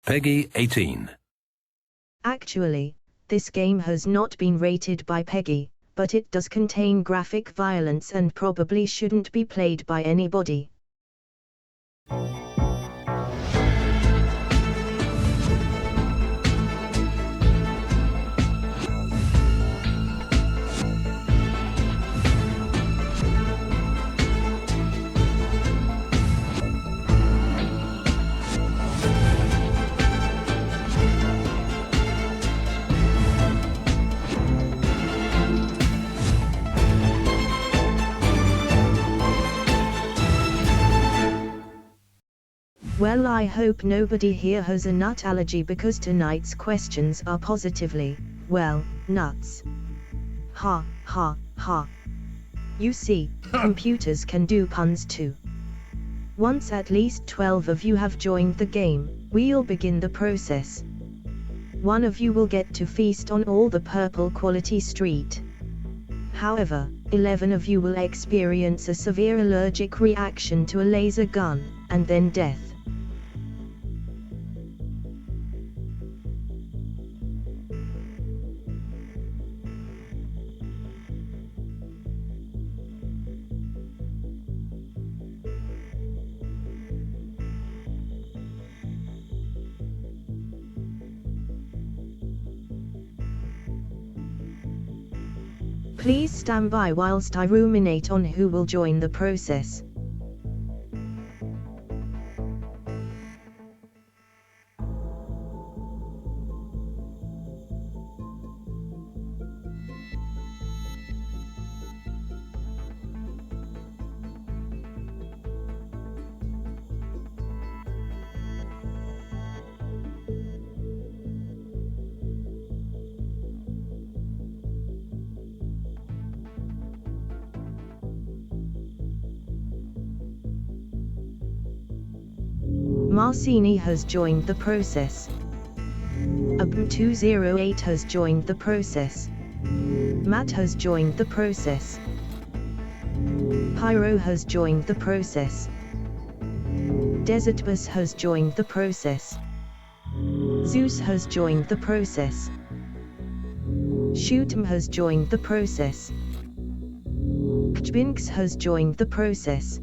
Peggy 18. Actually, this game has not been rated by Peggy, but it does contain graphic violence and probably shouldn't be played by anybody. Well, I hope nobody here has a nut allergy because tonight's questions are positively, well, nuts. Ha, ha, ha. You see, computers can do puns too. Once at least 12 of you have joined the game, we'll begin the process. One of you will get to feast on all the purple quality street. However, 11 of you will experience a severe allergic reaction to a laser gun, and then death. Please stand by whilst I ruminate on who will join the process. Marcini has joined the process. Bamboozle has joined the process. Matt has joined the process. Pyro has joined the process. Desertbus has joined the process. Zeus has joined the process. Shootem has joined the process. Kjbinks has joined the process.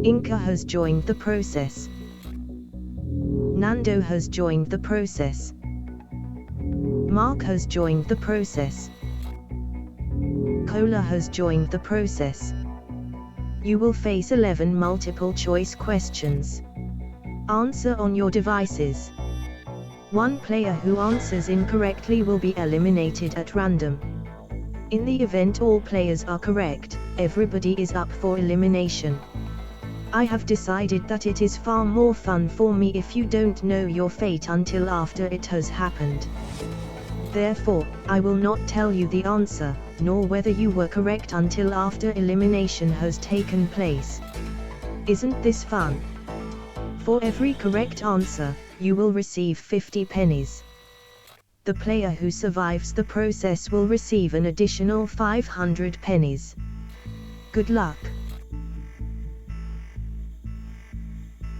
Inca has joined the process. Nando has joined the process. Mark has joined the process. Cola has joined the process. You will face 11 multiple choice questions. Answer on your devices. One player who answers incorrectly will be eliminated at random. In the event all players are correct, everybody is up for elimination. I have decided that it is far more fun for me if you don't know your fate until after it has happened. Therefore, I will not tell you the answer, nor whether you were correct until after elimination has taken place. Isn't this fun? For every correct answer, you will receive 50 pennies. The player who survives the process will receive an additional 500 pennies. Good luck.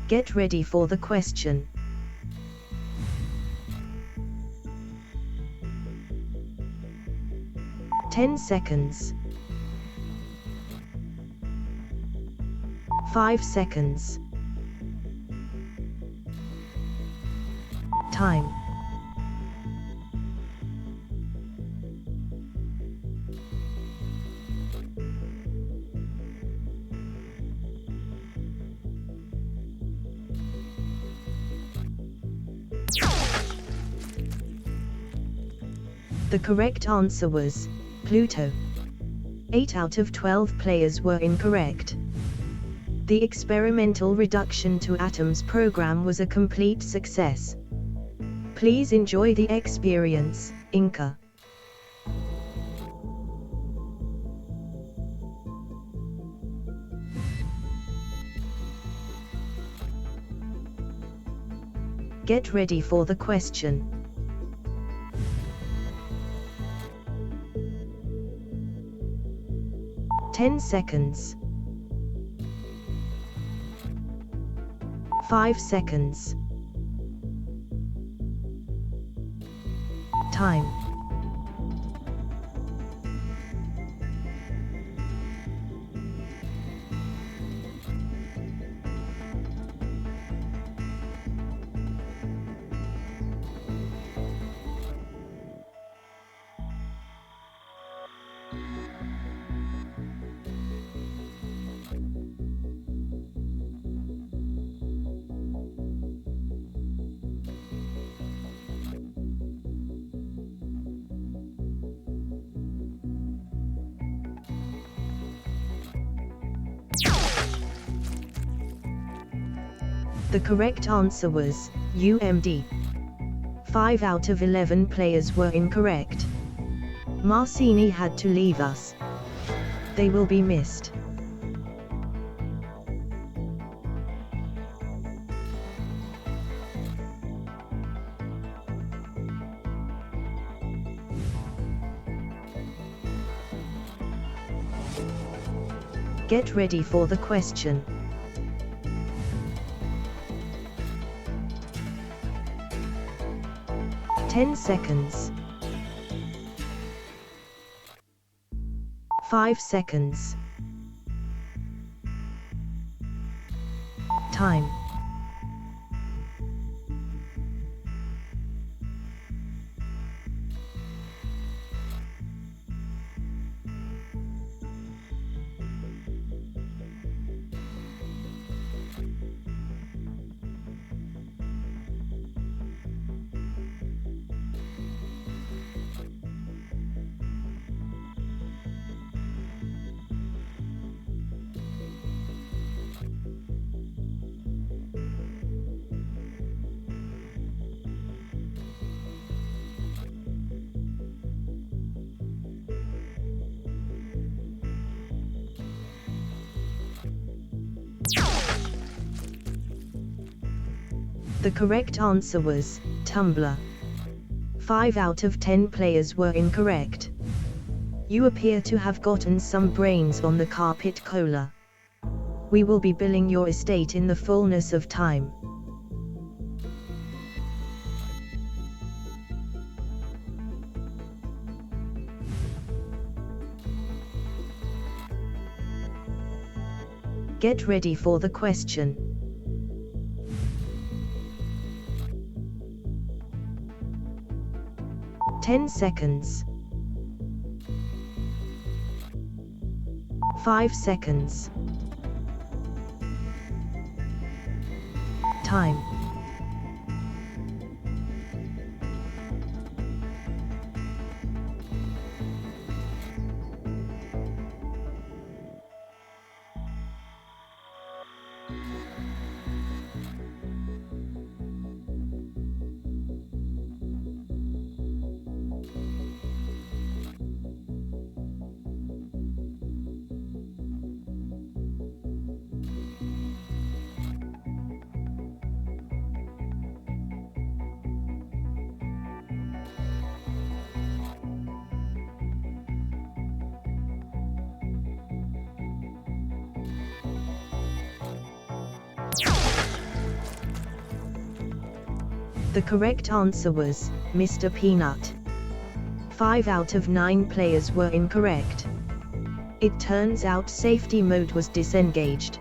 Get ready for the question. Ten seconds. 5 seconds. Time. The correct answer was Pluto. 8 out of 12 players were incorrect. The experimental reduction to atoms program was a complete success. Please enjoy the experience, Inca. Get ready for the question. Ten seconds. 5 seconds. Time. The correct answer was UMD. 5 out of 11 players were incorrect. Marcini had to leave us. They will be missed. Get ready for the question. Ten seconds. 5 seconds. Time. The correct answer was tumbler. 5 out of 10 players were incorrect. You appear to have gotten some brains on the carpet cola. We will be billing your estate in the fullness of time. Get ready for the question. Ten seconds. 5 seconds. Time. The correct answer was Mr. Peanut. 5 out of 9 players were incorrect. It turns out safety mode was disengaged.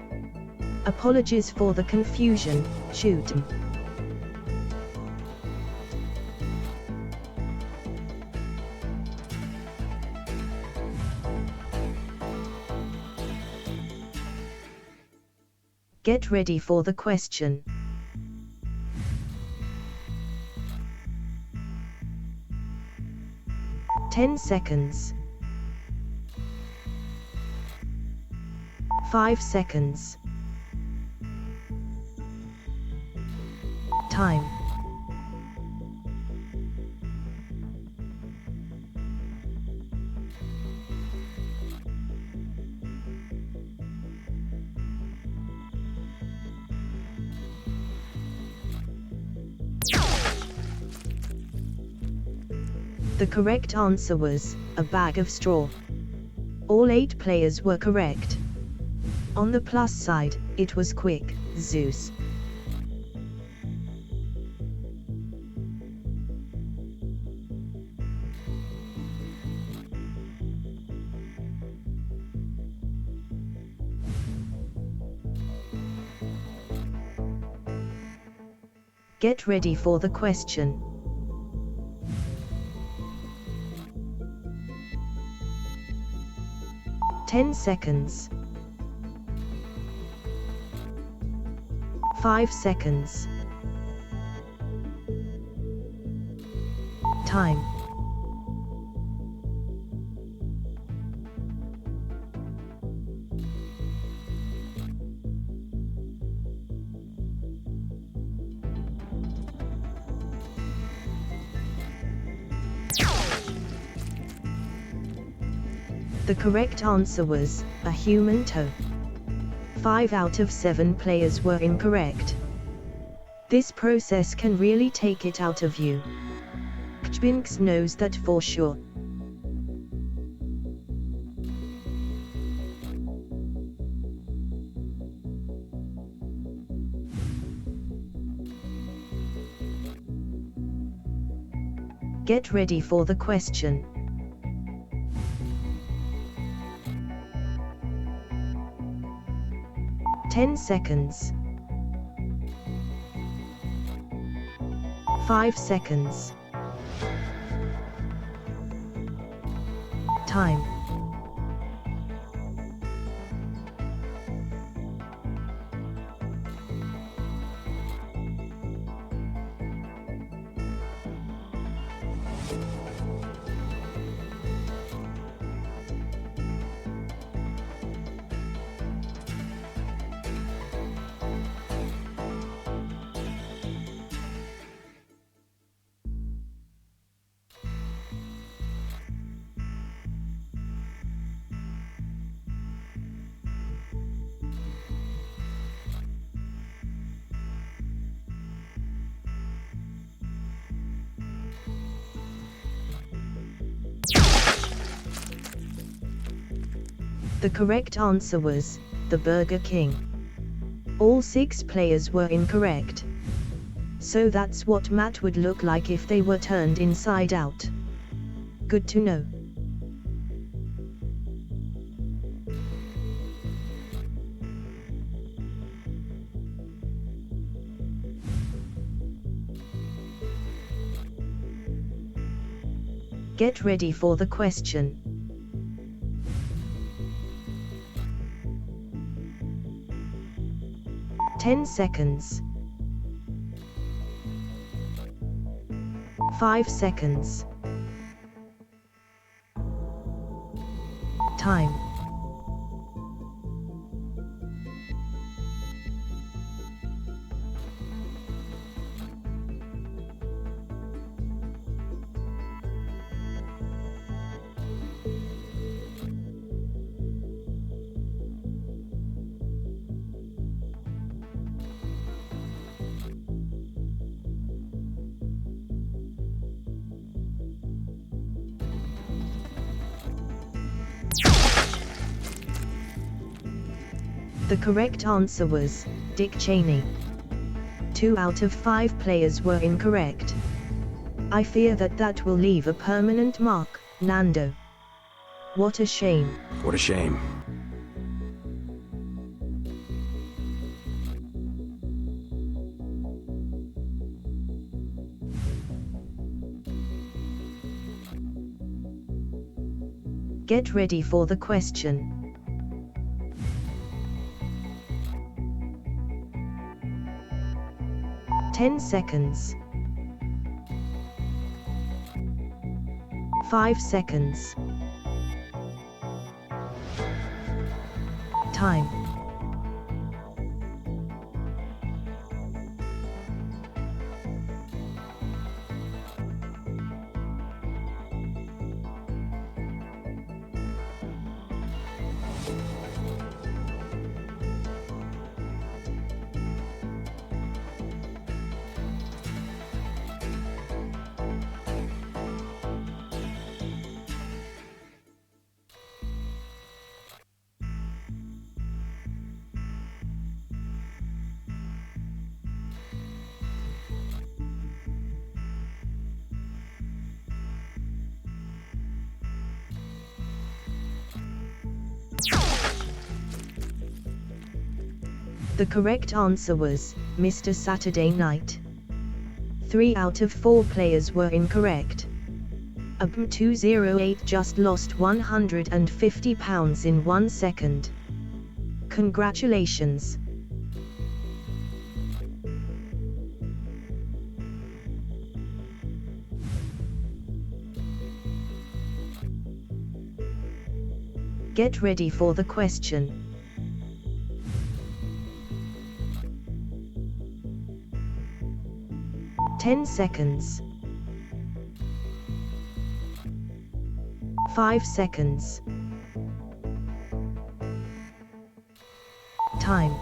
Apologies for the confusion, shoot 'em. Get ready for the question. Ten seconds. 5 seconds. Time. The correct answer was a bag of straw. All 8 players were correct. On the plus side, it was quick, Zeus. Get ready for the question. 10 seconds. 5 seconds. Time. The correct answer was a human toe. 5 out of 7 players were incorrect. This process can really take it out of you. Kjbinks knows that for sure. Get ready for the question. 10 seconds. 5 seconds. Time. The correct answer was the Burger King. All 6 players were incorrect. So that's what Matt would look like if they were turned inside out. Good to know. Get ready for the question. 10 seconds. 5 seconds. Time. The correct answer was Dick Cheney. 2 out of 5 players were incorrect. I fear that will leave a permanent mark, Nando. What a shame. What a shame. Get ready for the question. 10 seconds. 5 seconds. Time. The correct answer was Mr. Saturday Night. 3 out of 4 players were incorrect. Bamboozle just lost £150 in 1 second. Congratulations! Get ready for the question. "10 seconds. 5 seconds. Time."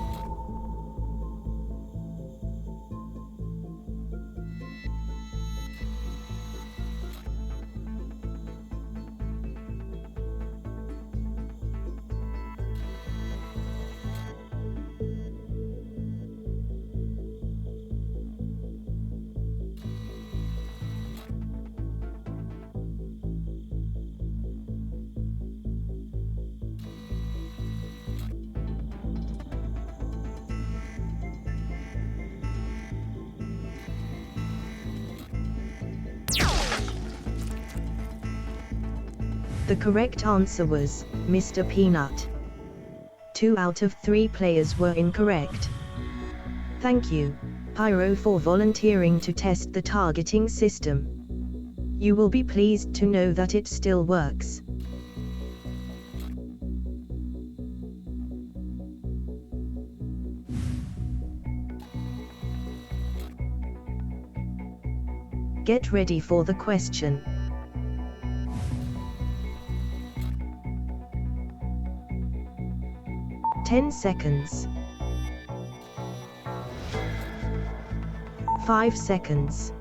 The correct answer was Mr. Peanut. 2 out of 3 players were incorrect. Thank you, Pyro, for volunteering to test the targeting system. You will be pleased to know that it still works. Get ready for the question. "10 seconds. 5 seconds.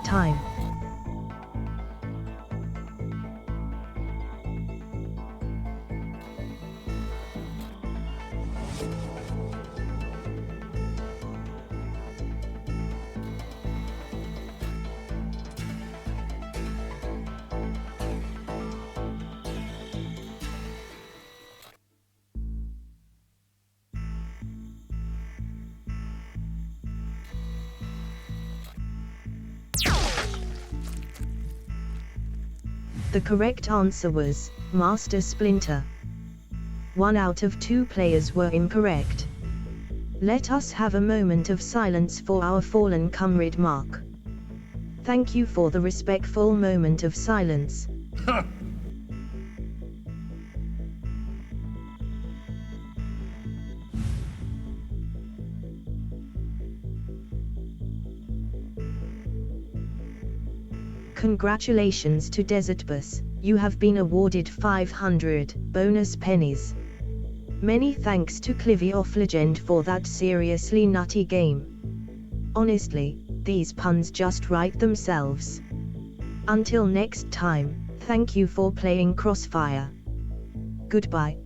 Time." The correct answer was Master Splinter. 1 out of 2 players were incorrect. Let us have a moment of silence for our fallen comrade Mark. Thank you for the respectful moment of silence. Congratulations to Desert Bus, you have been awarded 500 bonus pennies. Many thanks to Clivy of Legend for that seriously nutty game. Honestly, these puns just write themselves. Until next time, thank you for playing Crossfire. Goodbye.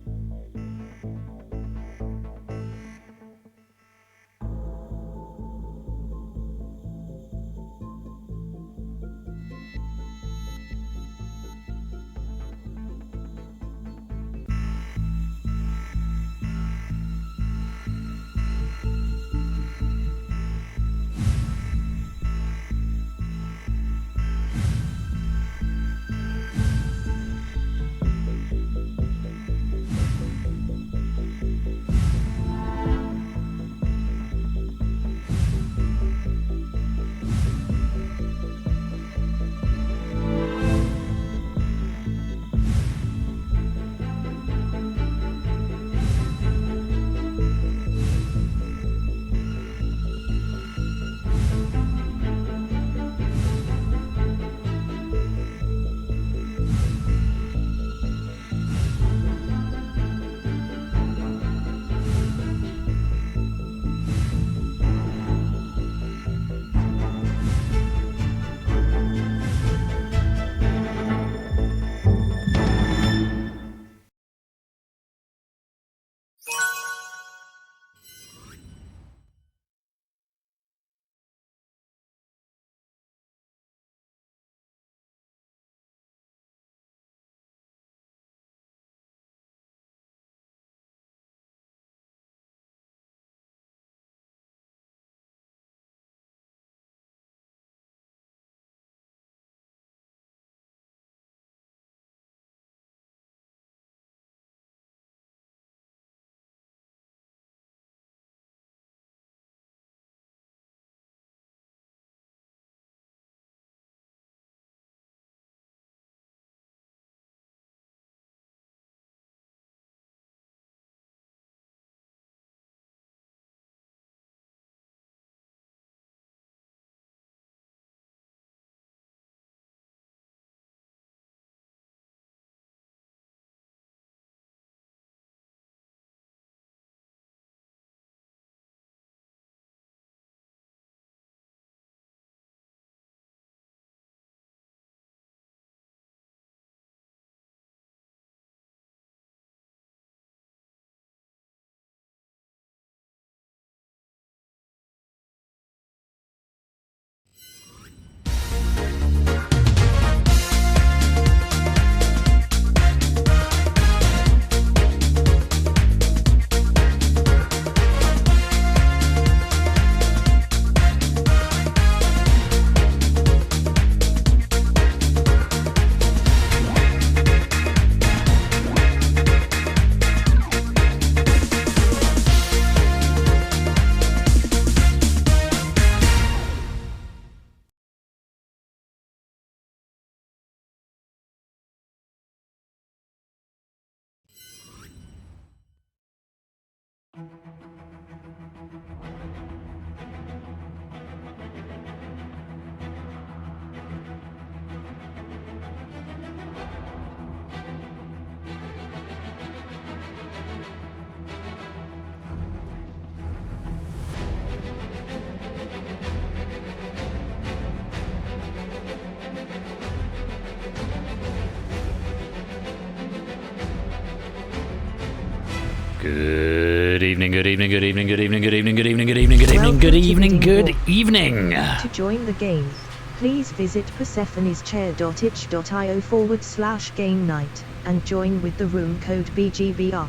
Good evening, good evening, good evening, good evening, good evening, good evening, good evening, good evening, good evening, good evening. To join the game, please visit persephoneschair.itch.io/game night and join with the room code BGBR.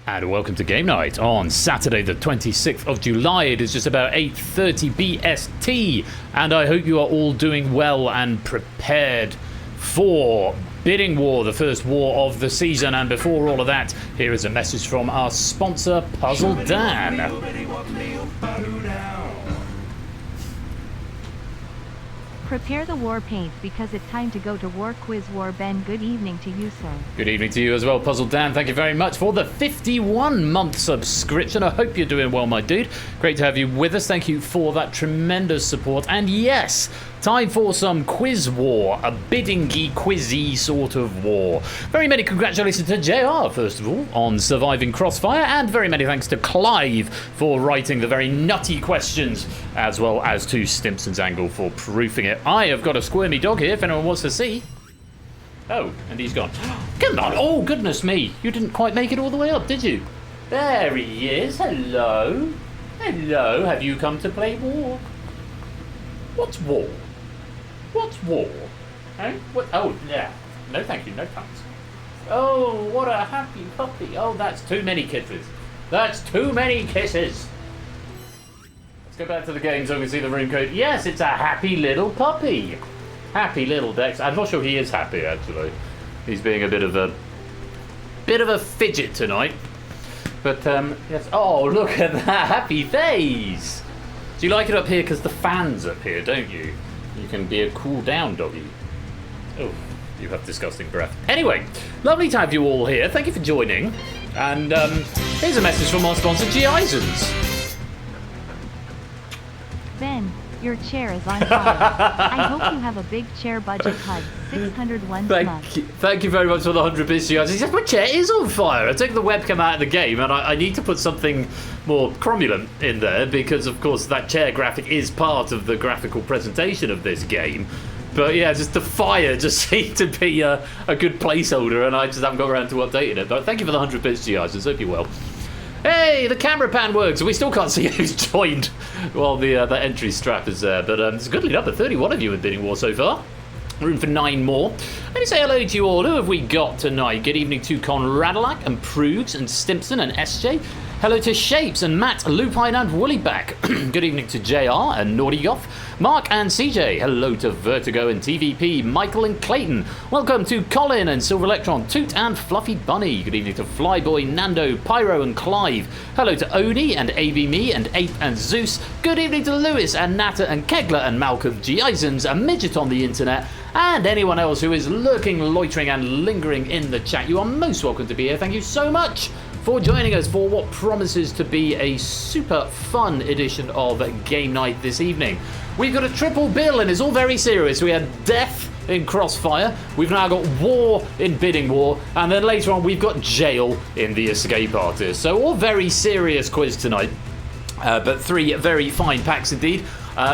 And welcome to Game Night on Saturday the 26th of July. It is just about 8:30 BST, and I hope you are all doing well and prepared for Bidding War, the first war of the season. And before all of that, here is a message from our sponsor, Puzzle Dan. Prepare the war paint because it's time to go to War Quiz War. Ben, good evening to you, sir. Good evening to you as well, Puzzle Dan. Thank you very much for the 51-month subscription. I hope you're doing well, my dude. Great to have you with us. Thank you for that tremendous support. And yes, time for some quiz war, a biddingy, quizzy sort of war. Very many congratulations to JR, first of all, on surviving Crossfire, and very many thanks to Clive for writing the very nutty questions, as well as to Stimpson's Angle for proofing it. I have got a squirmy dog here if anyone wants to see. Oh, and he's gone. Come on. Oh, goodness me. You didn't quite make it all the way up, did you? There he is. Hello. Hello. Have you come to play war? What's war? What's war? Eh? What? Oh, yeah. No, thank you. No thanks. Oh, what a happy puppy. Oh, that's too many kisses. That's too many kisses. Let's go back to the game so we can see the room code. Yes, it's a happy little puppy. Happy little Dex. I'm not sure he is happy, actually. He's being a bit of a fidget tonight. But, yes. Oh, look at that happy face. Do you like it up here because the fan's up here, don't you? You can be a cool down doggy. Oh, you have disgusting breath. Anyway, lovely to have you all here. Thank you for joining. And here's a message from our sponsor, G. Eisens. Ben, your chair is on fire. I hope you have a big chair budget hug. 601 Thank you very much for the 100 bits, G. Eisens. Yes, my chair is on fire. I took the webcam out of the game, and I need to put something more cromulent in there because, of course, that chair graphic is part of the graphical presentation of this game. But yeah, just the fire just seemed to be a good placeholder, and I just haven't got around to updating it. But thank you for the 100 bits, G. Eisens. Hope you're well. Hey, the camera pan works. We still can't see who's joined while the entry strap is there. But it's a good lead up at 31 of you in Bidding War so far. Room for 9 more. Let me say hello to you all. Who have we got tonight? Good evening to Conradalac and Prudes and Stimpson and SJ. Hello to Shapes and Matt, Lupine and Woollyback. Good evening to JR and Naughty Goth. Mark and CJ. Hello to Vertigo and TVP, Michael and Clayton. Welcome to Colin and Silver Electron, Toot and Fluffy Bunny. Good evening to Flyboy, Nando, Pyro and Clive. Hello to Oni and ABMe and Ape and Zeus. Good evening to Lewis and Natter and Kegler and Malcolm G. Eisens, a midget on the internet, and anyone else who is lurking, loitering and lingering in the chat. You are most welcome to be here. Thank you so much for joining us for what promises to be a super fun edition of Game Night this evening. We've got a triple bill and it's all very serious. We had death in Crossfire, we've now got war in Bidding War, and then later on we've got jail in the Escape Artist. So all very serious quiz tonight, but 3 very fine packs indeed.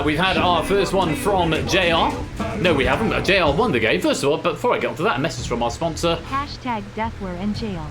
We've had our first one from JR. No, we haven't. JR won the game, first of all, but before I get on to that, a message from our sponsor. Hashtag death, we're in jail.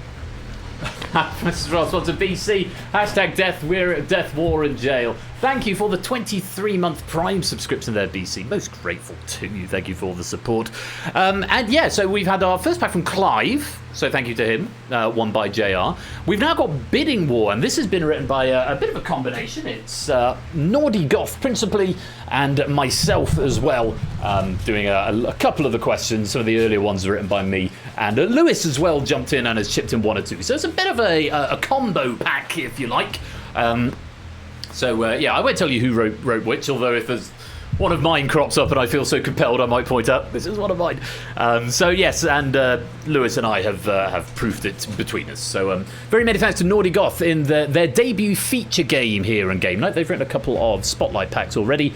This is our sponsor, BC. Hashtag death, we're at death, war and jail. Thank you for the 23-month Prime subscription there, BC. Most grateful to you. Thank you for the support. And yeah, so we've had our first pack from Clive. So thank you to him, won by JR. We've now got Bidding War, and this has been written by a bit of a combination. It's Naughty Goth principally, and myself as well, doing a couple of the questions. Some of the earlier ones are written by me, and Lewis as well jumped in and has chipped in 1 or 2. So it's a bit of a combo pack, if you like. Yeah, I won't tell you who wrote which, although if there's one of mine crops up and I feel so compelled I might point out this is one of mine. So yes, and Lewis and I have proofed it between us. So very many thanks to Naughty Goth in their debut feature game here in Game Night. They've written a couple of spotlight packs already.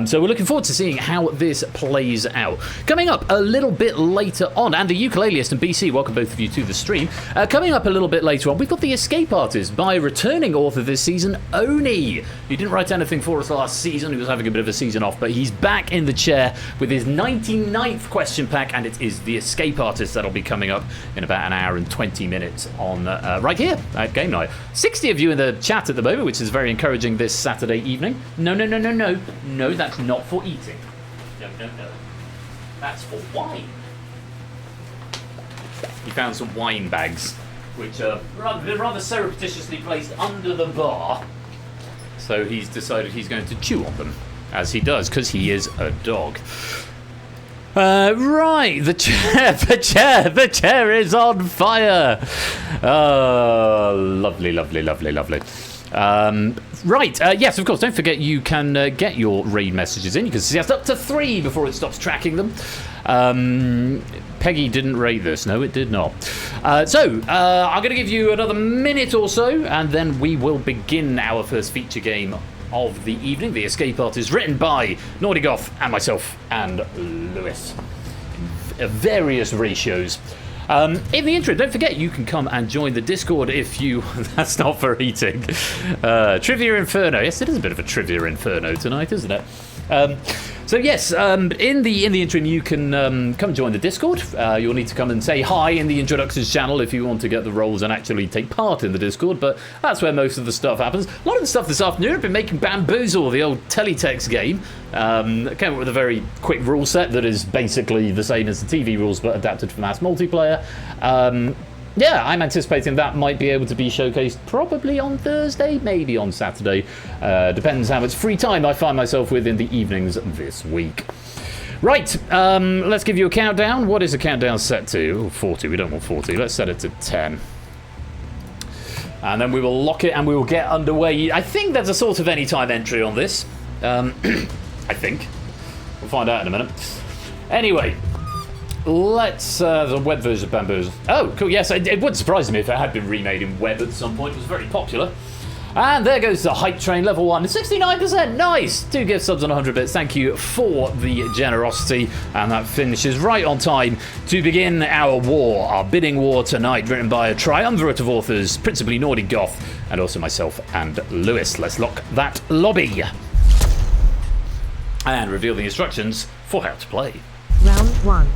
So we're looking forward to seeing how this plays out. Coming up a little bit later on, and the Ukuleleist and BC, welcome both of you to the stream. Coming up a little bit later on, we've got the Escape Artist by returning author this season, Oni. He didn't write anything for us last season. He was having a bit of a season off, but he's back in the chair with his 99th question pack, and it is the Escape Artist that'll be coming up in about an hour and 20 minutes on right here at Game Night. 60 of you in the chat at the moment, which is very encouraging this Saturday evening. No, that's not for eating. No. That's for wine. He found some wine bags, which are rather surreptitiously placed under the bar. So he's decided he's going to chew on them, as he does, because he is a dog. Right, the chair is on fire. Oh, lovely. Right, yes, of course, don't forget you can get your raid messages in. You can suggest up to 3 before it stops tracking them. Peggy didn't rate this. No, it did not. I'm going to give you another minute or so, and then we will begin our first feature game of the evening. The Escape Artist, written by Naughty Goth and myself and Lewis. Various ratios. In the intro, don't forget you can come and join the Discord if you... That's not for eating. Trivia Inferno. Yes, it is a bit of a Trivia Inferno tonight, isn't it? In the interim, you can come join the Discord. You'll need to come and say hi in the introductions channel if you want to get the roles and actually take part in the Discord, but that's where most of the stuff happens. A lot of the stuff this afternoon, I've been making Bamboozle, the old teletext game. I came up with a very quick rule set that is basically the same as the TV rules, but adapted for mass multiplayer. I'm anticipating that might be able to be showcased probably on Thursday, maybe on Saturday. Depends how much free time I find myself with in the evenings this week. Right, let's give you a countdown. What is the countdown set to? 40, we don't want 40. Let's set it to 10. And then we will lock it and we will get underway. I think there's a sort of anytime entry on this. I think. We'll find out in a minute. Anyway. Let's, the web version of Bamboozle. Oh, cool, yes, it would surprise me if it had been remade in web at some point. It was very popular. And there goes the hype train, level 1. 69%, nice! 2 gift subs on 100 bits. Thank you for the generosity. And that finishes right on time to begin our war, our bidding war tonight, written by a triumvirate of authors, principally Naughty Goth, and also myself and Lewis. Let's lock that lobby. And reveal the instructions for how to play. Round 1.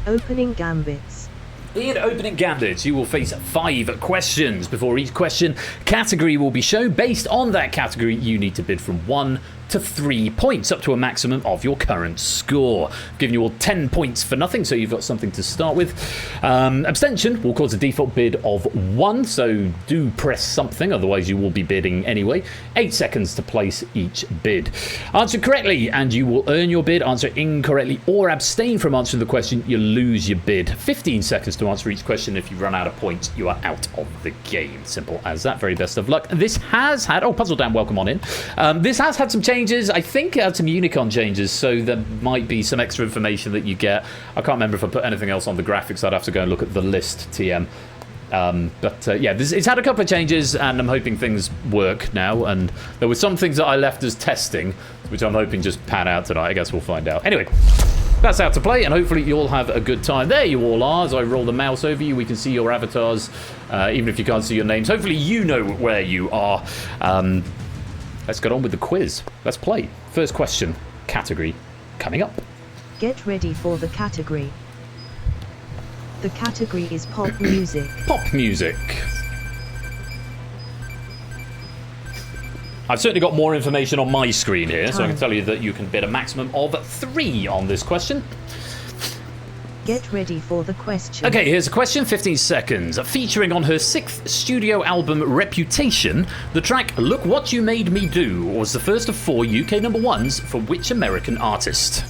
Opening Gambits. In opening gambits, you will face 5 questions. Before each question, category will be shown. Based on that category, you need to bid from 1 to 3 points, up to a maximum of your current score. I've given you all 10 points for nothing, so you've got something to start with. Abstention will cause a default bid of 1, so do press something, otherwise you will be bidding anyway. 8 seconds to place each bid. Answer correctly, and you will earn your bid. Answer incorrectly or abstain from answering the question, you lose your bid. 15 seconds to answer each question. If you run out of points, you are out of the game. Simple as that. Very best of luck. This has had... Oh, Puzzle Dan, welcome on in. This has had some changes. I think it had some Unicon changes, so there might be some extra information that you get. I can't remember if I put anything else on the graphics. I'd have to go and look at the list, TM. It's had a couple of changes, and I'm hoping things work now. And there were some things that I left as testing, which I'm hoping just pan out tonight. I guess we'll find out. Anyway, that's how to play, and hopefully you'll have a good time. There you all are. As I roll the mouse over you, we can see your avatars, even if you can't see your names. Hopefully you know where you are. Let's get on with the quiz. Let's play. First question, category, coming up. Get ready for the category. The category is pop music. Pop music. I've certainly got more information on my screen here, so I can tell you that you can bid a maximum of 3 on this question. Get ready for the question. Okay, here's a question, 15 seconds. Featuring on her 6th studio album, Reputation, the track Look What You Made Me Do was the first of 4 UK number 1s for which American artist?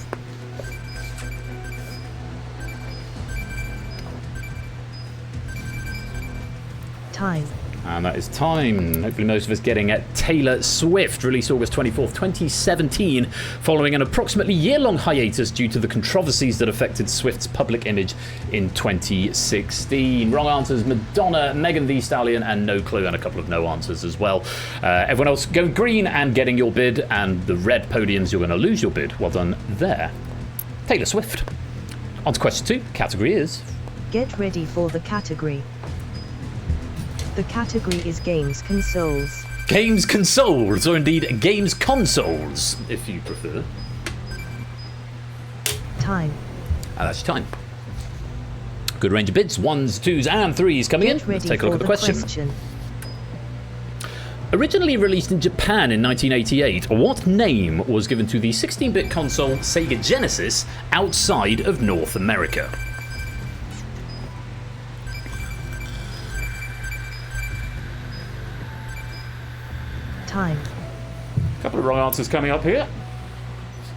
Time. And that is time. Hopefully most of us getting at Taylor Swift, released August 24th, 2017, following an approximately year-long hiatus due to the controversies that affected Swift's public image in 2016. Wrong answers, Madonna, Megan Thee Stallion, and No Clue, and a couple of no answers as well. Everyone else going green and getting your bid, and the red podiums, you're going to lose your bid. Well done there. Taylor Swift. On to question 2. Category is... Get ready for the category. The category is games consoles. Games consoles, or indeed games consoles, if you prefer. Time. And that's your time. Good range of bids. 1s, 2s, and 3s coming in. Get Let's ready take a look for at the question. Originally released in Japan in 1988, what name was given to the 16-bit console Sega Genesis outside of North America? Time. A couple of wrong answers coming up here.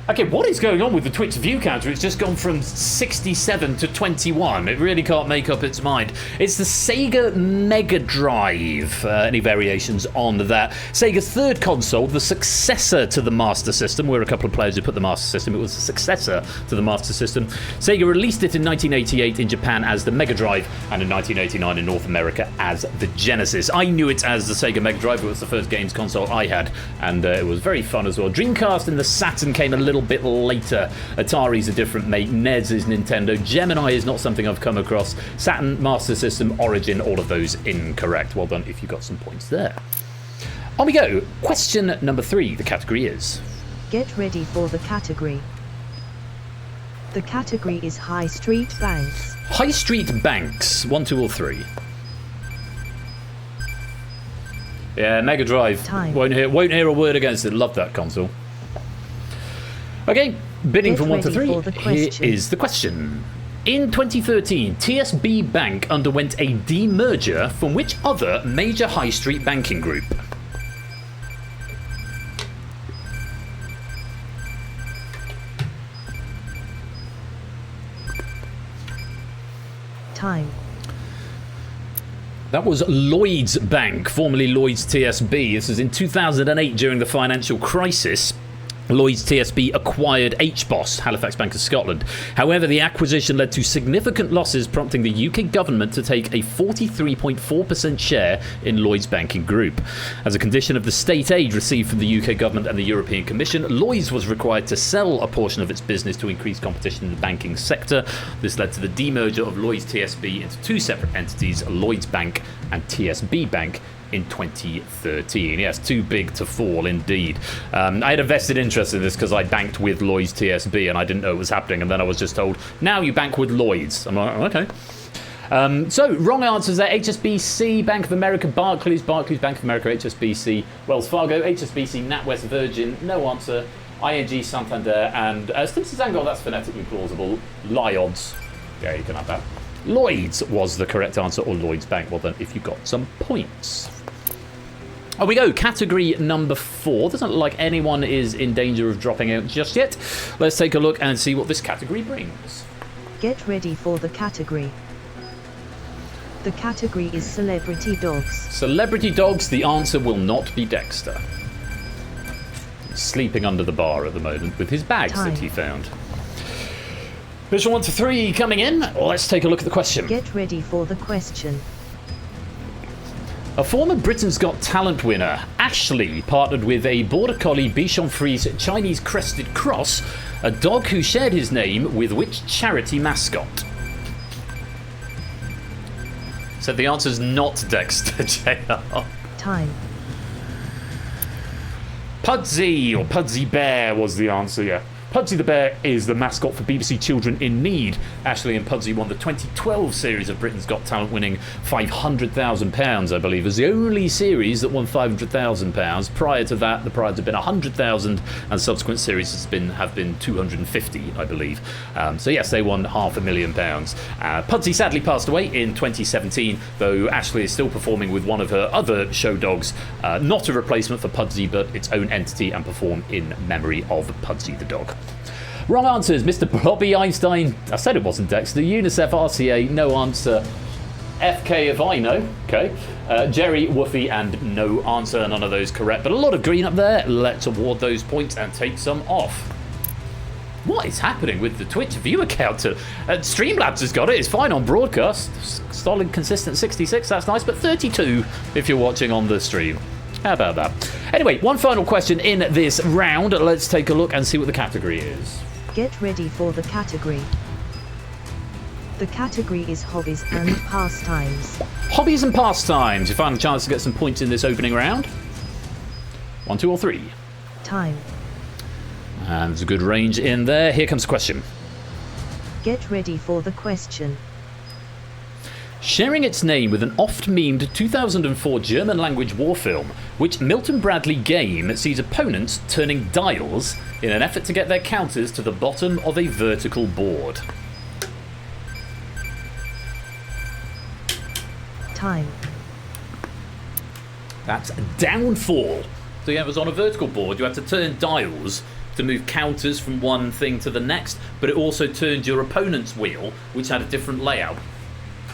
Okay, what is going on with the Twitch view counter? It's just gone from 67 to 21. It really can't make up its mind. It's the Sega Mega Drive. Any variations on that? Sega's third console, the successor to the Master System. We're a couple of players who put the Master System. It was the successor to the Master System. Sega released it in 1988 in Japan as the Mega Drive, and in 1989 in North America as the Genesis. I knew it as the Sega Mega Drive. It was the first games console I had, and it was very fun as well. Dreamcast and the Saturn came a little bit later. Atari's a different mate. NES is Nintendo. Gemini is not something I've come across. Saturn, Master System, Origin, all of those incorrect. Well done if you got some points there. On we go. Question number 3. The category is... Get ready for the category. The category is High Street Banks. High Street Banks. 1, 2, or 3? Yeah, Mega Drive. Time. Won't hear a word against it. Love that console. Okay, bidding Get from 1 to ready 3. for the Here question. is the question. In 2013, TSB Bank underwent a demerger from which other major high street banking group? Time. That was Lloyds Bank, formerly Lloyds TSB. This was in 2008 during the financial crisis. Lloyds TSB acquired HBOS, Halifax Bank of Scotland. However, the acquisition led to significant losses, prompting the UK government to take a 43.4% share in Lloyds Banking Group. As a condition of the state aid received from the UK government and the European Commission, Lloyds was required to sell a portion of its business to increase competition in the banking sector. This led to the demerger of Lloyds TSB into two separate entities, Lloyds Bank and TSB Bank, in 2013. Yes, too big to fall indeed. I had a vested interest in this because I banked with Lloyds TSB and I didn't know it was happening, and then I was just told, now you bank with Lloyds. I'm like, okay. So, wrong answers there. HSBC, Bank of America, Barclays, Bank of America, HSBC, Wells Fargo, HSBC, NatWest, Virgin, no answer. ING, Santander, and Stimson Zangor, that's phonetically plausible. Lloyds. Yeah, you can have that. Lloyds was the correct answer, or Lloyds Bank. Well done if you got some points. On we go. Category number 4. Doesn't look like anyone is in danger of dropping out just yet. Let's take a look and see what this category brings. Get ready for the category. The category is Celebrity Dogs. Celebrity dogs. The answer will not be Dexter. He's sleeping under the bar at the moment with his bags Time. that he found. Mission 1 to 3 coming in. Let's take a look at the question. Get ready for the question. A former Britain's Got Talent winner, Ashley, partnered with a Border Collie Bichon Frise Chinese crested cross, a dog who shared his name with which charity mascot? So the answer's not Dexter, JR. Time. Pudsey, or Pudsey Bear was the answer, yeah. Pudsey the Bear is the mascot for BBC Children in Need. Ashley and Pudsey won the 2012 series of Britain's Got Talent, winning £500,000, I believe. It was the only series that won £500,000. Prior to that, the prize had been £100,000, and subsequent series have been £250,000, I believe. So yes, they won £500,000. Pudsey sadly passed away in 2017, though Ashley is still performing with one of her other show dogs, not a replacement for Pudsey, but its own entity, and perform in memory of Pudsey the dog. Wrong answers. Mr. Bobby Einstein. I said it wasn't Dexter. UNICEF RCA. No answer. FK if I know. Okay. Jerry, Woofy, and no answer. None of those correct. But a lot of green up there. Let's award those points and take some off. What is happening with the Twitch viewer counter? Streamlabs has got it. It's fine on broadcast. Solid, consistent 66. That's nice. But 32 if you're watching on the stream. How about that? Anyway, one final question in this round. Let's take a look and see what the category is. Get ready for the category. The category is Hobbies and Pastimes. Hobbies and pastimes. You find a chance to get some points in this opening round. 1, 2, or 3. Time. And there's a good range in there. Here comes the question. Get ready for the question. Sharing its name with an oft-memed 2004 German-language war film, which Milton Bradley game sees opponents turning dials in an effort to get their counters to the bottom of a vertical board. Time. That's Downfall. So yeah, it was on a vertical board. You had to turn dials to move counters from one thing to the next, but it also turned your opponent's wheel, which had a different layout.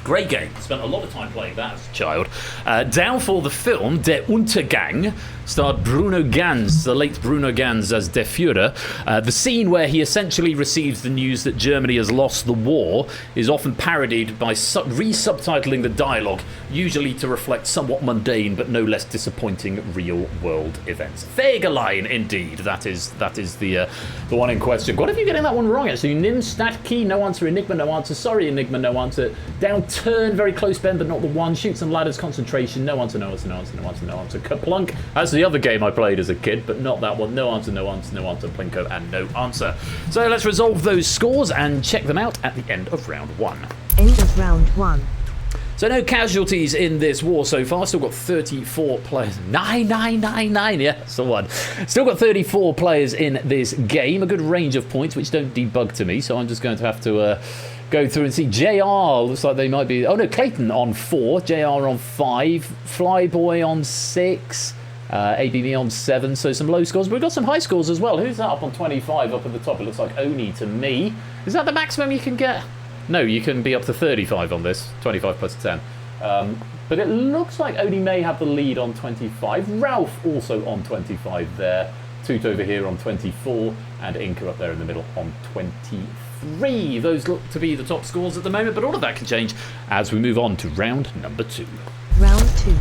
Great game. Spent a lot of time playing that as a child. Downfall, the film, Der Untergang, starred Bruno Ganz, the late Bruno Ganz as Der Führer. The scene where he essentially receives the news that Germany has lost the war is often parodied by re-subtitling the dialogue, usually to reflect somewhat mundane but no less disappointing real-world events. Fegelein, indeed. That is the one in question. What if you're getting that one wrong, actually? Nim, Stat, Key, no answer. Enigma, no answer. Sorry, Enigma, no answer. Down, turn, very close bend, but not the one. Shoots and ladders, concentration. No answer, no answer, no answer, no answer, no answer. Kaplunk. That's the other game I played as a kid, but not that one. No answer, no answer, no answer. Plinko, and no answer. So let's resolve those scores and check them out at the end of round one. End of round one. So no casualties in this war so far. Still got 34 players. 9, yeah, that's the one. Still got 34 players in this game. A good range of points, which don't debug to me. So I'm just going to have to go through and see. JR looks like they might be. Oh no, Clayton on 4, JR on 5, Flyboy on 6. ABB on 7, so some low scores. But we've got some high scores as well. Who's that up on 25 up at the top? It looks like Oni to me. Is that the maximum you can get? No, you can be up to 35 on this. 25 plus 10. But it looks like Oni may have the lead on 25. Ralph also on 25 there. Toot over here on 24. And Inca up there in the middle on 23. Those look to be the top scores at the moment, but all of that can change as we move on to round number 2. Round 2.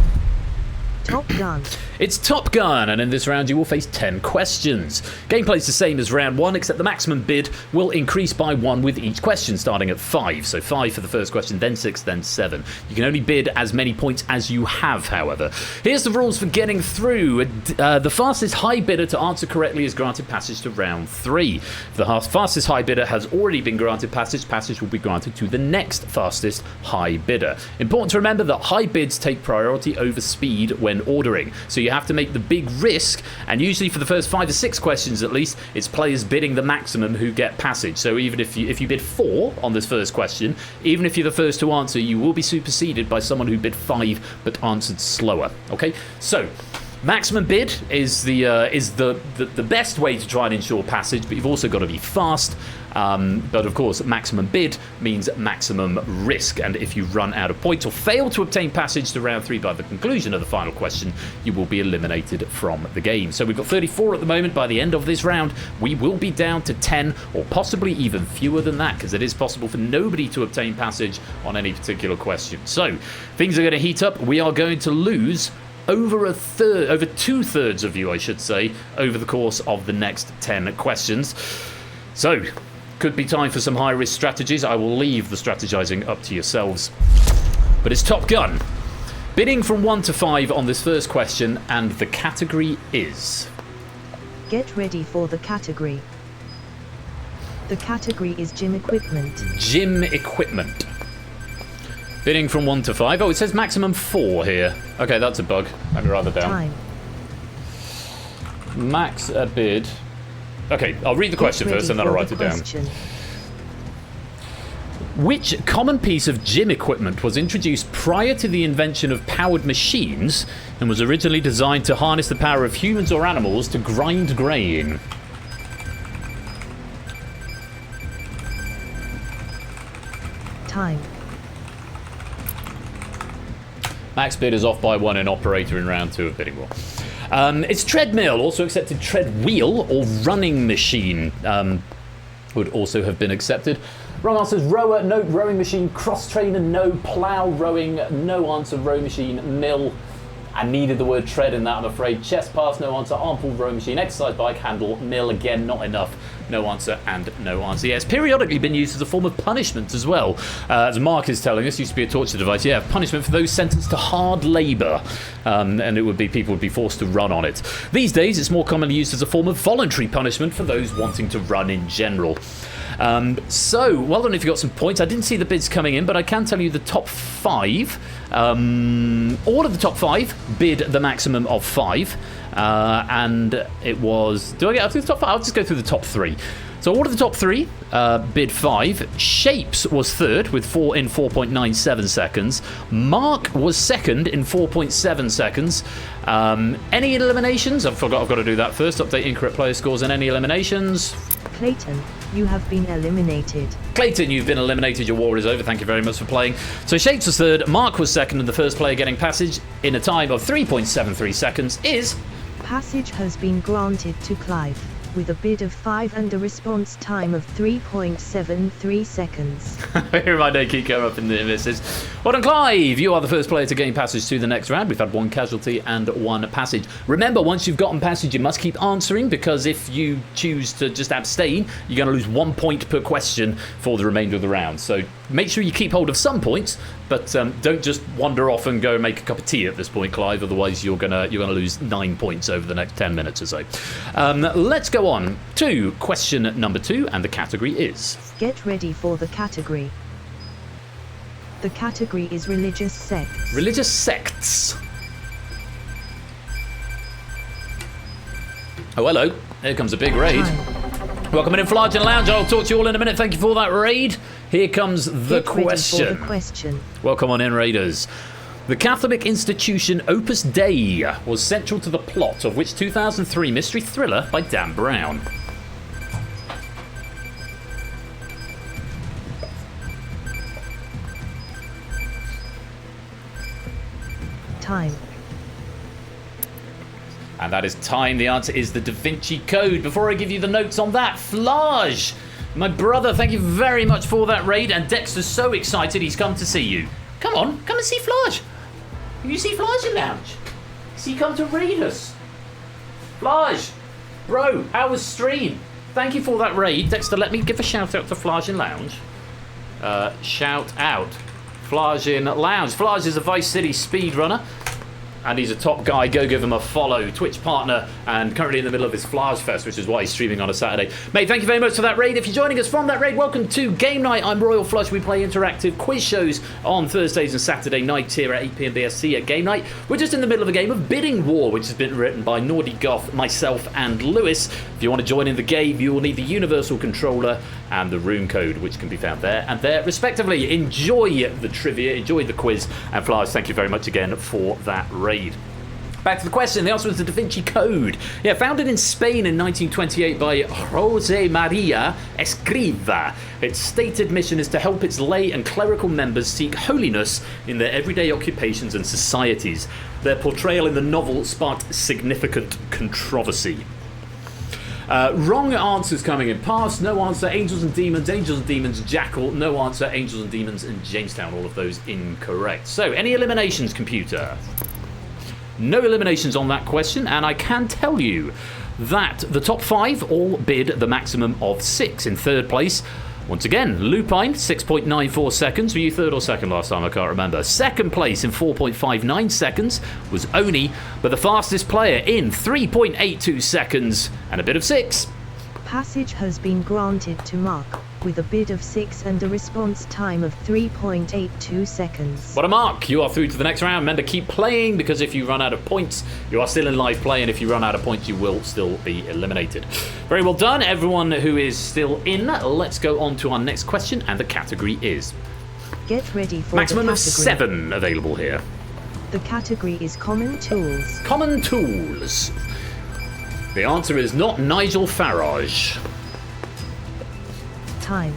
Top Gun. It's Top Gun, and in this round you will face 10 questions. Gameplay's the same as round 1, except the maximum bid will increase by 1 with each question, starting at 5. So 5 for the first question, then 6, then 7. You can only bid as many points as you have, however. Here's the rules for getting through. The fastest high bidder to answer correctly is granted passage to round 3. If the fastest high bidder has already been granted passage will be granted to the next fastest high bidder. Important to remember that high bids take priority over speed when ordering. So you have to make the big risk, and usually for the first 5 or 6 questions at least, it's players bidding the maximum who get passage. So even if you bid 4 on this first question, even if you're the first to answer, you will be superseded by someone who bid 5 but answered slower. Okay, so maximum bid is the best way to try and ensure passage, but you've also got to be fast. But of course, maximum bid means maximum risk, and if you run out of points or fail to obtain passage to round 3 by the conclusion of the final question, you will be eliminated from the game. So we've got 34 at the moment. By the end of this round, we will be down to 10 or possibly even fewer than that, because it is possible for nobody to obtain passage on any particular question. So things are going to heat up. We are going to lose over 2/3 of you, I should say, over the course of the next 10 questions. So could be time for some high-risk strategies. I will leave the strategizing up to yourselves. But it's Top Gun. Bidding from 1 to 5 on this first question, and the category is... Get ready for the category. The category is gym equipment. Gym equipment. Bidding from 1 to 5. Oh, it says maximum 4 here. Okay, that's a bug. Let me write that down. Time. Max a bid. Okay, I'll read the question first and then I'll write it down. Which common piece of gym equipment was introduced prior to the invention of powered machines and was originally designed to harness the power of humans or animals to grind grain? Time. Max bid is off by 1 in operator in round 2 of bidding war. It's treadmill, also accepted tread wheel or running machine would also have been accepted. Wrong answer is rower, no. Rowing machine, cross trainer, no. Plough, rowing, no answer. Row machine, mill. I needed the word tread in that, I'm afraid. Chest pass, no answer. Arm pull, row machine, exercise bike, handle, mill, again, not enough. No answer and no answer. Yeah, it's periodically been used as a form of punishment as well. As Mark is telling us, used to be a torture device. Yeah, punishment for those sentenced to hard labour. And it would be, people would be forced to run on it. These days, it's more commonly used as a form of voluntary punishment for those wanting to run in general. So, well done if you got some points. I didn't see the bids coming in, but I can tell you the top 5. All of the top 5 bid the maximum of 5. And it was... Do I get up to the top 5? I'll just go through the top 3. So all of the top 3 bid 5. Shapes was 3rd with 4.97 seconds. Mark was 2nd in 4.7 seconds. Any eliminations? I've got to do that first. Update incorrect player scores and any eliminations. Clayton, you have been eliminated. Clayton, you've been eliminated. Your war is over. Thank you very much for playing. So Shapes was 3rd. Mark was 2nd, and the first player getting passage in a time of 3.73 seconds is... Passage has been granted to Clive, with a bid of 5 and a response time of 3.73 seconds. Here my name keep going up in the misses. Well done, Clive. You are the first player to gain passage to the next round. We've had 1 casualty and 1 passage. Remember, once you've gotten passage, you must keep answering, because if you choose to just abstain, you're going to lose 1 point per question for the remainder of the round. So make sure you keep hold of some points, but don't just wander off and go make a cup of tea at this point, Clive. Otherwise, you're gonna lose 9 points over the next 10 minutes or so. Let's go on to question number 2, and the category is... Get ready for the category. The category is religious sects. Religious sects. Oh, hello. Here comes a big raid. Welcome in Flarge and Lounge. I'll talk to you all in a minute. Thank you for that raid. Here comes the question. Welcome on in, Raiders. The Catholic institution Opus Dei was central to the plot of which 2003 mystery thriller by Dan Brown? Time. And that is time. The answer is the Da Vinci Code. Before I give you the notes on that, Flarge, my brother, thank you very much for that raid. And Dexter's so excited he's come to see you. Come on, come and see Flarge. You see Flarge in Lounge? Has he come to raid us? Flarge, bro, how was stream? Thank you for that raid. Dexter, let me give a shout out to Flarge in Lounge. Shout out. Flarge in Lounge. Flarge is a Vice City speedrunner, and he's a top guy. Go give him a follow. Twitch partner, and currently in the middle of his Flarge Fest, which is why he's streaming on a Saturday. Mate, thank you very much for that raid. If you're joining us from that raid, welcome to Game Night. I'm Royal Flush. We play interactive quiz shows on Thursdays and Saturday nights here at 8 PM BST at Game Night. We're just in the middle of a game of Bidding War, which has been written by Naughty Goth, myself, and Lewis. If you want to join in the game, you will need the Universal Controller and the room code, which can be found there and there, respectively. Enjoy the trivia, enjoy the quiz, and Flarge, thank you very much again for that raid. Back to the question. The answer was the Da Vinci Code. Yeah, founded in Spain in 1928 by Jose Maria Escriva. Its stated mission is to help its lay and clerical members seek holiness in their everyday occupations and societies. Their portrayal in the novel sparked significant controversy. Wrong answers coming in. Pass, no answer. Angels and Demons, Jackal, no answer. Angels and Demons and Jamestown, all of those incorrect. So, any eliminations, computer? No eliminations on that question, and I can tell you that the top 5 all bid the maximum of 6. In 3rd place, once again, Lupine, 6.94 seconds. Were you 3rd or 2nd last time? I can't remember. 2nd place in 4.59 seconds was Oni, but the fastest player in 3.82 seconds and a bid of 6. Passage has been granted to Mark, with a bid of 6 and a response time of 3.82 seconds. What a mark! You are through to the next round. Remember, keep playing, because if you run out of points, you are still in live play, and if you run out of points, you will still be eliminated. Very well done, everyone who is still in. Let's go on to our next question, and the category is... Get ready for maximum the of 7 available here. The category is Common Tools. Common Tools. The answer is not Nigel Farage. Time.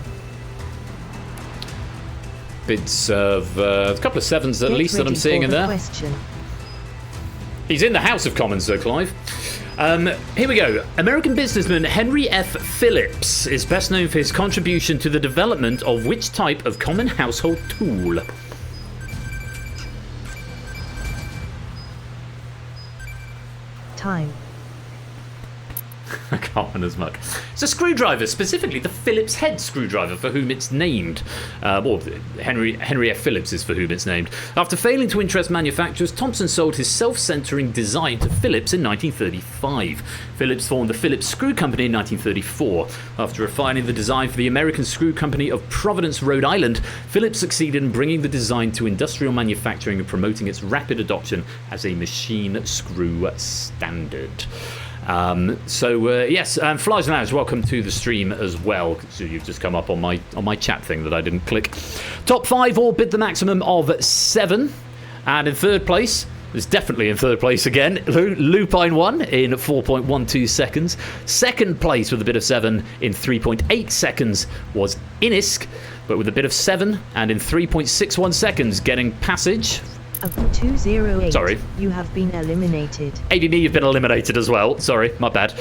Bids of a couple of 7s at least that I'm seeing in there. Question. He's in the House of Commons, Sir Clive. Here we go. American businessman Henry F. Phillips is best known for his contribution to the development of which type of common household tool? Time. Carpenter's muck. It's a screwdriver, specifically the Phillips head screwdriver for whom it's named. Or Henry F. Phillips is for whom it's named. After failing to interest manufacturers, Thompson sold his self-centering design to Phillips in 1935. Phillips formed the Phillips Screw Company in 1934. After refining the design for the American Screw Company of Providence, Rhode Island, Phillips succeeded in bringing the design to industrial manufacturing and promoting its rapid adoption as a machine screw standard. Yes, Flies Lounge, welcome to the stream as well. So you've just come up on my chat thing that I didn't click. Top 5 all bid the maximum of 7, and in third place, is definitely in third place again, Lupine won in 4.12 seconds. Second place with a bid of 7 in 3.8 seconds was Inisk, but with a bid of 7 and in 3.61 seconds getting Passage. Of 208, sorry, you have been eliminated. ABB, you've been eliminated as well. Sorry, my bad.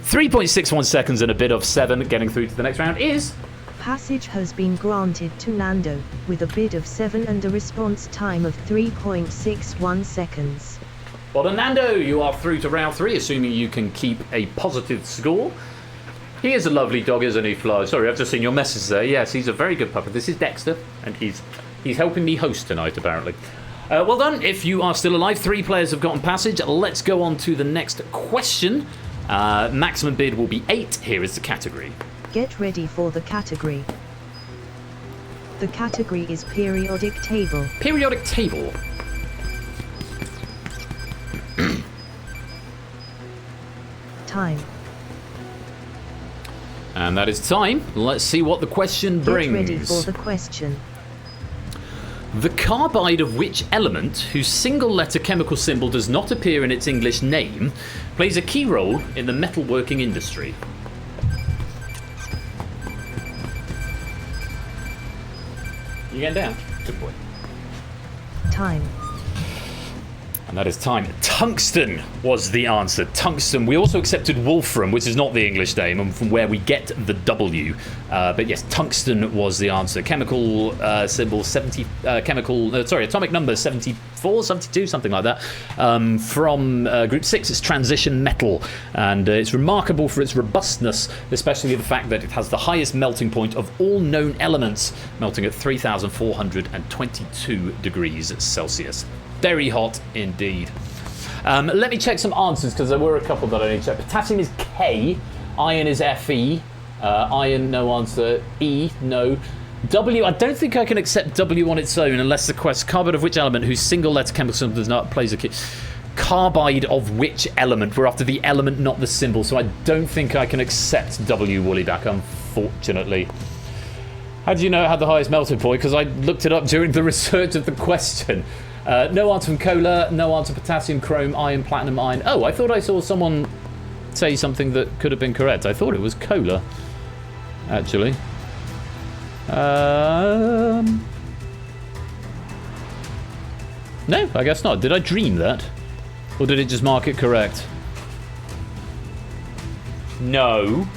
3.61 seconds and a bid of 7 getting through to the next round is... Passage has been granted to Nando, with a bid of 7 and a response time of 3.61 seconds. Well done, Nando. You are through to round 3, assuming you can keep a positive score. He is a lovely dog, isn't he, Fly? Sorry, I've just seen your message there. Yes, he's a very good puppy. This is Dexter, and he's helping me host tonight, apparently. Well done. If you are still alive, 3 players have gotten Passage. Let's go on to the next question. Maximum bid will be 8. Here is the category. Get ready for the category. The category is periodic table. Periodic table. Time. And that is time. Let's see what the question brings. Get ready for the question. The carbide of which element, whose single-letter chemical symbol does not appear in its English name, plays a key role in the metalworking industry? You getting down? Good boy. Time. And that is time. Tungsten was the answer. Tungsten. We also accepted wolfram, which is not the English name, and from where we get the W. But yes, tungsten was the answer. Chemical symbol 70. Atomic number 74, 72, something like that. From Group 6, it's transition metal, and it's remarkable for its robustness, especially the fact that it has the highest melting point of all known elements, melting at 3,422 degrees Celsius. Very hot indeed. Let me check some answers, because there were a couple that I need to check. Potassium is K, iron is Fe, iron no answer, E no. W, I don't think I can accept W on its own unless the question, carbide of which element whose single letter chemical symbol does not plays a key. Carbide of which element? We're after the element, not the symbol, so I don't think I can accept W, Woollyback, unfortunately. How do you know it had the highest melting point? Because I looked it up during the research of the question. No answer from cola, no answer potassium, chrome, iron, platinum, iron. Oh, I thought I saw someone say something that could have been correct. I thought it was cola, actually. No, I guess not. Did I dream that? Or did it just mark it correct? No,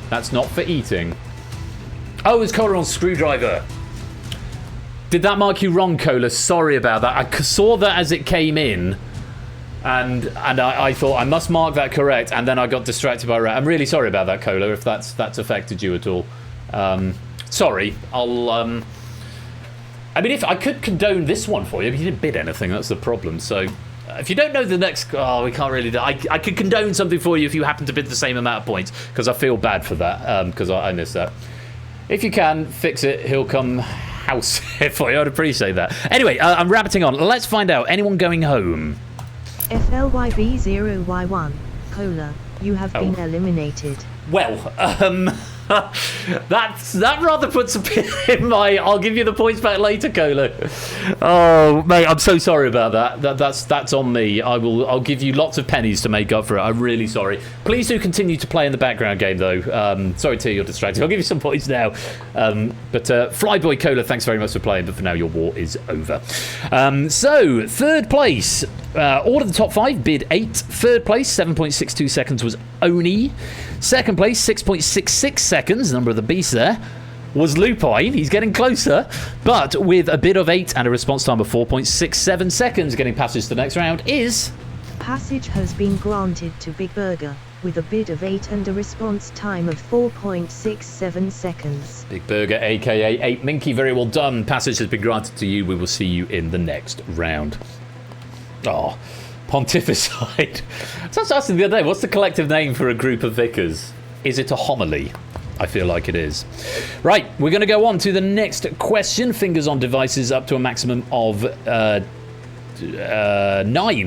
that's not for eating. Oh, it's cola on screwdriver. Did that mark you wrong, Cola? Sorry about that. I saw that as it came in, and I thought I must mark that correct, and then I got distracted by rat. I'm really sorry about that, Cola, if that's affected you at all. Sorry. I'll I mean, if I could condone this one for you, but you didn't bid anything. That's the problem. So if you don't know the next, we can't really do. I could condone something for you if you happen to bid the same amount of points, because I feel bad for that, because I missed that. If you can fix it, he'll come house here for you. I'd appreciate that. Anyway, I'm rabbiting on. Let's find out. Anyone going home? FLYB0Y1. Cola, you have been eliminated. Well, that rather puts a pin in my. I'll give you the points back later, Cola. Oh, mate, I'm so sorry about that. That's on me. I'll give you lots of pennies to make up for it. I'm really sorry. Please do continue to play in the background game, though. Sorry to you're distracted. I'll give you some points now. But Flyboy Cola, thanks very much for playing. But for now, your war is over. So third place. Order the top 5, bid 8. Third place, 7.62 seconds was Oni. Second place, 6.66 seconds, number of the beast there, was Lupine. He's getting closer, but with a bid of 8 and a response time of 4.67 seconds, getting passage to the next round is... Passage has been granted to Big Burger. with a bid of 8 and a response time of 4.67 seconds. Big Burger, aka 8 Minky, very well done. Passage has been granted to you. We will see you in the next round. Oh, pontificide. So I was asking the other day, what's the collective name for a group of vicars? Is it a homily? I feel like it is. Right, we're going to go on to the next question. Fingers on devices up to a maximum of 9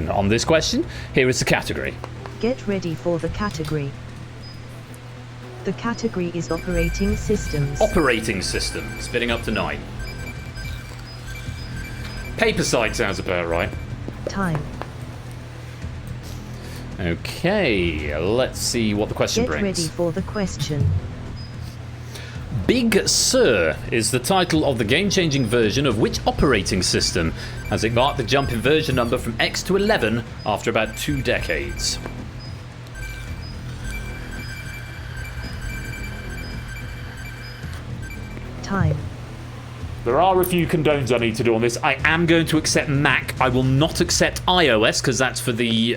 on this question. Here is the category. Get ready for the category. The category is operating systems. Operating system, spinning up to 9. Paper side sounds about right. Time. Okay, let's see what the question Get brings. ready for the question. Big Sur is the title of the game-changing version of which operating system, as it marked the jump in version number from X to 11 after about 2 decades. Time. There are a few condones I need to do on this. I am going to accept Mac. I will not accept iOS because that's for the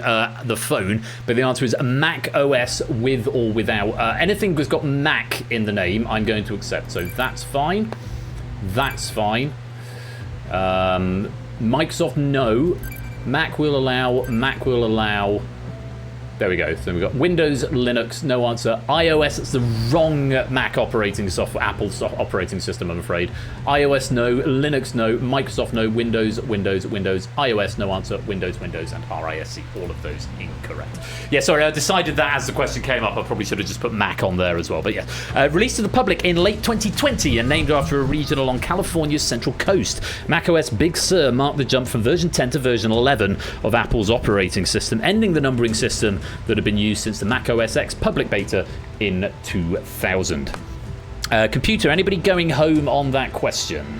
phone. But the answer is Mac OS with or without. Anything that's got Mac in the name, I'm going to accept. So that's fine. That's fine. Microsoft, no. Mac will allow. Mac will allow. There we go. So we've got Windows, Linux, no answer. iOS, it's the wrong Mac operating software, Apple operating system, I'm afraid. iOS, no. Linux, no. Microsoft, no. Windows, Windows, Windows. iOS, no answer. Windows, Windows, and RISC. All of those incorrect. Yeah, sorry, I decided that as the question came up, I probably should have just put Mac on there as well. But yeah. Released to the public in late 2020 and named after a region along California's central coast. macOS Big Sur marked the jump from version 10 to version 11 of Apple's operating system, ending the numbering system that had been used since the Mac OS X public beta in 2000. Computer, anybody going home on that question?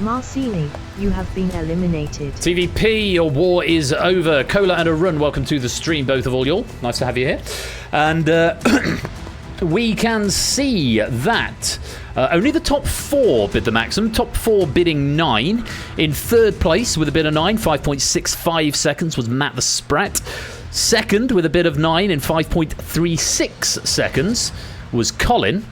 Marcini, you have been eliminated. TVP, your war is over. Cola and a run, welcome to the stream, both of all y'all. Nice to have you here. And we can see that only the top 4 bid the maximum. Top 4 bidding 9. In third place with a bid of 9, 5.65 seconds, was Matt the Sprat. Second with a bid of 9 in 5.36 seconds was Colin.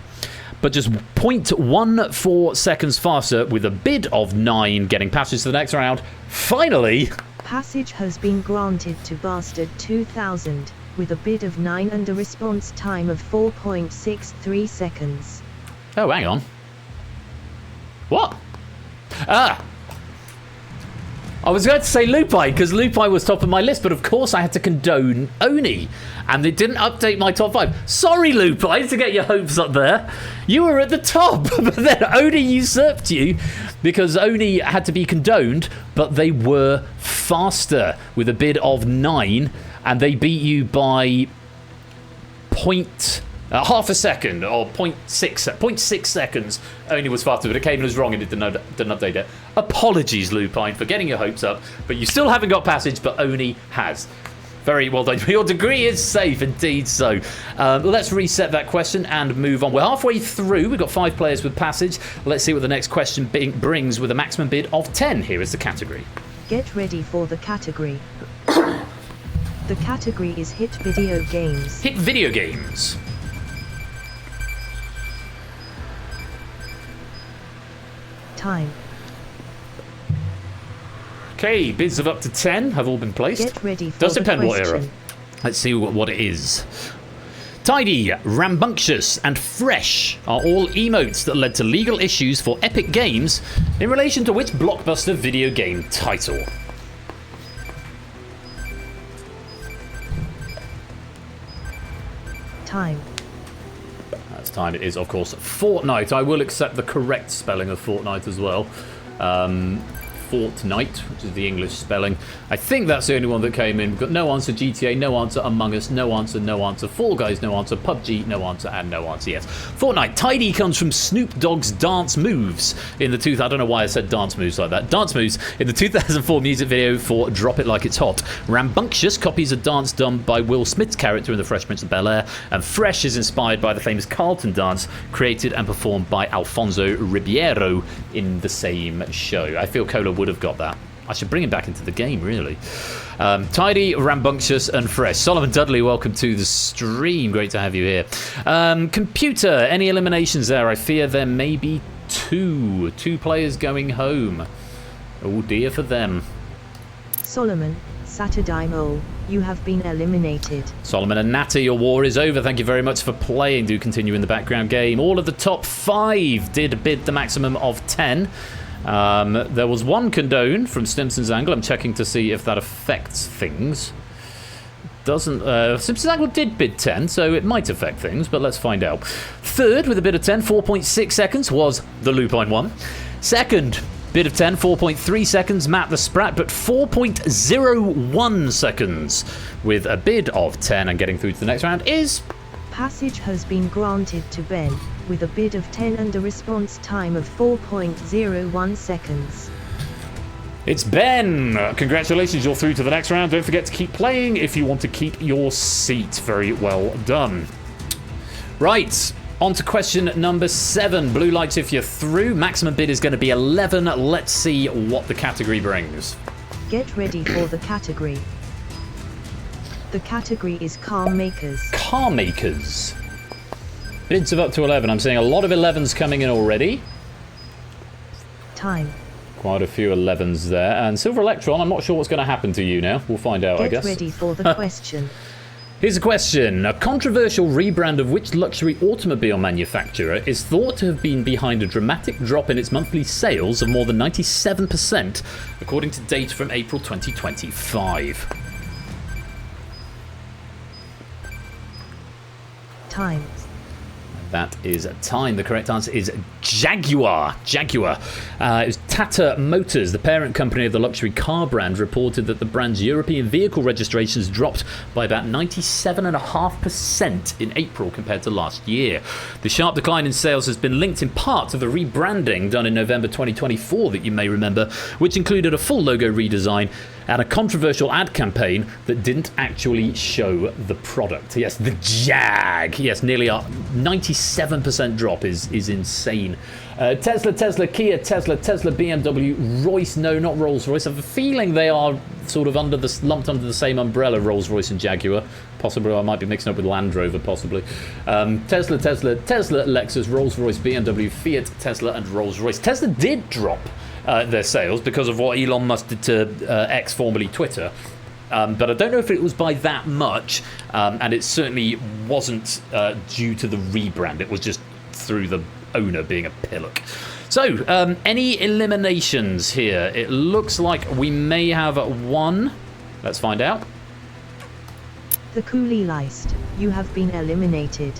But just 0.14 seconds faster with a bid of 9, getting passage to the next round. Finally, Passage has been granted to Bastard 2000, with a bid of 9 and a response time of 4.63 seconds. oh, hang on. What? Ah! I was going to say Lupi, because Lupi was top of my list, but of course I had to condone Oni, and it didn't update my top 5. Sorry, Lupi, to get your hopes up there. You were at the top, but then Oni usurped you, because Oni had to be condoned, but they were faster, with a bid of 9, and they beat you by half a second, or 0.6 seconds. Only was faster, but it came in as wrong and it didn't update it. Apologies, Lupine, for getting your hopes up, but you still haven't got passage, but Oni has. Very well done. Your degree is safe, indeed so. Let's reset that question and move on. We're halfway through. We've got 5 players with passage. Let's see what the next question brings with a maximum bid of 10. Here is the category. Get ready for the category. The category is hit video games. Hit video games. Time. Okay, bids of up to 10 have all been placed. Get ready for Does the depend what question. era. Let's see what it is. Tidy, rambunctious, and fresh are all emotes that led to legal issues for Epic Games in relation to which blockbuster video game title? Time. That's time. It is, of course, Fortnite. I will accept the correct spelling of Fortnite as well. Fortnite, which is the English spelling. I think that's the only one that came in. We've got no answer GTA, no answer Among Us, no answer Fall Guys, no answer PUBG, no answer, and no answer, yes. Fortnite. Tidy comes from Snoop Dogg's Dance Moves in the I don't know why I said dance moves like that. Dance Moves in the 2004 music video for Drop It Like It's Hot. Rambunctious copies a dance done by Will Smith's character in The Fresh Prince of Bel-Air, and Fresh is inspired by the famous Carlton dance created and performed by Alfonso Ribeiro in the same show. I feel Cola would have got that. I should bring him back into the game, really. Tidy, rambunctious, and fresh. Solomon Dudley, welcome to the stream. Great to have you here. Computer, any eliminations there? I fear there may be two. Two players going home. Oh dear for them. Solomon, Saturday Mole, you have been eliminated. Solomon and Natty, your war is over. Thank you very much for playing. Do continue in the background game. All of the top 5 did bid the maximum of 10. There was one condone from Stimson's Angle. I'm checking to see if that affects things. Doesn't. Stimson's Angle did bid 10, so it might affect things, but let's find out. Third with a bid of 10, 4.6 seconds, was the Lupine one. Second, bid of 10, 4.3 seconds, Matt the Sprat, but 4.01 seconds with a bid of 10 and getting through to the next round is... Passage has been granted to Ben, with a bid of 10 and a response time of 4.01 seconds. It's Ben! Congratulations, you're through to the next round. Don't forget to keep playing if you want to keep your seat. Very well done. Right. On to question number 7. Blue lights if you're through. Maximum bid is going to be 11. Let's see what the category brings. Get ready for the category. The category is car makers. Car makers. Bids of up to 11. I'm seeing a lot of 11s coming in already. Time. Quite a few 11s there. And Silver Electron, I'm not sure what's going to happen to you now. We'll find out, I guess. Get ready for the question. Here's a question. A controversial rebrand of which luxury automobile manufacturer is thought to have been behind a dramatic drop in its monthly sales of more than 97%, according to data from April 2025? Time. That is time. The correct answer is Jaguar. Jaguar. It was Tata Motors, the parent company of the luxury car brand, reported that the brand's European vehicle registrations dropped by about 97.5% in April compared to last year. The sharp decline in sales has been linked in part to the rebranding done in November 2024 that you may remember, which included a full logo redesign and a controversial ad campaign that didn't actually show the product. Yes, the Jag. Yes, nearly a 97% drop is insane. Tesla, Kia, Tesla, BMW, Royce. No, not Rolls-Royce. I have a feeling they are sort of lumped under the same umbrella, Rolls-Royce and Jaguar. Possibly, I might be mixing up with Land Rover, possibly. Tesla, Lexus, Rolls-Royce, BMW, Fiat, Tesla, and Rolls-Royce. Tesla did drop their sales because of what Elon Musk did to X, formerly Twitter. But I don't know if it was by that much, and it certainly wasn't due to the rebrand. It was just through the owner being a pillock. So, any eliminations here? It looks like we may have one. Let's find out. The Cooley-list, you have been eliminated.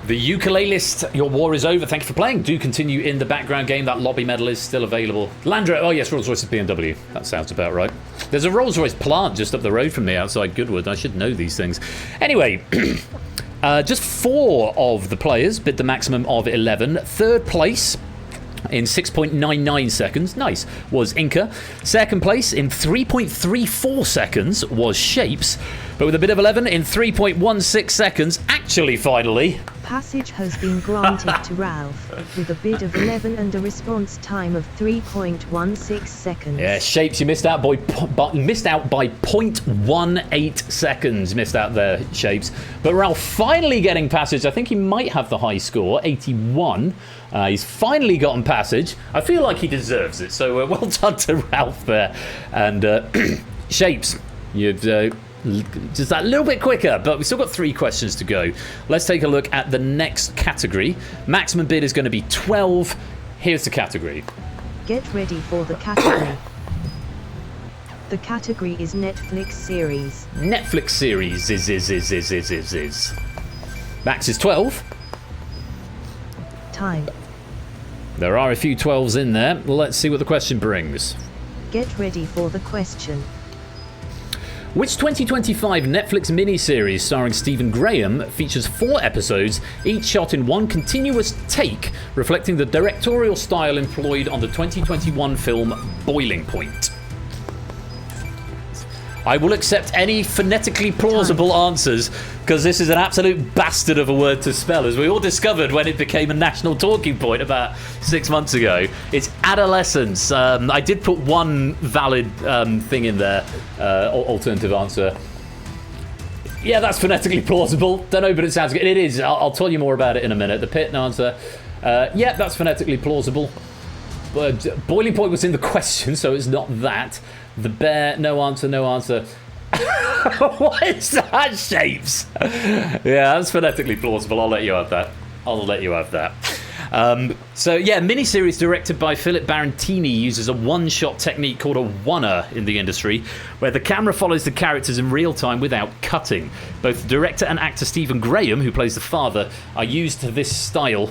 The Ukulelist, your war is over. Thank you for playing. Do continue in the background game. That lobby medal is still available. Landro, oh yes, Rolls-Royce and BMW. That sounds about right. There's a Rolls-Royce plant just up the road from me outside Goodwood. I should know these things. Anyway, just 4 of the players bid the maximum of 11. Third place in 6.99 seconds, nice, was Inca. Second place in 3.34 seconds was Shapes. But with a bid of 11 in 3.16 seconds, actually, finally... Passage has been granted to Ralph, with a bid of 11 and a response time of 3.16 seconds. Yeah, Shapes, you missed out by 0.18 seconds. Missed out there, Shapes. But Ralph finally getting passage. I think he might have the high score, 81. He's finally gotten passage. I feel like he deserves it, so well done to Ralph there. And Shapes, you've... just that little bit quicker, but we've still got 3 questions to go. Let's take a look at the next category. Maximum bid is going to be 12. Here's the category. Get ready for the category. The category is Netflix series. Netflix series is. Max is 12. Time. There are a few 12s in there. Let's see what the question brings. Get ready for the question. Which 2025 Netflix miniseries starring Stephen Graham features 4 episodes, each shot in one continuous take, reflecting the directorial style employed on the 2021 film Boiling Point? I will accept any phonetically plausible answers, because this is an absolute bastard of a word to spell, as we all discovered when it became a national talking point about 6 months ago. It's adolescence. I did put one valid thing in there, alternative answer. Yeah, that's phonetically plausible. Don't know, but it sounds good. It is. I'll tell you more about it in a minute. The pit, no answer. Yeah, that's phonetically plausible. Boiling point was in the question, so it's not that. The bear, no answer, no answer. What is that, Shapes? Yeah, that's phonetically plausible. I'll let you have that. I'll let you have that. So yeah, miniseries directed by Philip Barantini uses a one-shot technique called a oneer in the industry, where the camera follows the characters in real time without cutting. Both the director and actor Stephen Graham, who plays the father, are used to this style,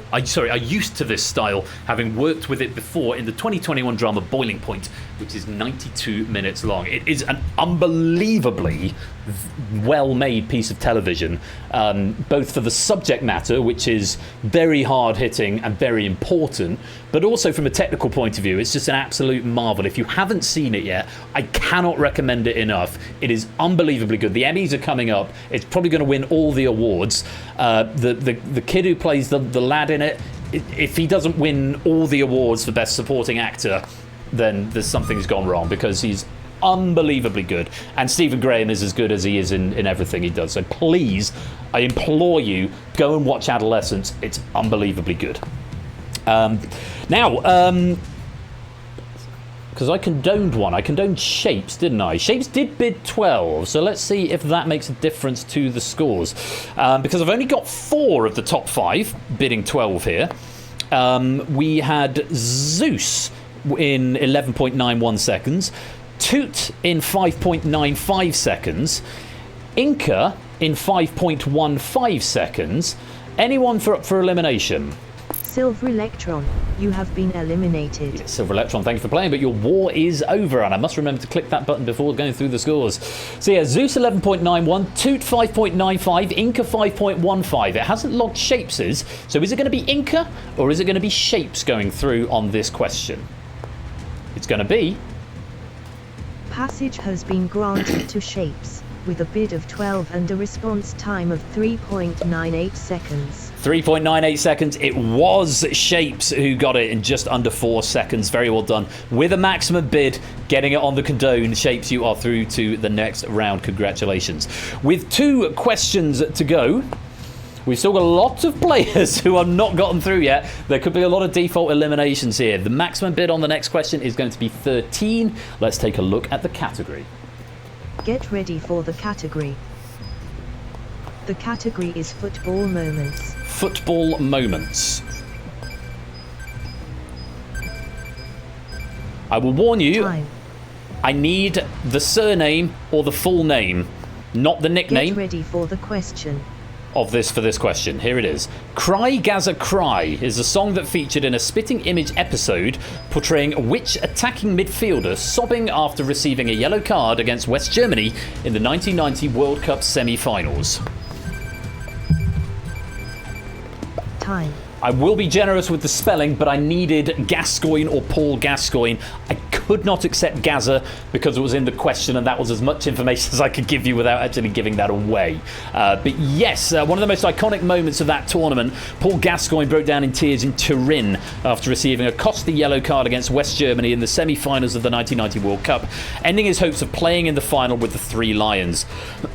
having worked with it before in the 2021 drama Boiling Point, which is 92 minutes long. It is an unbelievably well-made piece of television, both for the subject matter, which is very hard-hitting and very important, but also from a technical point of view. It's just an absolute marvel. If you haven't seen it yet, I cannot recommend it enough. It is unbelievably good. The Emmys are coming up. It's probably going to win all the awards. The kid who plays the lad in it, if he doesn't win all the awards for Best Supporting Actor, then something's gone wrong, because he's unbelievably good, and Stephen Graham is as good as he is in everything he does. So please, I implore you, go and watch Adolescence. It's unbelievably good. Now, because I condoned one. I condoned Shapes, didn't I? Shapes did bid 12, so let's see if that makes a difference to the scores. Because I've only got 4 of the top 5 bidding 12 here. We had Zeus in 11.91 seconds, Toot in 5.95 seconds, Inca in 5.15 seconds. Anyone for elimination? Silver Electron, you have been eliminated. Yes, Silver Electron, thank you for playing, but your war is over, and I must remember to click that button before going through the scores. So yeah, Zeus 11.91, Toot 5.95, Inca 5.15. It hasn't logged Shapes', so is it going to be Inca or is it going to be Shapes going through on this question? It's going to be... Passage has been granted to Shapes, with a bid of 12 and a response time of 3.98 seconds. 3.98 seconds. It was Shapes who got it in just under 4 seconds. Very well done. With a maximum bid, getting it on the condone. Shapes, you are through to the next round. Congratulations. With 2 questions to go, we've still got lots of players who have not gotten through yet. There could be a lot of default eliminations here. The maximum bid on the next question is going to be 13. Let's take a look at the category. Get ready for the category. The category is football moments. Football moments. I will warn you, Time. I need the surname or the full name, not the nickname. Get ready for the question. For this question. Here it is. Cry Gaza Cry is a song that featured in a Spitting Image episode portraying which attacking midfielder sobbing after receiving a yellow card against West Germany in the 1990 World Cup semi-finals. Time. I will be generous with the spelling, but I needed Gascoigne or Paul Gascoigne. I could not accept Gaza because it was in the question, and that was as much information as I could give you without actually giving that away. But yes, one of the most iconic moments of that tournament, Paul Gascoigne broke down in tears in Turin after receiving a costly yellow card against West Germany in the semi-finals of the 1990 World Cup, ending his hopes of playing in the final with the Three Lions.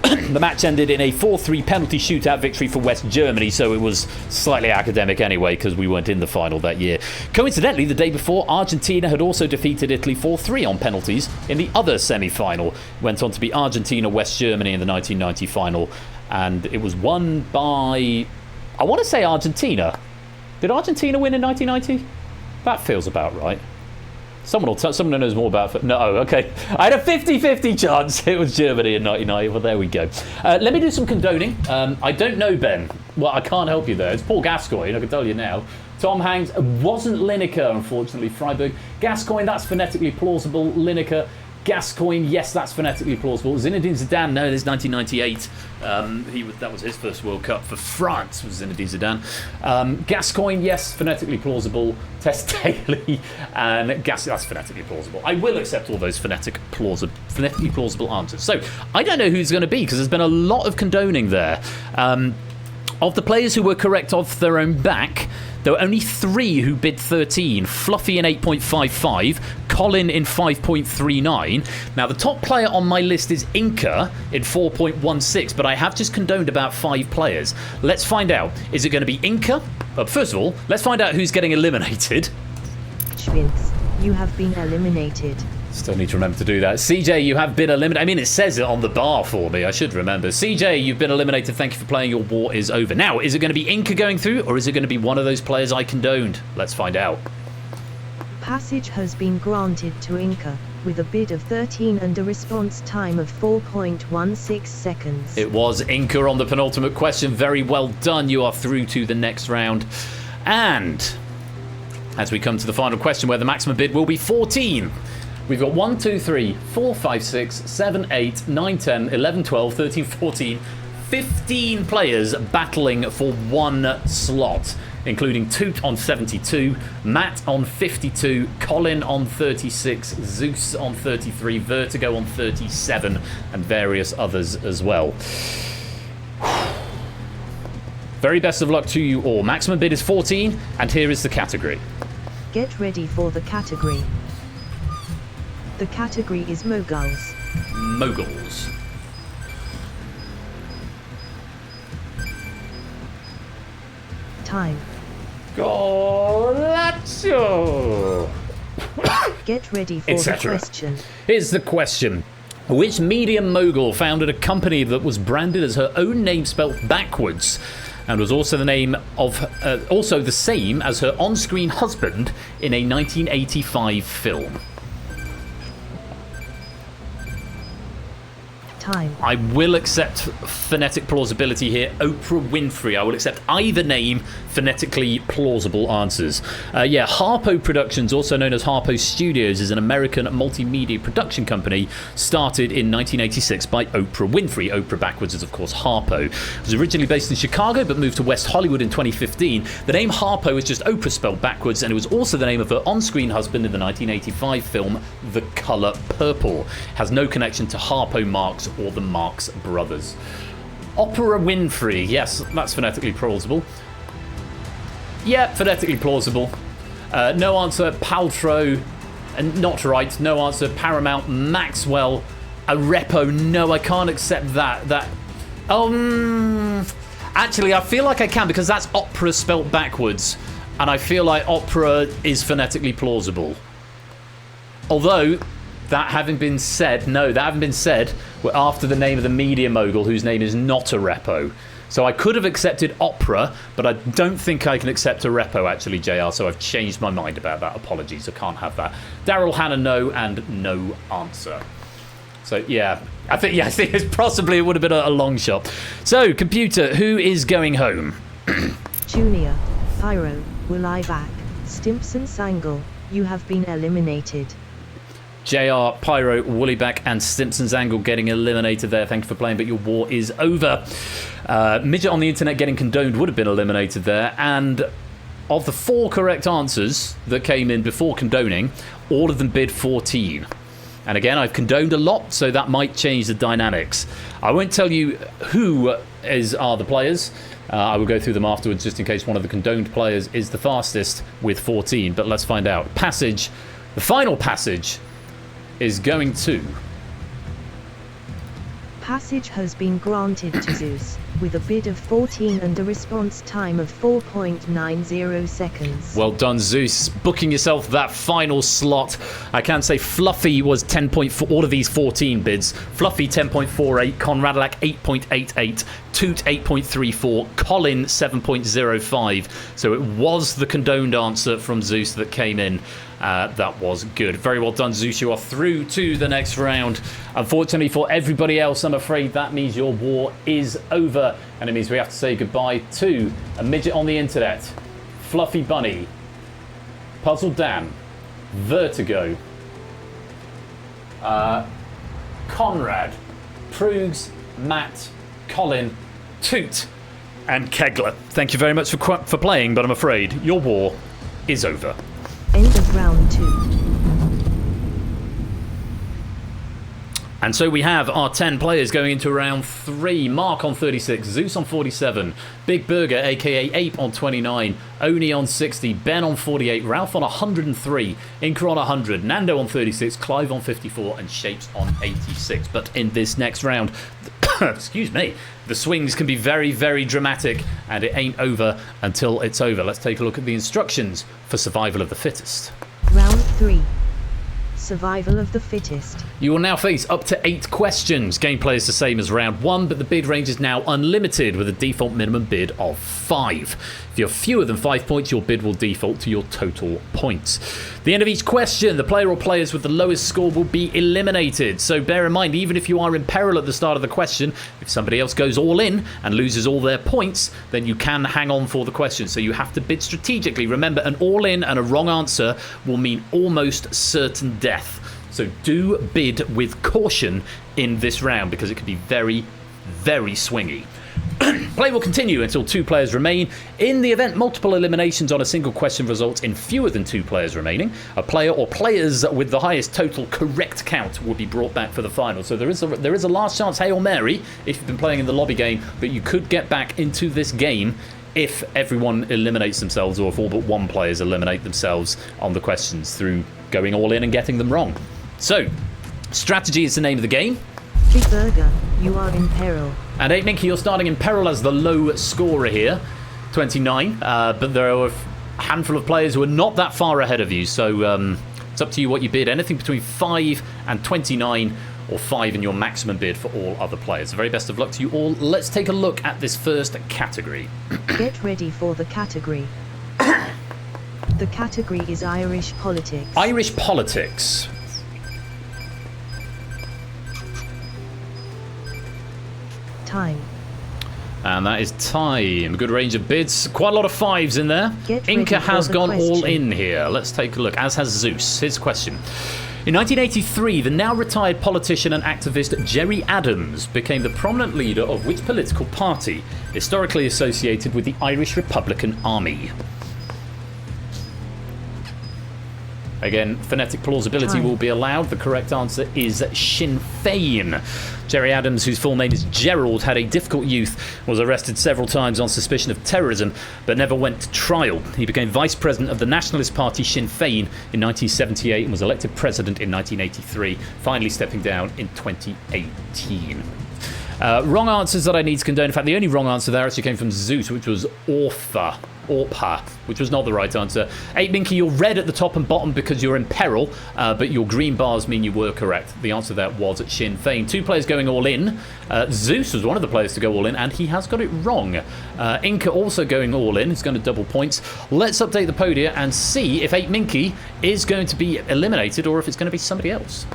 The match ended in a 4-3 penalty shootout victory for West Germany, so it was slightly academic anyway because we weren't in the final that year. Coincidentally, the day before, Argentina had also defeated Italy 4-3 on penalties in the other semi-final. Went on to be Argentina-West Germany in the 1990 final, and it was won by, I want to say, Argentina. Did Argentina win in 1990? That feels about right. Someone who knows more about it. No, okay. I had a 50-50 chance it was Germany in 1990. Well, there we go. Let me do some condoning. I don't know, Ben. Well, I can't help you there. It's Paul Gascoigne, I can tell you now. Tom Hanks wasn't Lineker, unfortunately, Freiburg. Gascoigne, that's phonetically plausible. Lineker, Gascoigne, yes, that's phonetically plausible. Zinedine Zidane, no, there's 1998. That was his first World Cup for France, was Zinedine Zidane. Gascoigne, yes, phonetically plausible. Tess Daly, and that's phonetically plausible. I will accept all those phonetically plausible answers. So, I don't know who's going to be, because there's been a lot of condoning there. Of the players who were correct off their own back, there were only 3 who bid 13. Fluffy in 8.55, Colin in 5.39. Now, the top player on my list is Inca in 4.16, but I have just condoned about 5 players. Let's find out. Is it going to be Inca? First of all, let's find out who's getting eliminated. Schwintz, you have been eliminated. Still need to remember to do that. CJ, you have been eliminated. I mean, it says it on the bar for me. I should remember. CJ, you've been eliminated. Thank you for playing. Your war is over. Now, is it going to be Inca going through, or is it going to be one of those players I condoned? Let's find out. Passage has been granted to Inca, with a bid of 13 and a response time of 4.16 seconds. It was Inca on the penultimate question. Very well done. You are through to the next round. And as we come to the final question, where the maximum bid will be 14. We've got 1, 2, 3, 4, 5, 6, 7, 8, 9, 10, 11, 12, 13, 14, 15 players battling for one slot, including Toot on 72, Matt on 52, Colin on 36, Zeus on 33, Vertigo on 37, and various others as well. Very best of luck to you all. Maximum bid is 14, and here is the category. Get ready for the category. The category is Moguls. Moguls. Time. Golazzo. Get ready for the question. Here's the question. Which medium mogul founded a company that was branded as her own name spelt backwards, and was also the name of also the same as her on-screen husband in a 1985 film? Time. I will accept phonetic plausibility here. Oprah Winfrey. I will accept either name phonetically plausible answers. Harpo Productions, also known as Harpo Studios, is an American multimedia production company started in 1986 by Oprah Winfrey. Oprah backwards is, of course, Harpo. It was originally based in Chicago but moved to West Hollywood in 2015. The name Harpo is just Oprah spelled backwards, and it was also the name of her on-screen husband in the 1985 film The Color Purple. Has no connection to Harpo Marx or the Marx Brothers. Oprah Winfrey, yes, that's phonetically plausible. Yeah, phonetically plausible. No answer. Paltrow, not right. No answer. Paramount. Maxwell. A repo. No, I can't accept that. Actually, I feel like I can, because that's opera spelt backwards, and I feel like opera is phonetically plausible. Although, that having been said, we're after the name of the media mogul, whose name is not a repo. So I could have accepted opera, but I don't think I can accept a repo, actually, JR, so I've changed my mind about that. Apologies, I can't have that. Daryl Hannah, no, and no answer. So, yeah, I think it's possibly it would have been a long shot. So, computer, who is going home? Junior, Pyro, Will I Back, Stimpson Sangle, you have been eliminated. JR, Pyro, Woollyback, and Stimpson's Angle getting eliminated there. Thank you for playing, but your war is over. Midget on the Internet getting condoned would have been eliminated there. And of the 4 correct answers that came in before condoning, all of them bid 14. And again, I've condoned a lot, so that might change the dynamics. I won't tell you who are the players. I will go through them afterwards, just in case one of the condoned players is the fastest with 14. But let's find out. Passage, the final passage, is going to... Passage has been granted to Zeus, with a bid of 14 and a response time of 4.90 seconds. Well done, Zeus. Booking yourself that final slot. I can say Fluffy was 10.4, all of these 14 bids. Fluffy 10.48, Conradalac 8.88, Toot 8.34, Colin 7.05. So it was the condoned answer from Zeus that came in. That was good. Very well done, Zeus. You are through to the next round. Unfortunately for everybody else, I'm afraid that means your war is over. And it means we have to say goodbye to a midget on the internet, Fluffy Bunny, Puzzle Dan, Vertigo, Conrad, Proogs, Matt, Colin, Toot, and Kegler. Thank you very much for playing, but I'm afraid your war is over. End of round 2. And so we have our 10 players going into round 3. Mark on 36, Zeus on 47, Big Burger, aka Ape on 29, Oni on 60, Ben on 48, Ralph on 103, Inca on 100, Nando on 36, Clive on 54, and Shapes on 86. But in this next round, excuse me, the swings can be very, very dramatic, and it ain't over until it's over. Let's take a look at the instructions for Survival of the Fittest. Round 3. Survival of the Fittest. You will now face up to 8 questions. Gameplay is the same as round 1, but the bid range is now unlimited with a default minimum bid of 5. If you have fewer than 5 points, your bid will default to your total points. At the end of each question, the player or players with the lowest score will be eliminated. So bear in mind, even if you are in peril at the start of the question, if somebody else goes all in and loses all their points, then you can hang on for the question. So you have to bid strategically. Remember, an all-in and a wrong answer will mean almost certain death. So do bid with caution in this round because it could be very, very swingy. Play will continue until 2 players remain. In the event multiple eliminations on a single question results in fewer than 2 players remaining, a player or players with the highest total correct count will be brought back for the final. So there is a last chance Hail Mary if you've been playing in the lobby game, but you could get back into this game if everyone eliminates themselves, or if all but one players eliminate themselves on the questions through going all in and getting them wrong. So, strategy is the name of the game. Big Burger, you are in peril. And 8 Minky, you're starting in peril as the low scorer here, 29. But there are a handful of players who are not that far ahead of you, so it's up to you what you bid. Anything between 5 and 29, or 5 in your maximum bid for all other players. The very best of luck to you all. Let's take a look at this first category. Get ready for the category. The category is Irish politics. Irish politics. Time. And that is time. Good range of bids. Quite a lot of 5s in there. Inca has gone all in here. Let's take a look, as has Zeus. His question. In 1983, the now retired politician and activist Gerry Adams became the prominent leader of which political party, historically associated with the Irish Republican Army? Again, phonetic plausibility will be allowed. The correct answer is Sinn Féin. Gerry Adams, whose full name is Gerald, had a difficult youth, was arrested several times on suspicion of terrorism, but never went to trial. He became vice president of the nationalist party Sinn Féin in 1978 and was elected president in 1983, finally stepping down in 2018. Wrong answers that I need to condone. In fact, the only wrong answer there actually came from Zeus, which was Orpa, which was not the right answer. 8 Minky, you're red at the top and bottom because you're in peril, but your green bars mean you were correct. The answer there was Sinn Féin. 2 players going all in. Zeus was one of the players to go all in, and he has got it wrong. Inca also going all in. He's going to double points. Let's update the podium and see if 8 Minky is going to be eliminated or if it's going to be somebody else.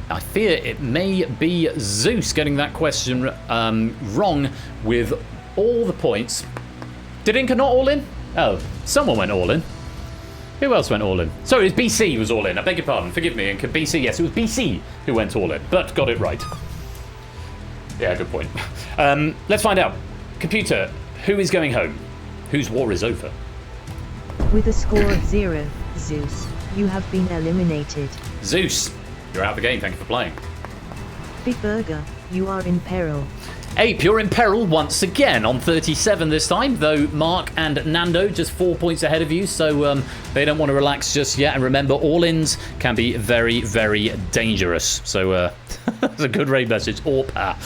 I fear it may be Zeus getting that question wrong with all the points. Did Inca not all in? Oh, someone went all in. Who else went all in? Sorry, it was BC was all in. I beg your pardon. Forgive me, Inca. BC, yes, it was BC who went all in, but got it right. Yeah, good point. Let's find out. Computer, who is going home? Whose war is over? With a score of 0, Zeus, you have been eliminated. Zeus, you're out of the game. Thank you for playing. Big Burger, you are in peril. Ape, you're in peril once again on 37 this time, though Mark and Nando just 4 points ahead of you, so they don't want to relax just yet. And remember, all-ins can be very, very dangerous. So that's a good raid message. Orpa.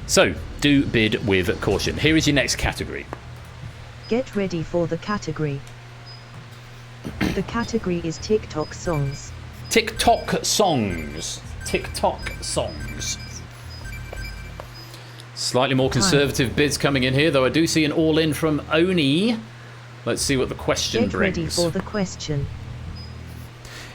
So do bid with caution. Here is your next category. Get ready for the category. The category is TikTok songs. TikTok songs. TikTok songs. Slightly more conservative bids coming in here, though I do see an all-in from Oni. Let's see what the question brings. Get ready for the question.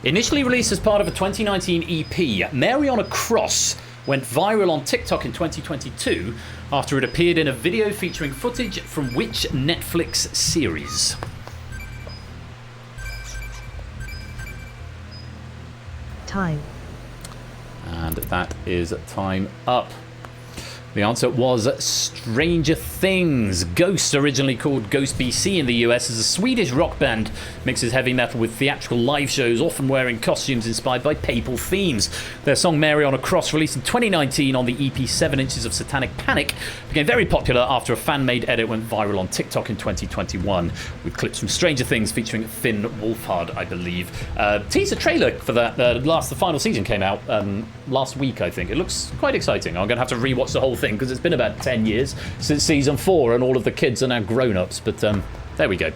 Initially released as part of a 2019 EP, Mary on a Cross went viral on TikTok in 2022 after it appeared in a video featuring footage from which Netflix series? Time. And that is time up. The answer was Stranger Things. Ghost, originally called Ghost BC in the US, is a Swedish rock band. Mixes heavy metal with theatrical live shows, often wearing costumes inspired by papal themes. Their song Mary on a Cross, released in 2019 on the EP 7 Inches of Satanic Panic, became very popular after a fan-made edit went viral on TikTok in 2021, with clips from Stranger Things featuring Finn Wolfhard, I believe. Teaser trailer for that, the final season came out last week, I think. It looks quite exciting. I'm going to have to rewatch the whole thing because it's been about 10 years since season 4 and all of the kids are now grown-ups, but there we go.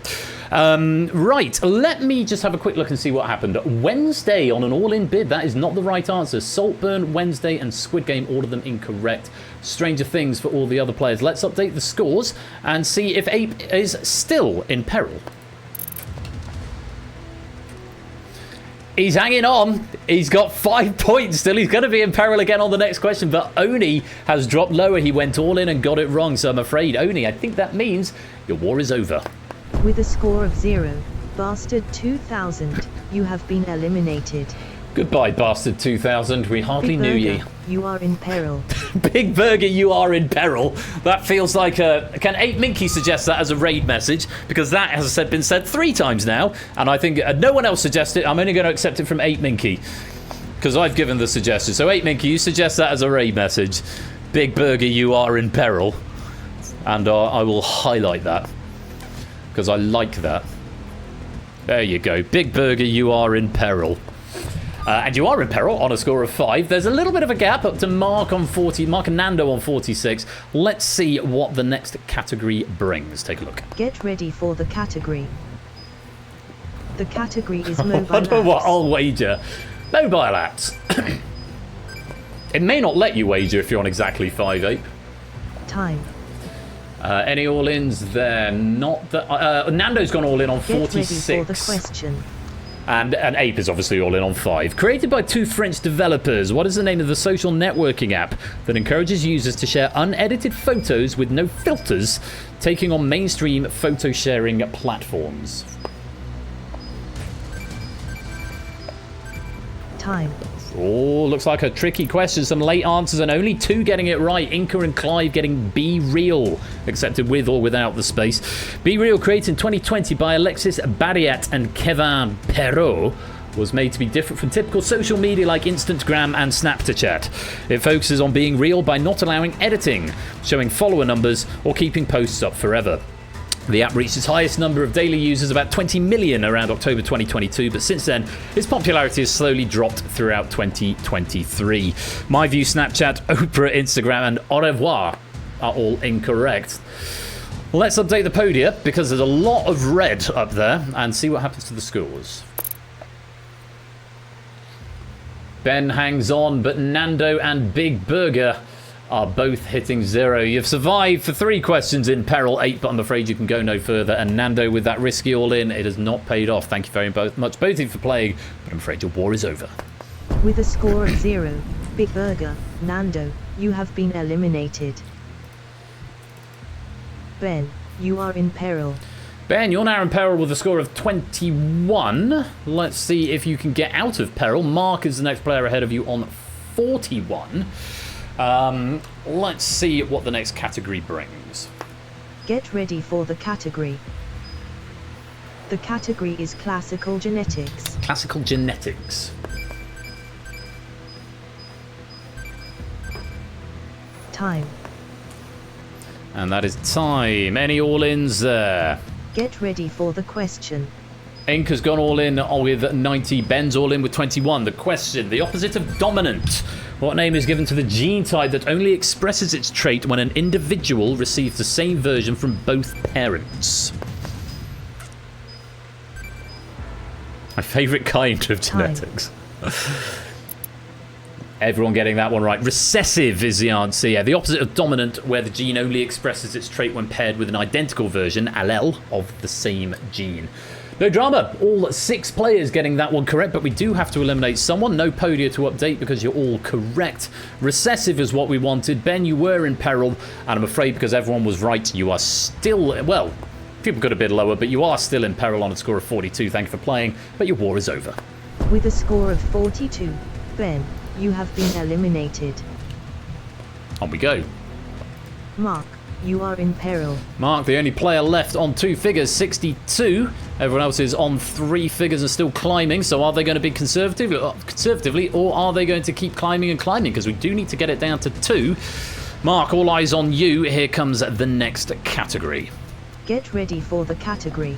Right, let me just have a quick look and see what happened. Wednesday on an all-in bid, that is not the right answer. Saltburn, Wednesday and Squid Game, all of them incorrect. Stranger Things for all the other players. Let's update the scores and see if Ape is still in peril. He's hanging on. He's got 5 points still. He's going to be in peril again on the next question, but Oni has dropped lower. He went all in and got it wrong, so I'm afraid, Oni, I think that means your war is over. With a score of 0, Bastard 2000, you have been eliminated. Goodbye, Bastard 2000. We hardly Big knew Burger, ye. You are in peril. Big Burger, you are in peril. That feels like a... Can 8 Minky suggest that as a raid message? Because that has been said 3 times now, and I think no one else suggested it. I'm only going to accept it from 8 Minky, because I've given the suggestion. So 8 Minky, you suggest that as a raid message. Big Burger, you are in peril. And I will highlight that, because I like that. There you go. Big Burger, you are in peril. And you are in peril on a score of 5. There's a little bit of a gap up to Mark on 40. Mark and Nando on 46. Let's see what the next category brings. Take a look. Get ready for the category. The category is mobile I don't know what apps. I'll wager. Mobile apps. It may not let you wager if you're on exactly 5, Ape. Time. Any all-ins there? Not that. Nando's gone all in on 46. Get ready for the question. And Ape is obviously all in on 5. Created by 2 French developers, what is the name of the social networking app that encourages users to share unedited photos with no filters, taking on mainstream photo sharing platforms? Time. Oh, looks like a tricky question. Some late answers and only 2 getting it right. Inca and Clive getting Be Real, accepted with or without the space. Be Real, created in 2020 by Alexis Barriat and Kevin Perrault, was made to be different from typical social media like Instagram and Snapchat. It focuses on being real by not allowing editing, showing follower numbers, or keeping posts up forever. The app reached its highest number of daily users, about 20 million, around October 2022, but since then, its popularity has slowly dropped throughout 2023. MyView, Snapchat, Oprah, Instagram, and Au revoir are all incorrect. Let's update the podium, because there's a lot of red up there, and see what happens to the scores. Ben hangs on, but Nando and Big Burger are both hitting 0. You've survived for 3 questions in peril, 8, but I'm afraid you can go no further. And Nando, with that risky all-in, it has not paid off. Thank you very much, both of you, for playing, but I'm afraid your war is over. With a score of 0, Big Burger, Nando, you have been eliminated. Ben, you are in peril. Ben, you're now in peril with a score of 21. Let's see if you can get out of peril. Mark is the next player ahead of you on 41. Let's see what the next category brings. Get ready for the category. The category is classical genetics. Classical genetics. Time. And that is time. Any all-ins there? Get ready for the question. Inca's gone all in with 90. Ben's all in with 21. The question, the opposite of dominant. What name is given to the gene type that only expresses its trait when an individual receives the same version from both parents? My favourite kind of genetics. Everyone getting that one right. Recessive is the answer. Yeah, the opposite of dominant, where the gene only expresses its trait when paired with an identical version, allele, of the same gene. No drama, all 6 players getting that one correct, but we do have to eliminate someone. No podia to update because you're all correct. Recessive is what we wanted. Ben, you were in peril, and I'm afraid because everyone was right, you are still, well, people got a bit lower, but you are still in peril on a score of 42. Thank you for playing, but your war is over. With a score of 42, Ben, you have been eliminated. On we go. Mark, you are in peril. Mark, the only player left on 2 figures, 62. Everyone else is on 3 figures and still climbing. So are they going to be conservatively, or are they going to keep climbing and climbing? Because we do need to get it down to 2. Mark, all eyes on you. Here comes the next category. Get ready for the category.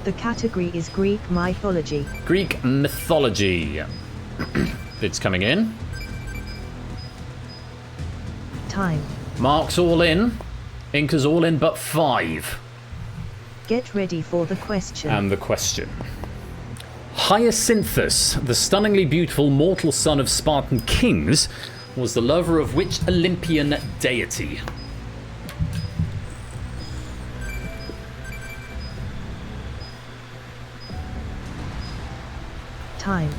The category is Greek mythology. Greek mythology. It's coming in. Time. Mark's all in. Inca's all in but 5. Get ready for the question. And the question. Hyacinthus, the stunningly beautiful mortal son of Spartan kings, was the lover of which Olympian deity? Time.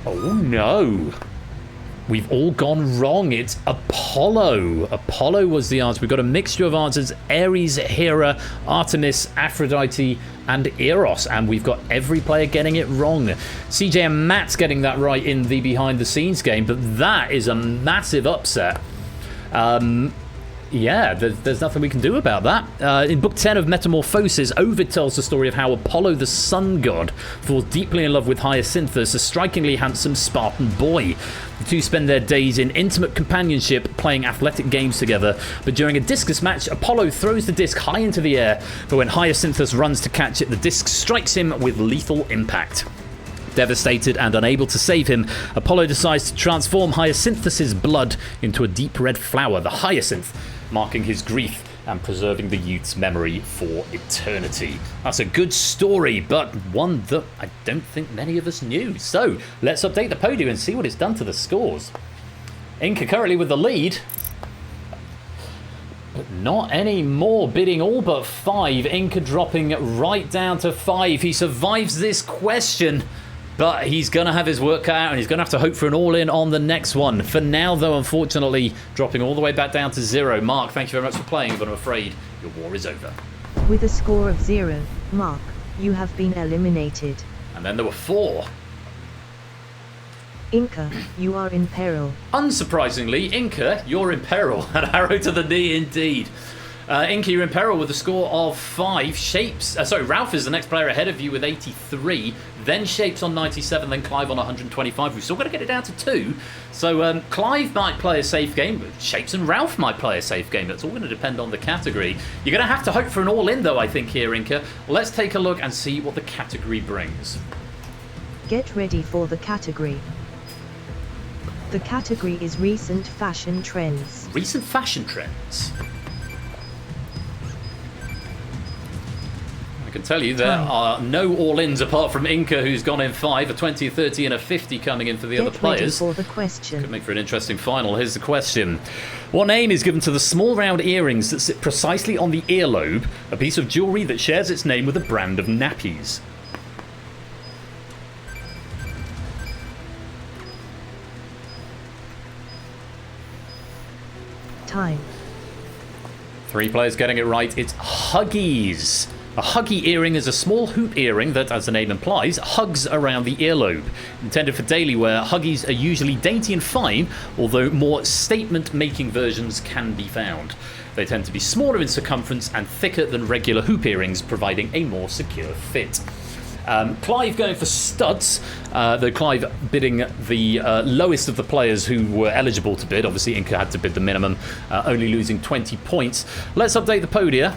Oh no. We've all gone wrong. It's Apollo. Apollo was the answer. We've got a mixture of answers. Ares, Hera, Artemis, Aphrodite, and Eros. And we've got every player getting it wrong. CJ and Matt's getting that right in the behind the scenes game, but that is a massive upset. Yeah, there's nothing we can do about that. In Book 10 of Metamorphosis, Ovid tells the story of how Apollo, the sun god, falls deeply in love with Hyacinthus, a strikingly handsome Spartan boy. The two spend their days in intimate companionship, playing athletic games together. But during a discus match, Apollo throws the disc high into the air, but when Hyacinthus runs to catch it, the disc strikes him with lethal impact. Devastated and unable to save him, Apollo decides to transform Hyacinthus' blood into a deep red flower, the hyacinth, marking his grief and preserving the youth's memory for eternity. That's a good story, but one that I don't think many of us knew. So, let's update the podium and see what it's done to the scores. Inca currently with the lead, but not any more, bidding all but 5. Inca dropping right down to 5. He survives this question, but he's going to have his work cut out and he's going to have to hope for an all-in on the next one. For now, though, unfortunately, dropping all the way back down to 0. Mark, thank you very much for playing, but I'm afraid your war is over. With a score of 0, Mark, you have been eliminated. And then there were 4. Inca, you are in peril. Unsurprisingly, Inca, you're in peril. An arrow to the knee indeed. Inca, you're in peril with a score of 5. Ralph is the next player ahead of you with 83. Then Shapes on 97, then Clive on 125. We've still got to get it down to 2. So Clive might play a safe game, but Shapes and Ralph might play a safe game. That's all going to depend on the category. You're going to have to hope for an all-in, though, I think, here, Inca. Let's take a look and see what the category brings. Get ready for the category. The category is recent fashion trends. Recent fashion trends. I can tell you there are no all-ins apart from Inca, who's gone in 5, a 20, a 30 and a 50 coming in for the other players. Get ready for the question. Could make for an interesting final. Here's the question. What name is given to the small round earrings that sit precisely on the earlobe, a piece of jewellery that shares its name with a brand of nappies? Time. 3 players getting it right. It's Huggies. A Huggy earring is a small hoop earring that, as the name implies, hugs around the earlobe. Intended for daily wear, Huggies are usually dainty and fine, although more statement-making versions can be found. They tend to be smaller in circumference and thicker than regular hoop earrings, providing a more secure fit. Clive going for studs, though Clive bidding the lowest of the players who were eligible to bid. Obviously, Inca had to bid the minimum, only losing 20 points. Let's update the podia.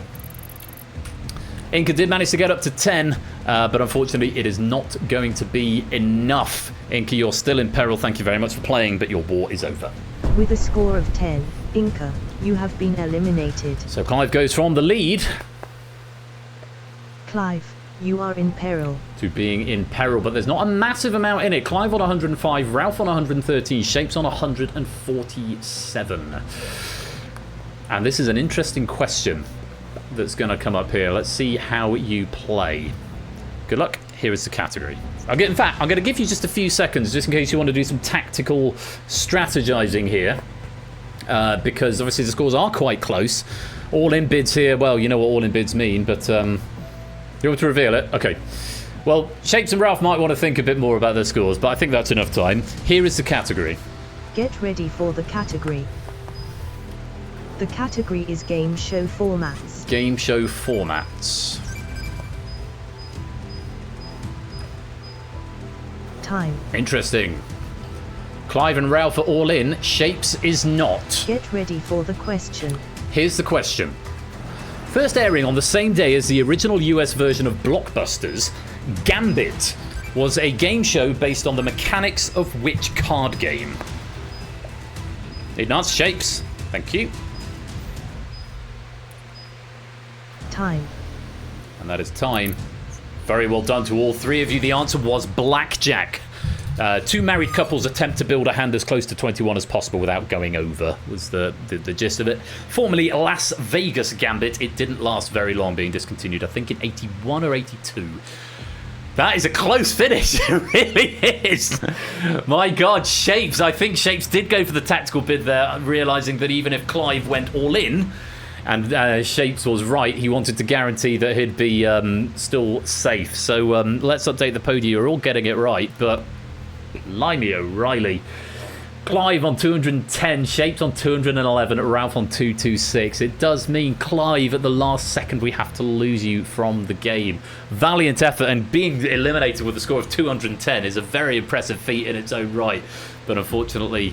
Inca did manage to get up to 10, but unfortunately it is not going to be enough. Inca, you're still in peril. Thank you very much for playing, but your war is over. With a score of 10, Inca, you have been eliminated. So Clive goes from the lead Clive, you are in peril. to being in peril, but there's not a massive amount in it. Clive on 105, Ralph on 113, Shapes on 147. And this is an interesting question that's going to come up here. Let's see how you play. Good luck. Here is the category. In fact, I'm going to give you just a few seconds just in case you want to do some tactical strategizing here, because obviously the scores are quite close. All-in bids here, well, you know what all-in bids mean, but You want to reveal it? Okay. Well, Shapes and Ralph might want to think a bit more about their scores, but I think that's enough time. Here is the category. Get ready for the category. The category is game show formats. Game show formats. Time. Interesting. Clive and Ralph are all in. Shapes is not. Get ready for the question. Here's the question. First airing on the same day as the original US version of Blockbusters, Gambit was a game show based on the mechanics of which card game? Need an answer, Shapes. Thank you. Time. And that is time. Very well done to all three of you. The answer was Blackjack. Two married couples attempt to build a hand as close to 21 as possible without going over, was the gist of it. Formerly Las Vegas Gambit, it didn't last very long, being discontinued, I think in 81 or 82. That is a close finish, it really is. My God, Shapes. I think Shapes did go for the tactical bid there, realising that even if Clive went all in, and Shapes was right, he wanted to guarantee that he'd be still safe. So let's update the podium. You're all getting it right, but Limey O'Reilly. Clive on 210, Shapes on 211, Ralph on 226. It does mean, Clive, at the last second we have to lose you from the game. Valiant effort, and being eliminated with a score of 210 is a very impressive feat in its own right. But unfortunately,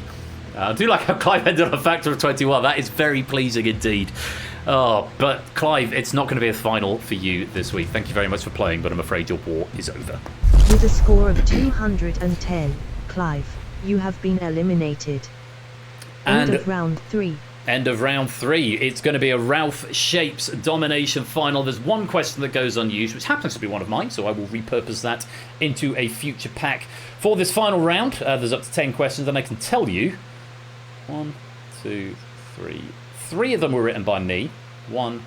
I do like how Clive ended on a factor of 21. That is very pleasing indeed. Oh, but Clive, it's not going to be a final for you this week. Thank you very much for playing, but I'm afraid your war is over. With a score of 210, Clive, you have been eliminated. End of round 3. End of round 3. It's going to be a Ralph Shapes domination final. There's one question that goes unused, which happens to be one of mine, so I will repurpose that into a future pack. For this final round, there's up to 10 questions, and I can tell you 1, 2, 3. 3 of them were written by me. 1,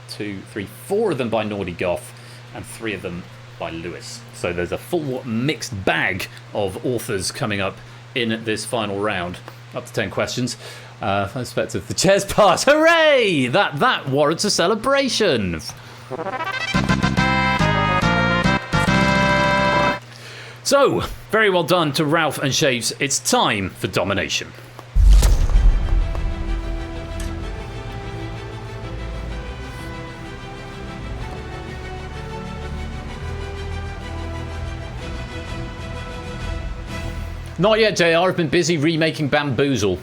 2, 3, 4 of them by Naughty Goth, and 3 of them by Lewis. So there's a full mixed bag of authors coming up in this final round. Up to 10 questions. I expect the chairs pass. Hooray! That warrants a celebration. So, very well done to Ralph and Shapes. It's time for domination. Not yet, JR. I've been busy remaking Bamboozle.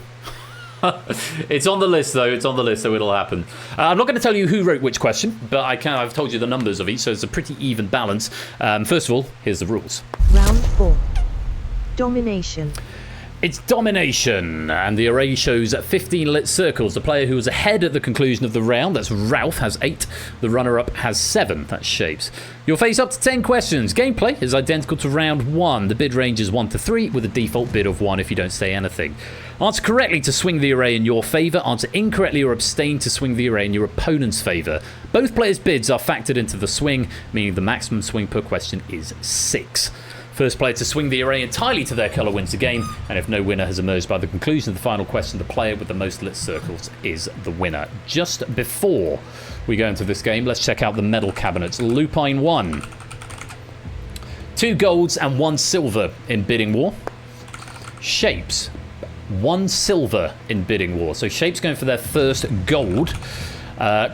It's on the list, though. It's on the list, so it'll happen. I'm not going to tell you who wrote which question, but I've told you the numbers of each, so it's a pretty even balance. First of all, here's the rules. Round 4. Domination. It's domination, and the array shows 15 lit circles. The player who was ahead at the conclusion of the round, that's Ralph, has 8. The runner-up has 7. That's Shapes. You'll face up to 10 questions. Gameplay is identical to round 1. The bid range is 1 to 3, with a default bid of 1 if you don't say anything. Answer correctly to swing the array in your favour. Answer incorrectly or abstain to swing the array in your opponent's favour. Both players' bids are factored into the swing, meaning the maximum swing per question is 6. First player to swing the array entirely to their colour wins the game, and if no winner has emerged by the conclusion of the final question, the player with the most lit circles is the winner. Just before we go into this game, let's check out the medal cabinets. Lupine 1. 2 golds and 1 silver in bidding war. Shapes. 1 silver in bidding war. So Shapes going for their first gold.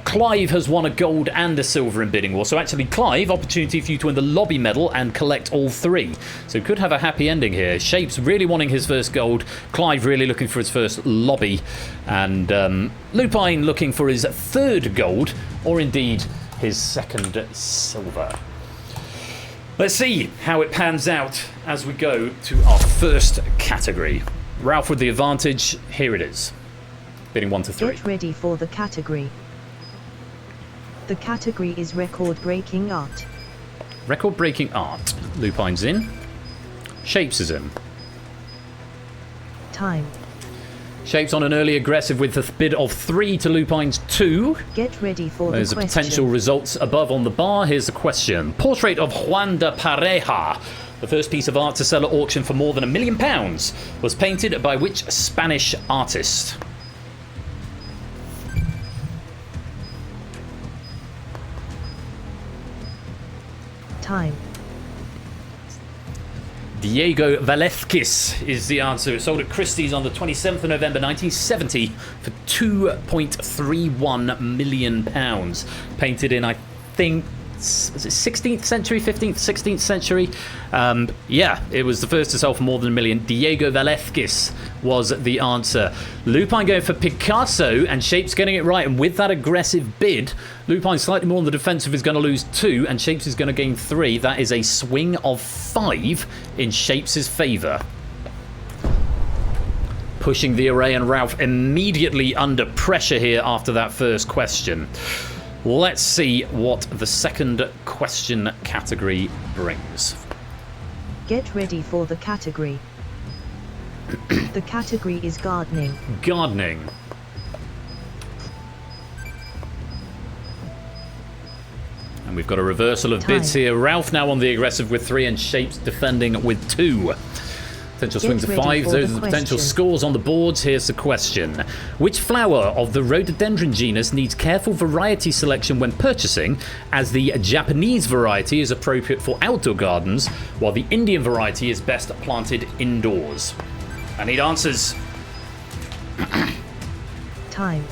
Clive has won a gold and a silver in bidding war. So actually, Clive, opportunity for you to win the lobby medal and collect all 3. So could have a happy ending here. Shapes really wanting his first gold. Clive really looking for his first lobby. And Lupine looking for his 3rd gold, or indeed his 2nd silver. Let's see how it pans out as we go to our first category. Ralph with the advantage. Here it is. Bidding 1 to 3. Get ready for the category. The category is record-breaking art. Record-breaking art. Lupine's in. Shapes is in. Time. Shapes on an early aggressive with a bid of 3 to Lupine's 2. Get ready for There's the question. There's potential results above on the bar. Here's the question. Portrait of Juan de Pareja, the first piece of art to sell at auction for more than £1 million, was painted by which Spanish artist? Time. Diego Velázquez is the answer. It sold at Christie's on the 27th of November 1970 for £2.31 million. Painted in, I think, was it 16th century, 15th, 16th century? Yeah, it was the first to sell for more than $1 million. Diego Velázquez was the answer. Lupine going for Picasso, and Shapes getting it right. And with that aggressive bid, Lupine slightly more on the defensive is going to lose 2, and Shapes is going to gain 3. That is a swing of 5 in Shapes' favour. Pushing the array, and Ralph immediately under pressure here after that first question. Let's see what the second question category brings. Get ready for the category. The category is gardening. Gardening. And we've got a reversal of bids here. Ralph now on the aggressive with 3, and Shapes defending with 2. Potential swings of 5. Those are the potential scores on the boards. Here's the question. Which flower of the rhododendron genus needs careful variety selection when purchasing, as the Japanese variety is appropriate for outdoor gardens, while the Indian variety is best planted indoors? I need answers. Time.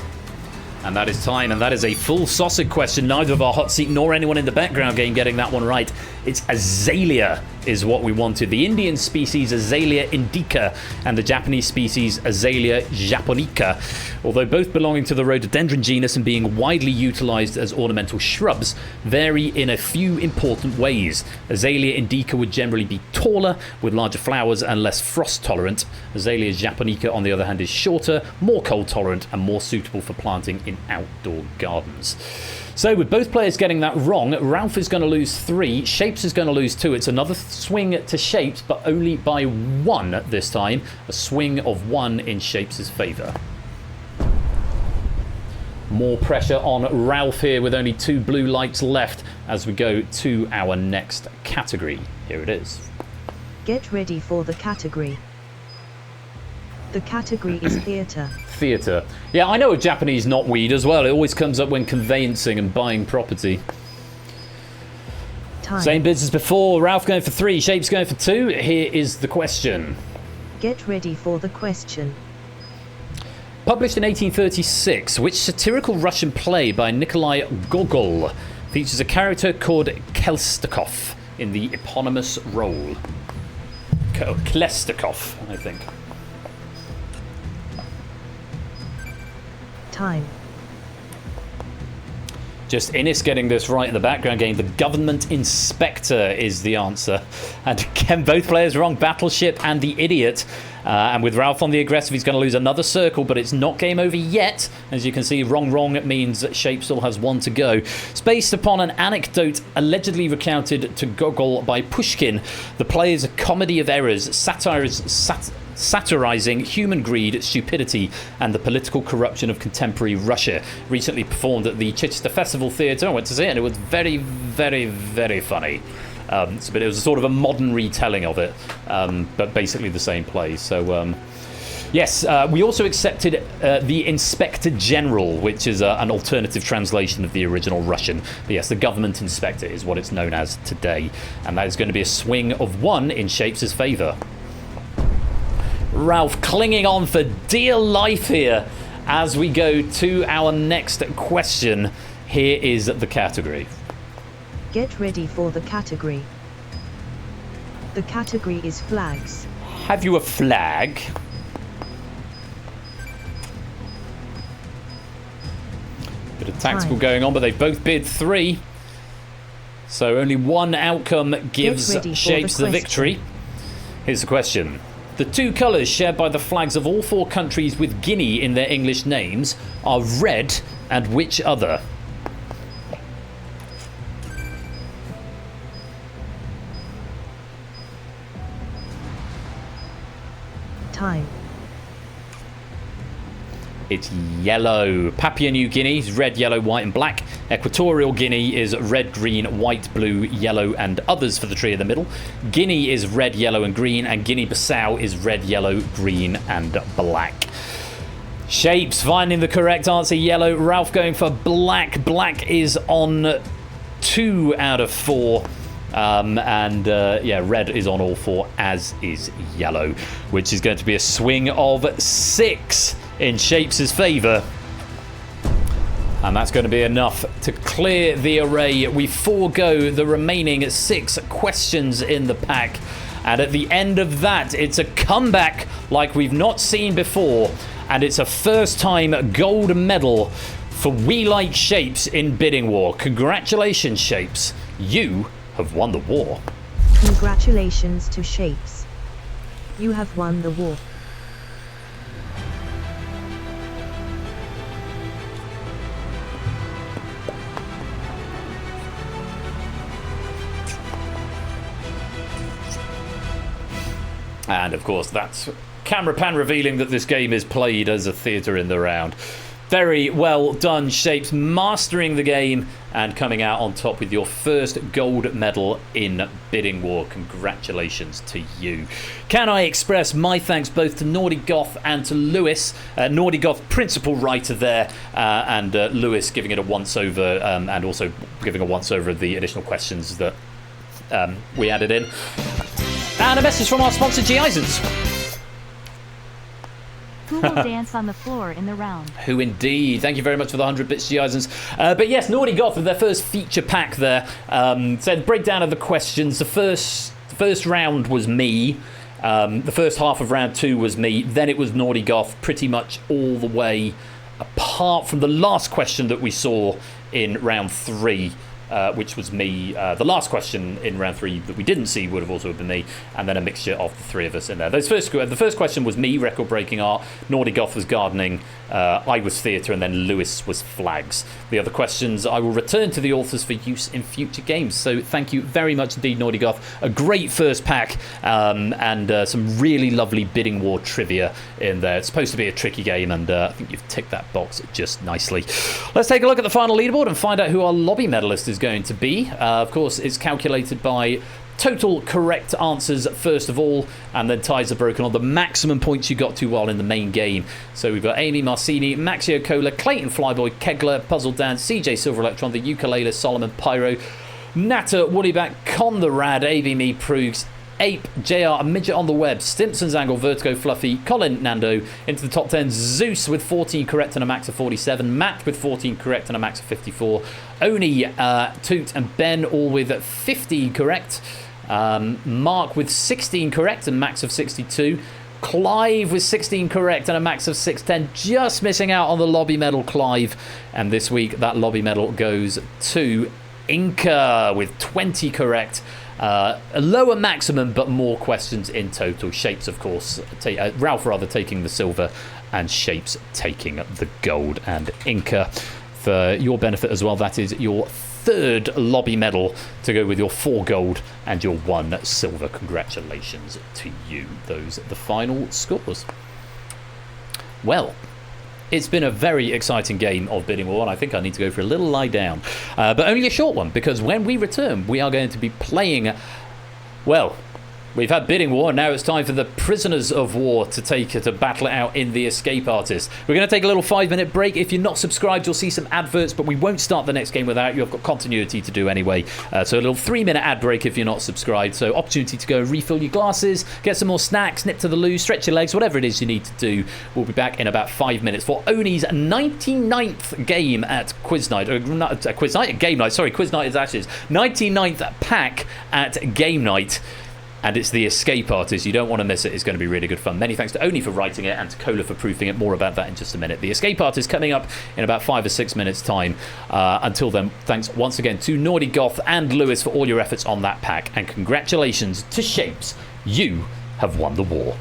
And that is time, and that is a full sausage question. Neither of our hot seat nor anyone in the background game getting that one right. It's azalea is what we wanted. The Indian species Azalea indica and the Japanese species Azalea japonica, although both belonging to the rhododendron genus and being widely utilized as ornamental shrubs, vary in a few important ways. Azalea indica would generally be taller, with larger flowers and less frost tolerant. Azalea japonica, on the other hand, is shorter, more cold tolerant, and more suitable for planting in outdoor gardens. So with both players getting that wrong, Ralph is going to lose 3, Shapes is going to lose 2. It's another swing to Shapes, but only by 1 this time. A swing of 1 in Shapes' favour. More pressure on Ralph here with only 2 blue lights left as we go to our next category. Here it is. Get ready for the category. The category is theatre. Theatre. Yeah, I know a Japanese knotweed as well. It always comes up when conveyancing and buying property. Time. Same bids as before. Ralph going for 3, Shapes going for 2. Here is the question. Get ready for the question. Published in 1836, which satirical Russian play by Nikolai Gogol features a character called Klestakov in the eponymous role? Klestakov, I think. Time. Just Innis getting this right in the background game. The government inspector is the answer. And again, both players wrong. Battleship and the idiot. And with Ralph on the aggressive, he's going to lose another circle, but it's not game over yet. As you can see, wrong means that Shape still has 1 to go. It's based upon an anecdote allegedly recounted to Gogol by Pushkin. The play is a comedy of errors, satirizing human greed, stupidity, and the political corruption of contemporary Russia. Recently performed at the Chichester Festival Theatre. I went to see it, and it was very, very, very funny. But it was a sort of a modern retelling of it, but basically the same play. So, yes, we also accepted the Inspector General, which is an alternative translation of the original Russian. But yes, the government inspector is what it's known as today. And that is going to be a swing of 1 in Shapes' favour. Ralph clinging on for dear life here as we go to our next question. Here is the category. Get ready for the category. The category is flags. Have you a flag? Bit of tactical going on, but they both bid 3. So only 1 outcome gives Shapes the victory. Here's the question. The 2 colours shared by the flags of all 4 countries with Guinea in their English names are red and which other? Time. It's yellow. Papua New Guinea is red, yellow, white, and black. Equatorial Guinea is red, green, white, blue, yellow, and others for the tree in the middle. Guinea is red, yellow, and green, and Guinea-Bissau is red, yellow, green, and black. Shapes finding the correct answer, yellow. Ralph going for black. Black is on 2 out of 4. Yeah, red is on all 4, as is yellow, which is going to be a swing of 6 in Shapes' favour. And that's going to be enough to clear the array. We forego the remaining 6 questions in the pack. And at the end of that, it's a comeback like we've not seen before. And it's a first-time gold medal for We Like Shapes in Bidding War. Congratulations, Shapes. You have won the war. Congratulations to Shapes. You have won the war. And of course, that's camera pan revealing that this game is played as a theatre in the round. Very well done, Shapes, mastering the game and coming out on top with your first gold medal in Bidding War. Congratulations to you. Can I express my thanks both to Naughty Goth and to Lewis. Naughty Goth, principal writer there, and Lewis giving it a once-over, and also giving a once-over of the additional questions that we added in. And a message from our sponsor, G-Isons. Who will dance on the floor in the round? Who indeed. Thank you very much for the 100 bits, G-Isons. But yes, Naughty Goth with their first feature pack there. Said breakdown of the questions. The first round was me. The first half of round 2 was me. Then it was Naughty Goth pretty much all the way, apart from the last question that we saw in round 3. Which was me. The last question in round 3 that we didn't see would have also been me, and then a mixture of the 3 of us in there. The first question was me, record-breaking art. Naughty Goth was gardening. I was theatre, and then Lewis was flags. The other questions I will return to the authors for use in future games. So thank you very much indeed, Naughty Goth. A great first pack, and some really lovely Bidding War trivia in there. It's supposed to be a tricky game, and I think you've ticked that box just nicely. Let's take a look at the final leaderboard and find out who our lobby medalist is going to be. Of course, it's calculated by total correct answers first of all, and then ties are broken on the maximum points you got to while in the main game. So we've got Amy Marcini, Maxio Cola, Clayton Flyboy, Kegler, Puzzle Dan, CJ Silver Electron, the Ukulele, Solomon Pyro, Natter, Woodyback, Con the Rad, AB Me Prugs, Ape, JR, a Midget on the Web, Stimpson's Angle, Vertigo, Fluffy, Colin, Nando. Into the top 10, Zeus with 14 correct and a max of 47, Matt with 14 correct and a max of 54, Oni, Toot and Ben all with 50 correct, Mark with 16 correct and max of 62, Clive with 16 correct and a max of 610, just missing out on the lobby medal, Clive. And this week that lobby medal goes to Inca with 20 correct. A lower maximum, but more questions in total. Shapes, of course, Ralph rather taking the silver, and Shapes taking the gold. And Inca, for your benefit as well, that is your 3rd lobby medal to go with your 4 gold and your 1 silver. Congratulations to you. Those are the final scores. Well, it's been a very exciting game of Bidding War, and I think I need to go for a little lie down. But only a short one, because when we return, we are going to be playing, well, we've had Bidding War, and now it's time for the Prisoners of War to battle it out in the Escape Artist. We're going to take a little 5-minute break. If you're not subscribed, you'll see some adverts, but we won't start the next game without you. I've got continuity to do anyway. So a little 3-minute ad break if you're not subscribed. So opportunity to go refill your glasses, get some more snacks, nip to the loo, stretch your legs, whatever it is you need to do. We'll be back in about 5 minutes for Oni's 99th game at Quiz Night. Quiz Night? Game Night. Sorry, Quiz Night is Ashes. 99th pack at Game Night. And it's the Escape Artist. You don't want to miss it. It's going to be really good fun. Many thanks to Oni for writing it and to Cola for proofing it. More about that in just a minute. The Escape Artist coming up in about 5 or 6 minutes' time. Until then, thanks once again to Naughty Goth and Lewis for all your efforts on that pack. And congratulations to Shapes. You have won the war.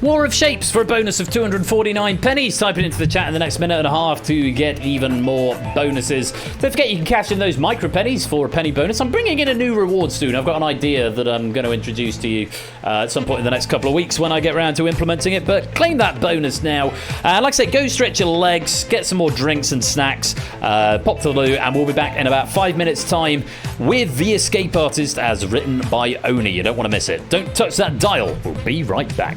War of Shapes for a bonus of 249 pennies. Type it into the chat in the next minute and a half to get even more bonuses. Don't forget you can cash in those micro pennies for a penny bonus. I'm bringing in a new reward soon. I've got an idea that I'm going to introduce to you at some point in the next couple of weeks when I get around to implementing it. But claim that bonus now. Like I say, go stretch your legs, get some more drinks and snacks, pop to the loo, and we'll be back in about 5 minutes' time with The Escape Artist as written by Oni. You don't want to miss it. Don't touch that dial. We'll be right back.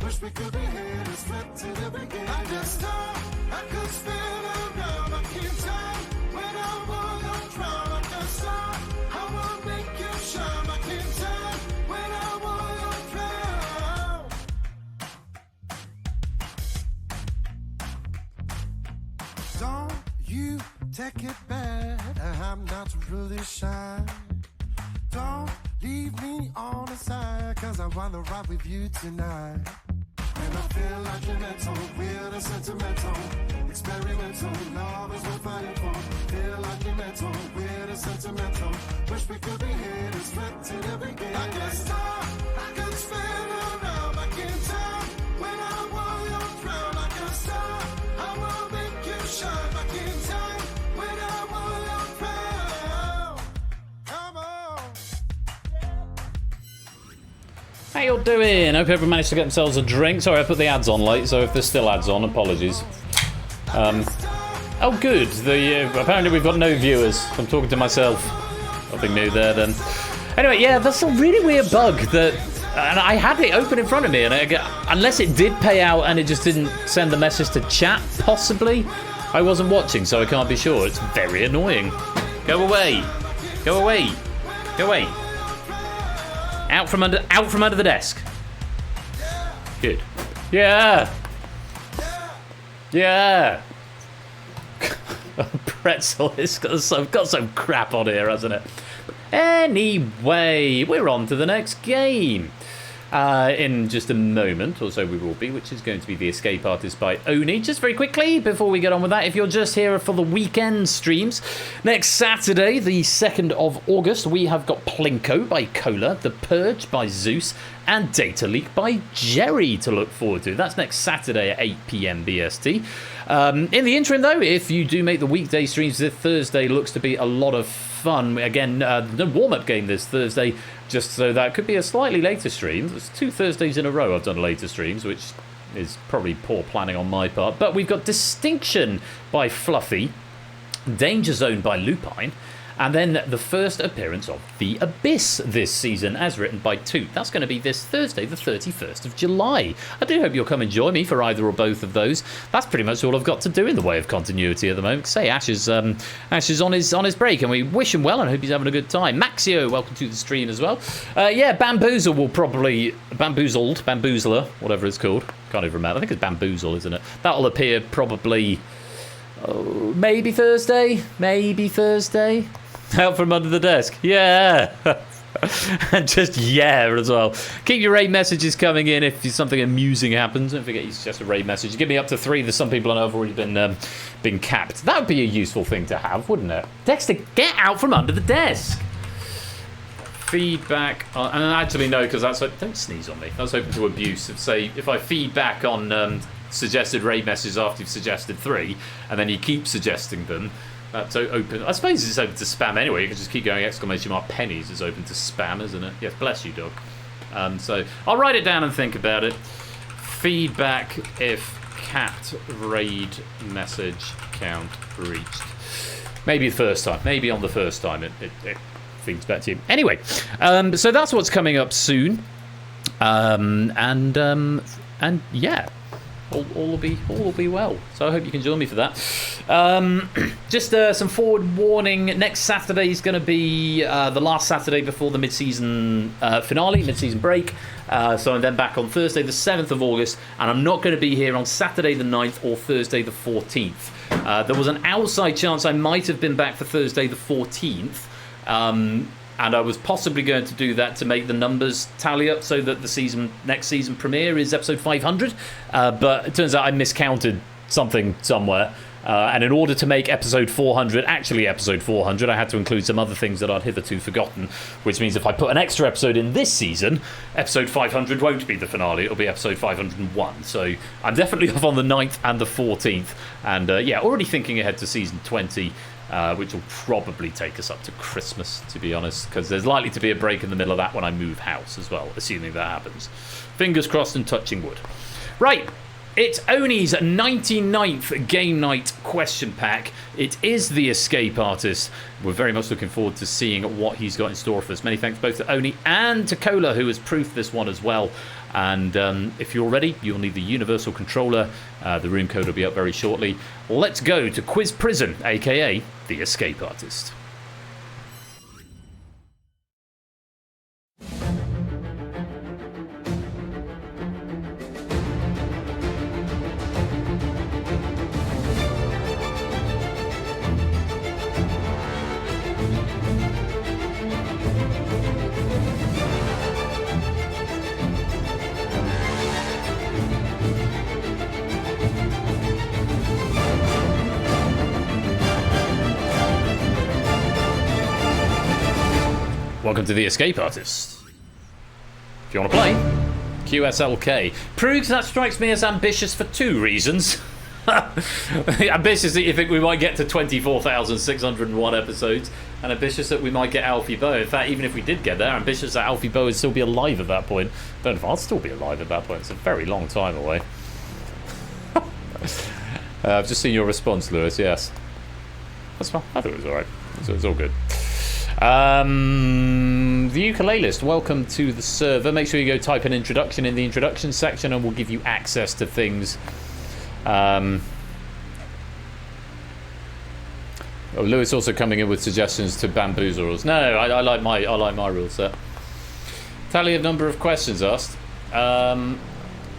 Wish we could be here to slip to the beginning. I just thought I could spin around. Don't you take it bad, I'm not really shy. Don't leave me on the side, cause I wanna ride with you tonight. And I feel like you're mental, weird and sentimental, experimental, love is worth fighting for. Feel like you're mental, weird and sentimental, wish we could be here to straight to the beginning. I can stop, I can spin around back in time, when I wore your crown. I can stop, I will make you shine back in time, when I wore your crown. Come on. How you all doing? Hope everyone managed to get themselves a drink. Sorry, I put the ads on late, so if there's still ads on, apologies. Oh, good. Apparently we've got no viewers. I'm talking to myself. Nothing new there, then. Anyway, yeah, that's a really weird bug that... And I had it open in front of me, and unless it did pay out and it just didn't send the message to chat, possibly, I wasn't watching, so I can't be sure. It's very annoying. Go away. Go away. Go away. Out from under the desk. Good. Yeah. Yeah. Pretzel has got some crap on here, hasn't it? Anyway, we're on to the next game. In just a moment, or so we will be, which is going to be The Escape Artist by Oni. Just very quickly, before we get on with that, if you're just here for the weekend streams, next Saturday, the 2nd of August, we have got Plinko by Cola, The Purge by Zeus, and Data Leak by Jerry to look forward to. That's next Saturday at 8 p.m. BST. In the interim, though, if you do make the weekday streams, this Thursday looks to be a lot of fun. Again, the warm-up game this Thursday, just so that could be a slightly later stream. There's 2 Thursdays in a row I've done later streams, which is probably poor planning on my part. But we've got Distinction by Fluffy, Danger Zone by Lupine, and then the first appearance of The Abyss this season, as written by Toot. That's going to be this Thursday, the 31st of July. I do hope you'll come and join me for either or both of those. That's pretty much all I've got to do in the way of continuity at the moment. Say, Ash is on his break, and we wish him well and hope he's having a good time. Maxio, welcome to the stream as well. Yeah, Bamboozle will probably... Bamboozler, whatever it's called. Can't even remember. I think it's Bamboozle, isn't it? That'll appear probably... Oh, maybe Thursday? Maybe Thursday? Out from under the desk. Yeah. And just yeah as well. Keep your raid messages coming in if something amusing happens. Don't forget you suggest a raid message. Give me up to 3. There's some people I know have already been capped. That would be a useful thing to have, wouldn't it? Dexter, get out from under the desk. Feedback on, and actually no, because that's like, don't sneeze on me. That's open to abuse. If I feedback on suggested raid messages after you've suggested 3, and then you keep suggesting them. That's open. I suppose it's open to spam anyway. You can just keep going exclamation mark pennies is open to spam, isn't it? Yes, bless you, dog. So I'll write it down and think about it. Feedback if capped raid message count reached. Maybe the first time. Maybe on the first time it feeds back to you. Anyway, so that's what's coming up soon. And yeah. All will be well. So I hope you can join me for that. Just some forward warning. Next Saturday is going to be the last Saturday before the mid-season finale, mid-season break. So I'm then back on Thursday the 7th of August, and I'm not going to be here on Saturday the 9th or Thursday the 14th. There was an outside chance I might have been back for Thursday the 14th. And I was possibly going to do that to make the numbers tally up so that the next season premiere is episode 500. But it turns out I miscounted something somewhere. And in order to make episode 400, actually episode 400, I had to include some other things that I'd hitherto forgotten. Which means if I put an extra episode in this season, episode 500 won't be the finale. It'll be episode 501. So I'm definitely off on the 9th and the 14th. And yeah, already thinking ahead to season 20. Which will probably take us up to Christmas, to be honest, because there's likely to be a break in the middle of that when I move house as well, assuming that happens. Fingers crossed and touching wood. Right, it's Oni's 99th game night question pack. It is The Escape Artist. We're very much looking forward to seeing what he's got in store for us. Many thanks both to Oni and to Cola, who has proofed this one as well. And if you're ready, you'll need the universal controller. The room code will be up very shortly. Let's go to Quiz Prison, aka The Escape Artist. welcome to the Escape Artist. If you want to play, QSLK. Proves that strikes me as ambitious for two reasons. Ambitious that you think we might get to 24,601 episodes, and ambitious that we might get Alfie Bow. In fact, even if we did get there, ambitious that Alfie Bow would still be alive at that point. Don't know if I'll still be alive at that point. It's a very long time away. I've just seen your response, Lewis. Yes, that's fine. I thought it was alright. It's all good. The ukulelist, welcome to the server. Make sure you go type an introduction in the introduction section, and we'll give you access to things. Lewis also coming in with suggestions to Bamboozle rules. No, I like my rule set. Tally of number of questions asked.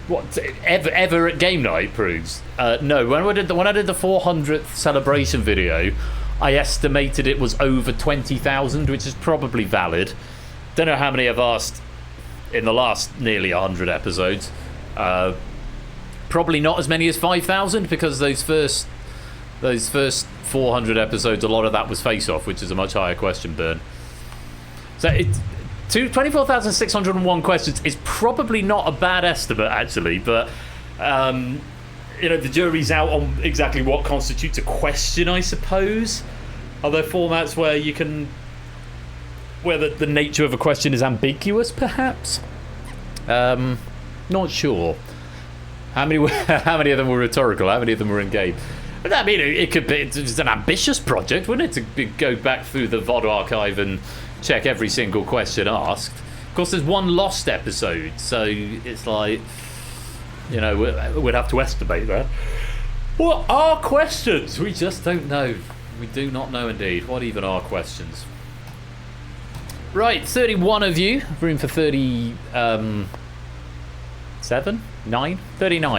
What ever at game night proves? No, when I did the 400th celebration video, I estimated it was over 20,000, which is probably valid. Don't know how many I've asked in the last nearly 100 episodes. Probably not as many as 5,000, because those first 400 episodes, a lot of that was Face Off, which is a much higher question burn. So 24,601 questions is probably not a bad estimate, actually, but the jury's out on exactly what constitutes a question, I suppose. Are there formats where you can, where the nature of a question is ambiguous, perhaps? Not sure. How many of them were rhetorical? How many of them were in game? But I mean, it could be. It's an ambitious project, wouldn't it, to go back through the VOD archive and check every single question asked. Of course, there's one lost episode, so it's like, we'd have to estimate that. What are questions? We just don't know. We do not know indeed. What even are questions? Right, 31 of you. Room for 39,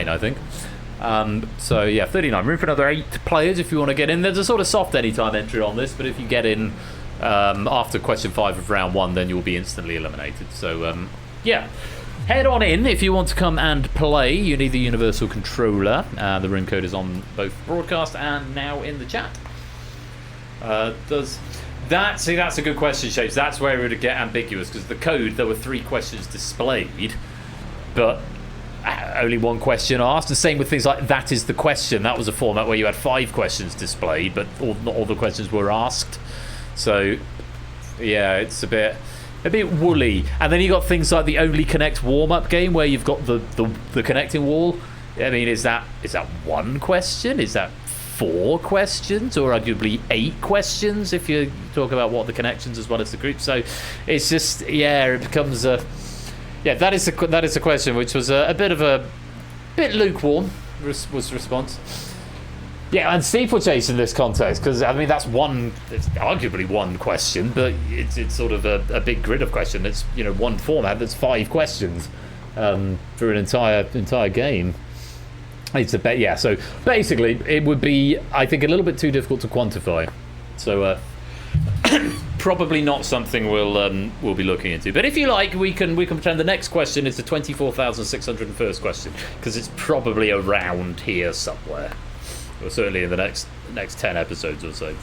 I think. So yeah, 39. Room for another 8 players if you want to get in. There's a sort of soft anytime entry on this, but if you get in after question 5 of round 1, then you'll be instantly eliminated. So yeah, head on in if you want to come and play. You need the universal controller. The room code is on both broadcast and now in the chat. That's a good question, Shapes. That's where it would get ambiguous, because the code, there were 3 questions displayed, but only 1 question asked. The same with things like that is the question. That was a format where you had 5 questions displayed, but not all the questions were asked. So yeah, it's a bit woolly. And then you got things like the only connect warm-up game, where you've got the connecting wall. I mean, is that 1 question? Is that 4 questions, or arguably 8 questions if you talk about what the connections as well as the group? So it's just, it becomes a that is a question which was a bit lukewarm was response. Yeah, and steeplechase in this context, because I mean it's arguably 1 question, but it's sort of a big grid of question. It's one format that's 5 questions for an entire game. It's a bet, yeah. So basically, it would be, I think, a little bit too difficult to quantify. So probably not something we'll be looking into. But if you like, we can pretend the next question is the 24,601st question, because it's probably around here somewhere, or certainly in the next 10 episodes or so.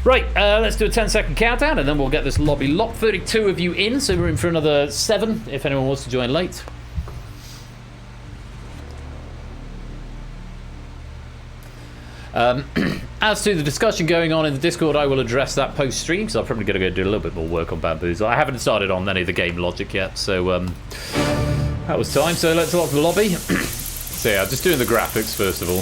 Right, let's do a 10-second countdown, and then we'll get this lobby locked. 32 of you in, so we're in for another 7 if anyone wants to join late. As to the discussion going on in the Discord, I will address that post-stream, because I'm probably going to go do a little bit more work on Bamboozle. I haven't started on any of the game logic yet, so that was time. So let's lock the lobby. So yeah, just doing the graphics first of all.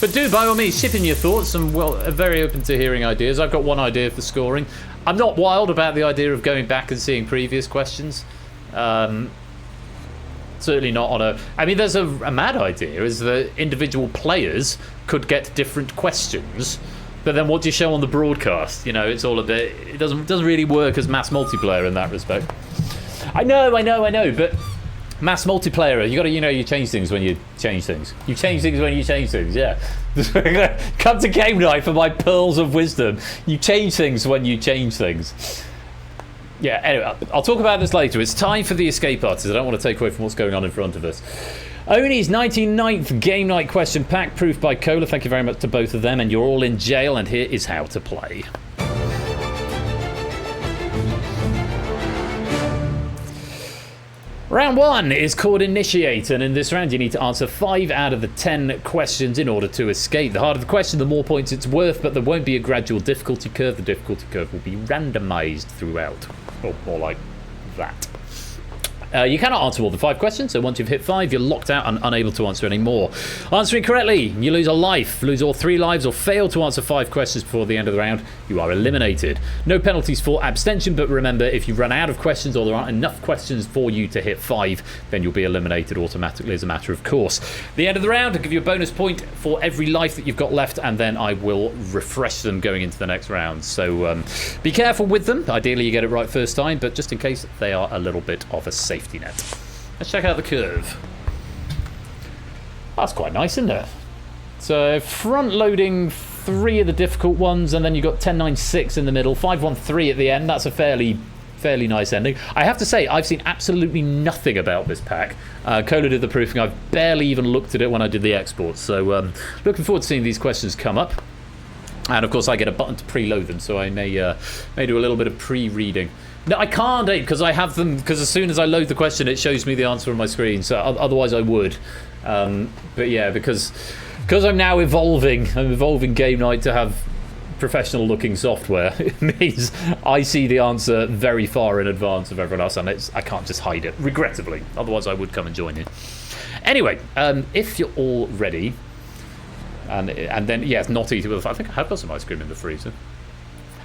But do, by all means, chip in your thoughts. I'm very open to hearing ideas. I've got one idea for scoring. I'm not wild about the idea of going back and seeing previous questions. Certainly not on a... I mean, there's a mad idea, is that individual players could get different questions, but then what do you show on the broadcast? It's all a bit... It doesn't really work as mass multiplayer in that respect. I know, but mass multiplayer, you got to, you change things when you change things. You change things when you change things, yeah. Come to game night for my pearls of wisdom. You change things when you change things. Yeah, anyway, I'll talk about this later. It's time for the Escape Artist. I don't want to take away from what's going on in front of us. Oni's 99th Game Night question pack, proof by Cola. Thank you very much to both of them. And you're all in jail, and here is how to play. Round 1 is called Initiate, and in this round you need to answer 5 out of the 10 questions in order to escape. The harder the question, the more points it's worth, but there won't be a gradual difficulty curve. The difficulty curve will be randomised throughout, or more like that. You cannot answer all the 5 questions, so once you've hit 5, you're locked out and unable to answer any more. Answering correctly, you lose a life, lose all 3 lives, or fail to answer 5 questions before the end of the round, you are eliminated. No penalties for abstention, but remember, if you run out of questions or there aren't enough questions for you to hit 5, then you'll be eliminated automatically as a matter of course. At the end of the round, I'll give you a bonus point for every life that you've got left, and then I will refresh them going into the next round. So be careful with them. Ideally, you get it right first time, but just in case, they are a little bit of a safety net. Let's check out the curve. That's quite nice, isn't it? So front-loading 3 of the difficult ones, and then you've got 1096 in the middle, 513 at the end. That's a fairly nice ending. I have to say, I've seen absolutely nothing about this pack. Cola did the proofing. I've barely even looked at it when I did the exports. So looking forward to seeing these questions come up. And of course, I get a button to preload them, so I may do a little bit of pre-reading. No, I can't, because I have them, because as soon as I load the question, it shows me the answer on my screen, so otherwise I would. But yeah, because I'm now evolving Game Night to have professional-looking software, it means I see the answer very far in advance of everyone else, and I can't just hide it, regrettably. Otherwise, I would come and join you. Anyway, if you're all ready, and then, yeah, not eating with... I think I have got some ice cream in the freezer.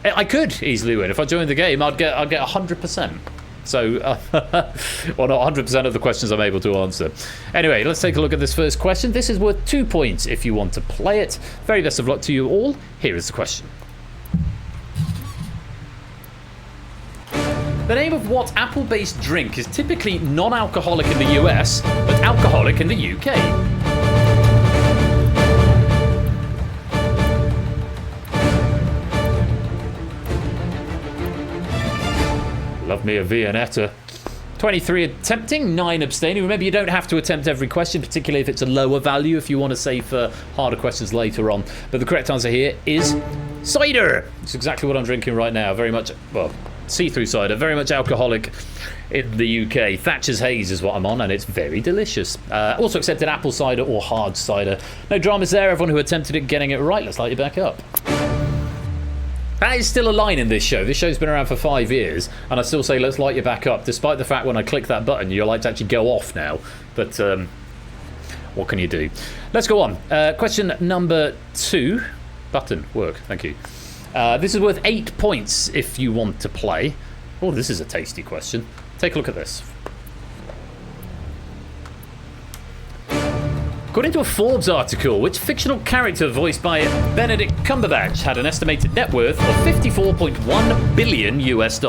I could easily win. If I joined the game, I'd get 100%. So, well, not 100% of the questions I'm able to answer. Anyway, let's take a look at this first question. This is worth 2 points if you want to play it. Very best of luck to you all. Here is the question. The name of what apple-based drink is typically non-alcoholic in the US, but alcoholic in the UK? Love me a Viennetta. 23 attempting, 9 abstaining. Remember, you don't have to attempt every question, particularly if it's a lower value, if you want to save for harder questions later on. But the correct answer here is cider. It's exactly what I'm drinking right now. Very much, well, see-through cider. Very much alcoholic in the UK. Thatcher's Haze is what I'm on, and it's very delicious. Also accepted apple cider or hard cider. No dramas there. Everyone who attempted it getting it right. Let's light you back up. That is still a line in this show. This show's been around for 5 years, and I still say let's light you back up, despite the fact when I click that button, your lights actually go off now. But what can you do? Let's go on. Question number 2. Button, work, thank you. This is worth 8 points if you want to play. Oh, this is a tasty question. Take a look at this. According to a Forbes article, which fictional character voiced by Benedict Cumberbatch had an estimated net worth of $54.1 billion US?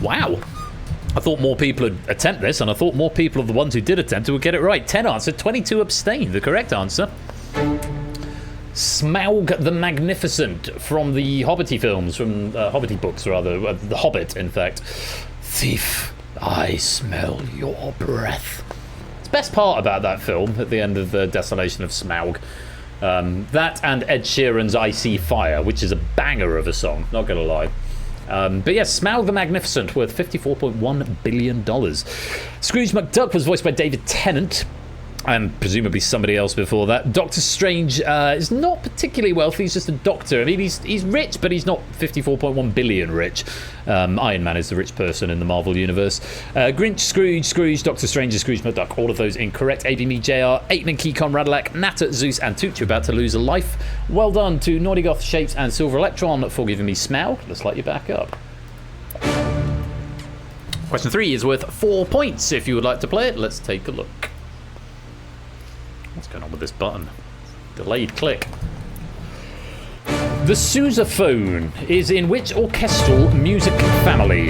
Wow. I thought more people would attempt this, and I thought more people of the ones who did attempt it would get it right. 10 answered, 22 abstained. The correct answer: Smaug the Magnificent from the Hobbity films, from Hobbity books rather, The Hobbit in fact. Thief, I smell your breath. It's the best part about that film at the end of the Desolation of Smaug. That and Ed Sheeran's I See Fire, which is a banger of a song, not gonna lie. But yes, Smaug the Magnificent, worth $54.1 billion. Scrooge McDuck was voiced by David Tennant, and presumably somebody else before that. Doctor Strange is not particularly wealthy. He's just a doctor. I mean, he's rich, but he's not 54.1 billion rich. Iron Man is the rich person in the Marvel Universe. Grinch, Scrooge, Doctor Strange, Scrooge McDuck. All of those incorrect. ABME, JR, Aitman, Keycon, Radalak, Natter, Zeus, and Toot. You're about to lose a life. Well done to Naughty Goth, Shapes, and Silver Electron for giving me Smaug. Let's light you back up. Question 3 is worth 4 points. If you would like to play it, let's take a look. What's going on with this button? Delayed click. The sousaphone is in which orchestral music family?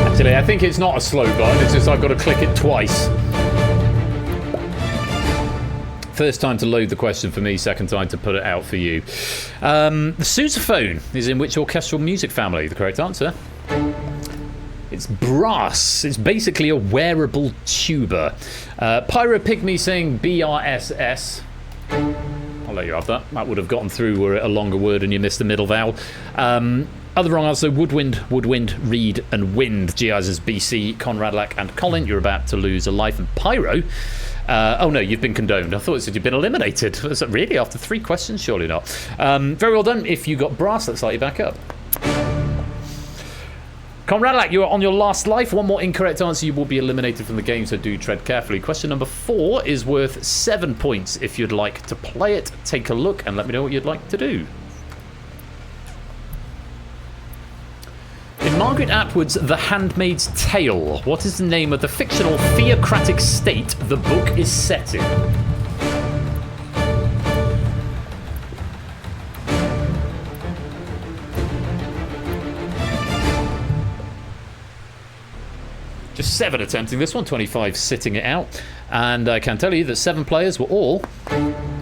Actually, I think it's not a slow button, it's just I've got to click it twice. First time to load the question for me, second time to put it out for you. The sousaphone is in which orchestral music family? The correct answer It's brass. It's basically a wearable tuba. Pyro Pygmy saying BRSS. I'll let you have that. That would have gotten through were it a longer word and you missed the middle vowel. Other wrong answer, woodwind, reed, and wind. GIs BC, Conradlac, and Colin. You're about to lose a life. And Pyro. Oh no, you've been condoned. I thought it said you've been eliminated. Was it really? After 3 questions? Surely not. Very well done. If you got brass, let's light you back up. Conradlac, you are on your last life. One more incorrect answer, you will be eliminated from the game, so do tread carefully. Question number 4 is worth 7 points. If you'd like to play it, take a look and let me know what you'd like to do. In Margaret Atwood's The Handmaid's Tale, what is the name of the fictional theocratic state the book is set in? Just 7 attempting this one, 25 sitting it out. And I can tell you that 7 players were all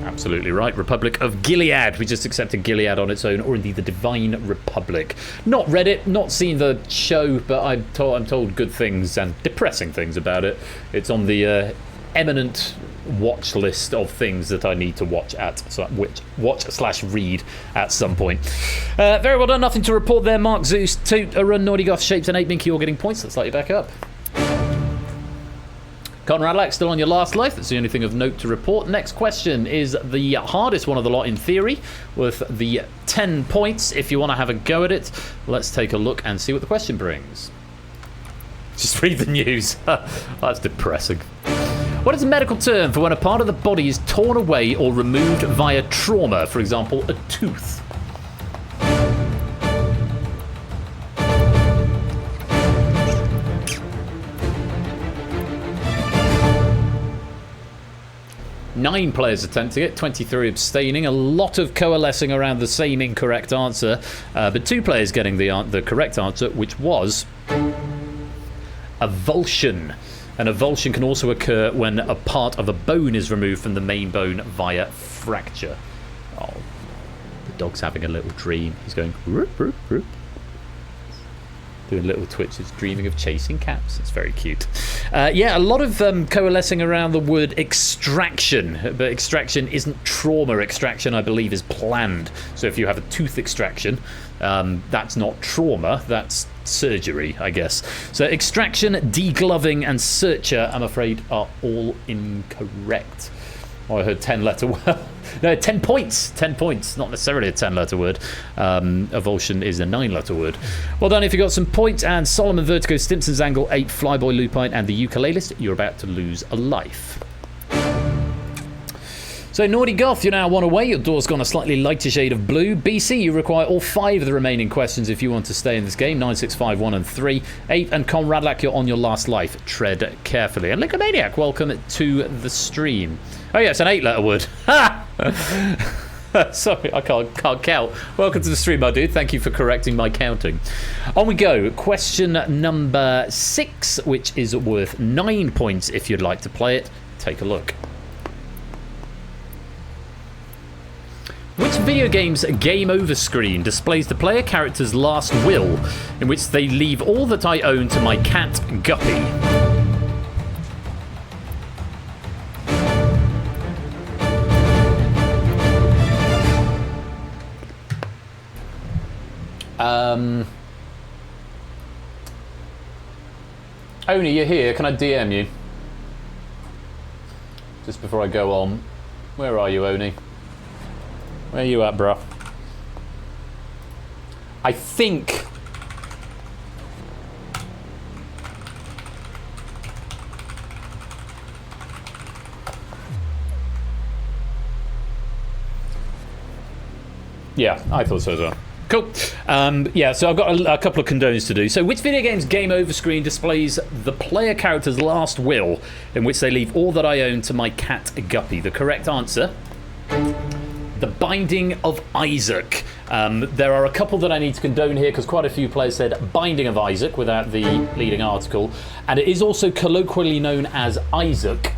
absolutely right. Republic of Gilead. We just accepted Gilead on its own, or indeed the Divine Republic. Not read it, not seen the show, but I'm told good things and depressing things about it. It's on the eminent watch list of things that I need to watch /read at some point. Very well done. Nothing to report there. Mark Zeus, Toot, a run, Naughty Goth, Shapes, and 8 Minky all getting points. Let's light you back up. Conradlac, still on your last life. That's the only thing of note to report. Next question is the hardest one of the lot in theory, worth the 10 points. If you want to have a go at it, let's take a look and see what the question brings. Just read the news. That's depressing. What is a medical term for when a part of the body is torn away or removed via trauma? For example, a tooth. Nine players attempting it, 23 abstaining, a lot of coalescing around the same incorrect answer, but 2 players getting the correct answer, which was avulsion. An avulsion can also occur when a part of a bone is removed from the main bone via fracture. Oh, the dog's having a little dream. He's going roop, roop, roop. Doing little twitches, dreaming of chasing cats. It's very cute. Yeah, a lot of coalescing around the word extraction, but extraction isn't trauma. Extraction, I believe, is planned. So if you have a tooth extraction, that's not trauma, that's surgery, I guess. So extraction, degloving, and searcher, I'm afraid, are all incorrect. Oh, I heard 10-letter word. No, 10 points. 10 points. Not necessarily a 10-letter word. Avulsion is a 9-letter word. Well done if you got some points. And Solomon, Vertigo, Stimpson's Angle, 8, Flyboy, Lupine, and the Ukulelist. You're about to lose a life. So, Naughty Goth, you're now 1 away. Your door's gone a slightly lighter shade of blue. BC, you require all 5 of the remaining questions if you want to stay in this game. 9, 6, 5, 1, and 3. 8, and Conradlac, you're on your last life. Tread carefully. And Licomaniac, welcome to the stream. Oh, yeah, it's an 8-letter word. Ha! Sorry, I can't count. Welcome to the stream, my dude. Thank you for correcting my counting. On we go. Question number 6, which is worth 9 points if you'd like to play it. Take a look. Which video game's game over screen displays the player character's last will, in which they leave all that I own to my cat, Guppy? Oni, you're here. Can I DM you? Just before I go on. Where are you, Oni? Where you at, bro? I think... Yeah, I thought so as well. Cool. Yeah, so I've got a couple of condones to do. So, which video game's game over screen displays the player character's last will, in which they leave all that I own to my cat, Guppy? The correct answer... The Binding of Isaac. There are a couple that I need to condone here because quite a few players said Binding of Isaac without the leading article. And it is also colloquially known as Isaac,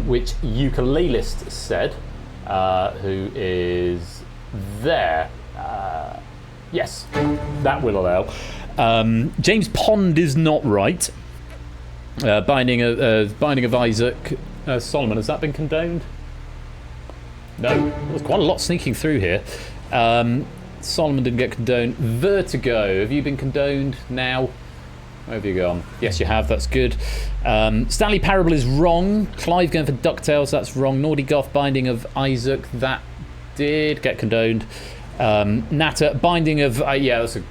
which Ukulelist said, who is there. Yes, that will allow. James Pond is not right. Binding of Isaac Solomon, has that been condoned? No. There's quite a lot sneaking through here. Solomon didn't get condoned. Vertigo, have you been condoned now? Where have you gone? Yes, you have. That's good. Stanley Parable is wrong. Clive going for DuckTales. That's wrong. Naughty Goth Binding of Isaac. That did get condoned. Natter Binding of... yeah, that's a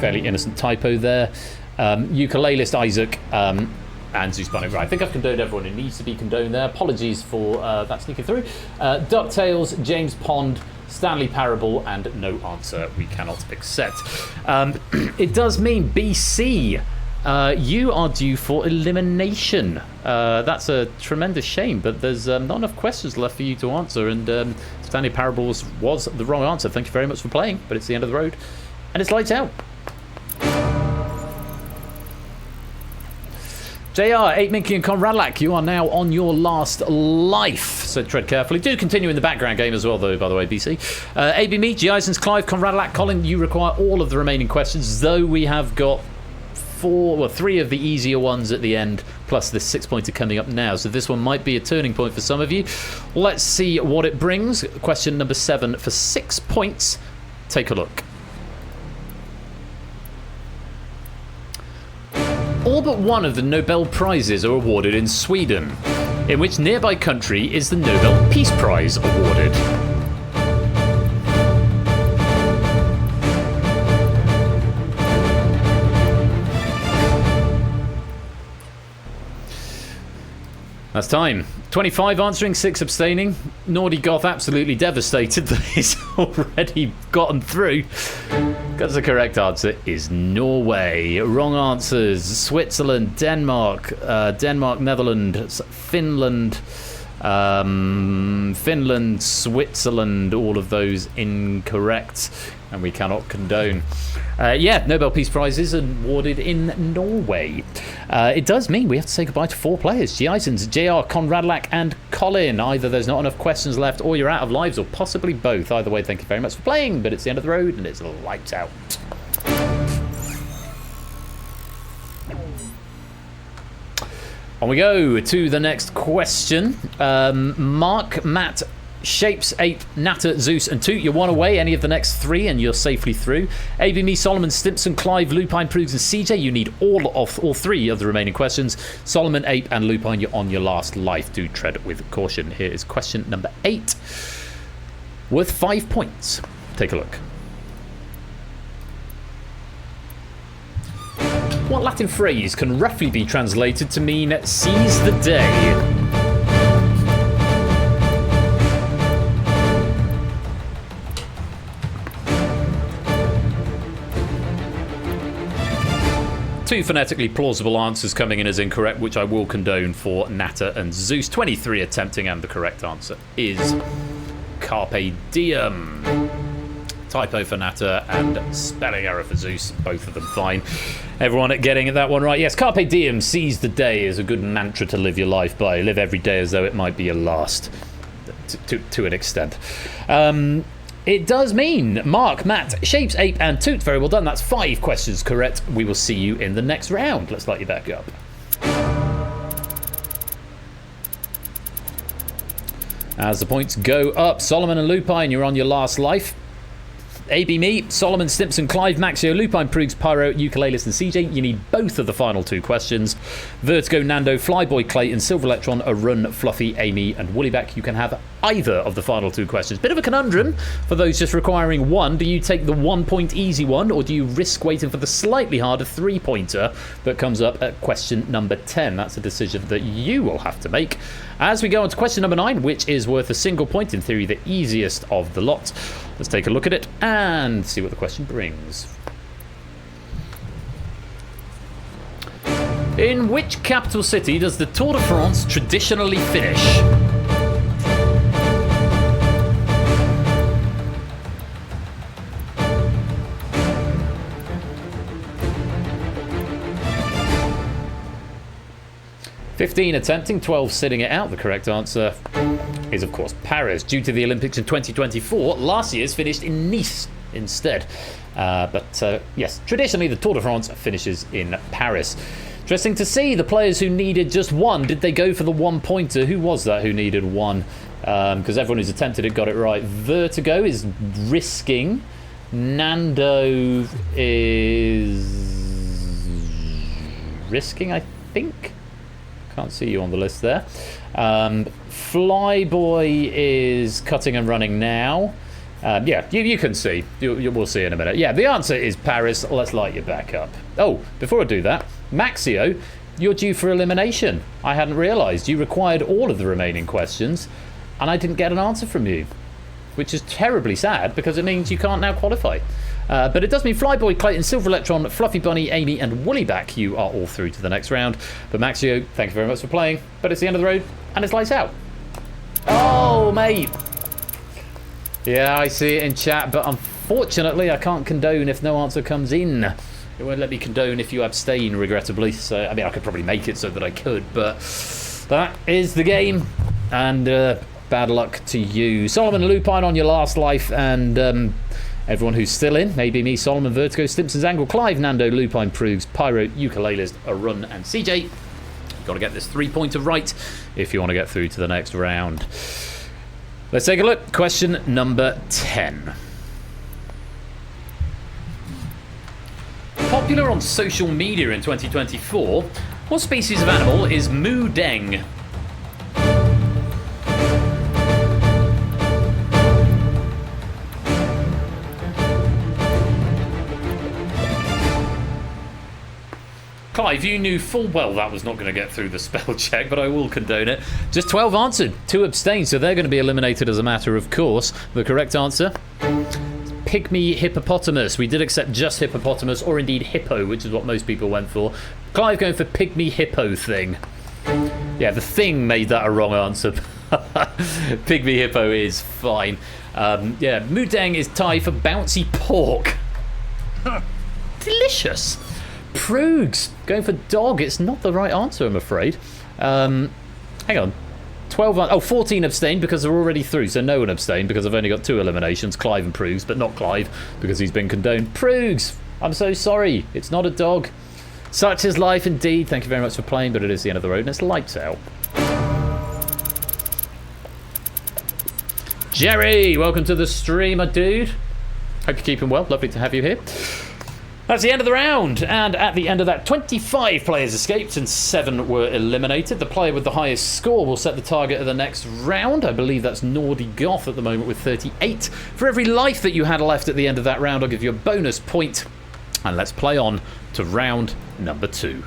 fairly innocent typo there. Ukulelist Isaac and Zeus Binding. Right, I think I've condoned everyone who needs to be condoned there. Apologies for that sneaking through. DuckTales, James Pond, Stanley Parable, and no answer we cannot accept. It does mean BC, you are due for elimination. That's a tremendous shame, but there's not enough questions left for you to answer, and Stanley Parable was the wrong answer. Thank you very much for playing, but it's the end of the road, and it's lights out. JR, 8 Minky and Conradlac, you are now on your last life, so tread carefully. Do continue in the background game as well, though, by the way, BC. AB Meat, G. Isons, Clive, Conradlac, Colin, you require all of the remaining questions, though we have got 3 of the easier ones at the end, plus this 6-pointer coming up now, so this one might be a turning point for some of you. Let's see what it brings. Question number 7 for 6 points. Take a look. All but one of the Nobel Prizes are awarded in Sweden. In which nearby country is the Nobel Peace Prize awarded? That's time. 25 answering, 6 abstaining. Naughty Goth absolutely devastated that he's already gotten through. Because the correct answer is Norway. Wrong answers: Switzerland, Denmark, Netherlands, Finland, Switzerland. All of those incorrect, and we cannot condone. Yeah, Nobel Peace Prize is awarded in Norway. It does mean we have to say goodbye to 4 players. G. Isons, JR, Conradlac, and Colin. Either there's not enough questions left, or you're out of lives, or possibly both. Either way, thank you very much for playing, but it's the end of the road, and it's lights out. On we go to the next question. Mark, Matt, Shapes, Ape, Natter, Zeus, and Toot. You're 1 away. Any of the next 3, and you're safely through. AB, Me, Solomon, Stimpson, Clive, Lupine, Prugs, and CJ. You need all 3 of the remaining questions. Solomon, Ape, and Lupine, you're on your last life. Do tread with caution. Here is question number 8, worth 5 points. Take a look. What Latin phrase can roughly be translated to mean seize the day? Two phonetically plausible answers coming in as incorrect, which I will condone for Natter and Zeus. 23 attempting, and the correct answer is Carpe Diem. Typo for Natter and spelling error for Zeus, both of them fine. Everyone getting that one right. Yes, Carpe Diem, seize the day, is a good mantra to live your life by. Live every day as though it might be your last, to an extent. It does mean Mark, Matt, Shapes, Ape, and Toot. Very well done. That's 5 questions correct. We will see you in the next round. Let's light you back up. As the points go up, Solomon and Lupine, you're on your last life. AB Me, Solomon, Stimpson, Clive, Maxio, Lupine, Prugs, Pyro, Ukulelist, and CJ. You need both of the final 2 questions. Vertigo, Nando, Flyboy, Clayton, Silver Electron, Arun, Fluffy, Amy, and Woollyback. You can have either of the final 2 questions. Bit of a conundrum for those just requiring 1. Do you take the 1-point easy one, or do you risk waiting for the slightly harder 3-pointer that comes up at question number 10? That's a decision that you will have to make. As we go on to question number 9, which is worth a single point, in theory the easiest of the lot. Let's take a look at it and see what the question brings. In which capital city does the Tour de France traditionally finish? (15 attempting, 12 sitting it out. The correct answer is, of course, Paris. Due to the Olympics in 2024, last year's finished in Nice. instead. But yes, traditionally the Tour de France finishes in Paris. Interesting to see the players who needed just one. Did they go for the one-pointer? Who was that who needed one? Because everyone who's attempted it got it right. Vertigo is risking. Nando is risking, I think. Can't see you on the list there. Flyboy is cutting and running now. Yeah, you can see. We'll see in a minute. Yeah, the answer is Paris. Let's light you back up. Oh, before I do that, Maxio, you're due for elimination. I hadn't realised. You required all of the remaining questions, and I didn't get an answer from you, which is terribly sad because it means you can't now qualify. But it does mean Flyboy, Clayton, Silver Electron, Fluffy Bunny, Amy, and Woollyback, you are all through to the next round. But Maxio, thank you very much for playing. But it's the end of the road, and it's lights out. Oh, mate. Yeah, I see it in chat, but unfortunately I can't condone if no answer comes in. It won't let me condone if you abstain, regrettably. So, I mean, I could probably make it so that I could, but that is the game. And bad luck to you. Solomon Lupine on your last life, and everyone who's still in, maybe me, Solomon, Vertigo, Stimpson's Angle, Clive, Nando, Lupine, Proogs, Pyro, Ukulelist, Arun, and CJ. You've got to get this 3-pointer right if you want to get through to the next round. Let's take a look. Question number 10. Popular on social media in 2024, what species of animal is Moo Deng? Clive, you knew full well that was not going to get through the spell check, but I will condone it. Just 12 answered, 2 abstained, so they're going to be eliminated as a matter of course. The correct answer? Pygmy hippopotamus. We did accept just hippopotamus, or indeed hippo, which is what most people went for. Clive going for pygmy hippo thing. Yeah, the thing made that a wrong answer. Pygmy hippo is fine. Yeah, Moo Deng is Thai for bouncy pork. Delicious. Proogs going for dog. It's not the right answer, I'm afraid. Hang on. 14 abstained because they're already through, so no one abstained because I've only got 2 eliminations, Clive and Proogs, but not Clive because he's been condoned. Proogs, I'm so sorry. It's not a dog. Such is life indeed. Thank you very much for playing, but it is the end of the road and it's lights out. Jerry, welcome to the stream, my dude. Hope you're keeping well. Lovely to have you here. That's the end of the round, and at the end of that, 25 players escaped and 7 were eliminated. The player with the highest score will set the target of the next round. I believe that's Nordy Goth at the moment with 38. For every life that you had left at the end of that round, I'll give you a bonus point. And let's play on to round number 2.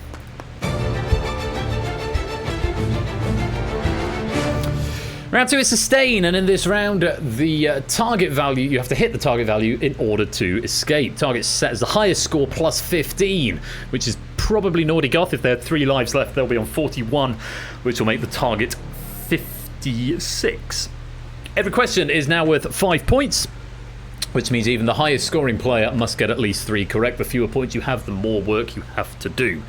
Round 2 is sustain, and in this round, the target value, you have to hit the target value in order to escape. Target set as the highest score plus 15, which is probably Nordy Goth. If they had 3 lives left, they'll be on 41, which will make the target 56. Every question is now worth 5 points, which means even the highest scoring player must get at least 3 correct. The fewer points you have, the more work you have to do.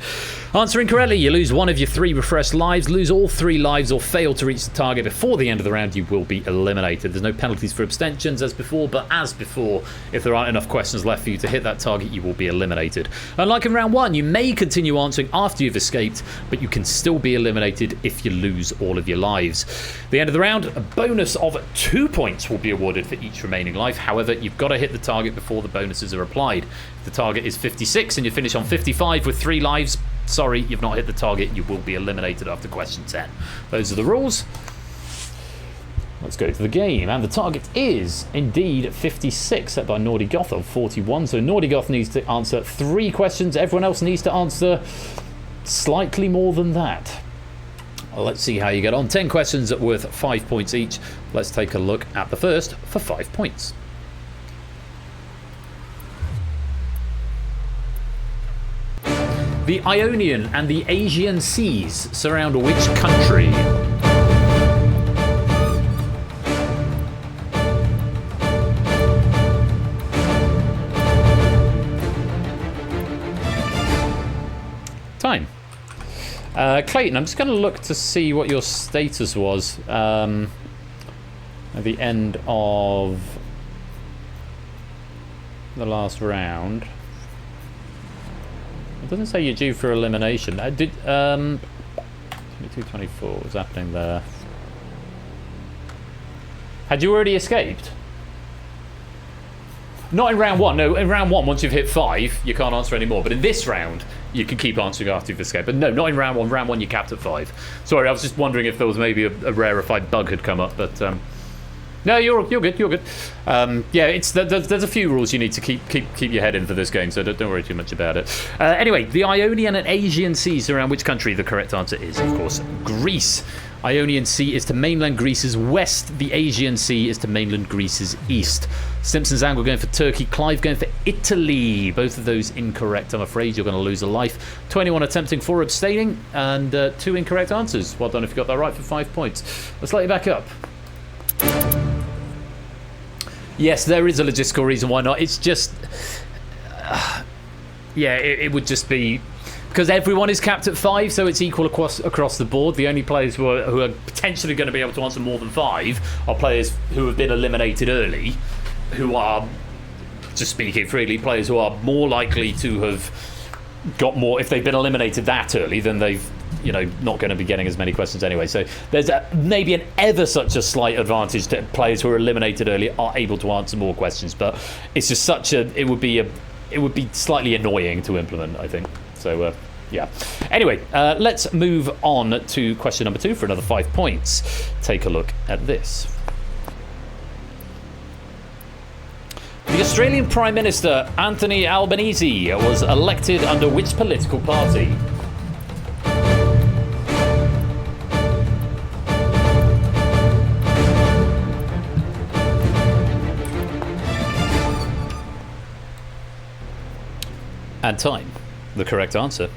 Answering correctly, you lose 1 of your 3 refreshed lives, lose all 3 lives, or fail to reach the target before the end of the round, you will be eliminated. There's no penalties for abstentions as before, but as before, if there aren't enough questions left for you to hit that target, you will be eliminated. Unlike in round 1, you may continue answering after you've escaped, but you can still be eliminated if you lose all of your lives. At the end of the round, a bonus of 2 points will be awarded for each remaining life. However, you've got to hit the target before the bonuses are applied. If the target is 56 and you finish on 55 with 3 lives, sorry, you've not hit the target. You will be eliminated after question 10. Those are the rules. Let's go to the game. And the target is indeed 56, set by Nordy Goth on 41. So Nordy Goth needs to answer 3 questions. Everyone else needs to answer slightly more than that. Let's see how you get on. 10 questions worth 5 points each. Let's take a look at the first for 5 points. The Ionian and the Aegean Seas surround which country? Time. Clayton, I'm just going to look to see what your status was at the end of the last round. It doesn't say you're due for elimination. 22-24, what's happening there? Had you already escaped? Not in round 1. No, in round 1, once you've hit 5, you can't answer anymore. But in this round, you can keep answering after you've escaped. But no, not in round 1. Round 1, you're capped at 5. Sorry, I was just wondering if there was maybe a rarefied bug had come up. But no, you're good. You're good. Yeah, it's there's a few rules you need to keep your head in for this game, so don't worry too much about it. Anyway, the Ionian and Aegean Seas around which country? The correct answer is, of course, Greece. Ionian Sea is to mainland Greece's west. The Aegean Sea is to mainland Greece's east. Simpson's Angle going for Turkey. Clive going for Italy. Both of those incorrect, I'm afraid. You're going to lose a life. 21 attempting, 4 abstaining, and 2 incorrect answers. Well done if you got that right for 5 points. Let's let you back up. Yes, there is a logistical reason why not. It's just... yeah, it would just be... Because everyone is capped at 5, so it's equal across the board. The only players who are potentially going to be able to answer more than 5 are players who have been eliminated early, who are, just speaking freely, players who are more likely to have got more. If they've been eliminated that early, then they've, not going to be getting as many questions anyway. So there's maybe an ever such a slight advantage to players who are eliminated early are able to answer more questions. But it's just it would be slightly annoying to implement, I think. So, yeah. Anyway, let's move on to question number 2 for another 5 points. Take a look at this. The Australian Prime Minister, Anthony Albanese, was elected under which political party? And time. The correct answer.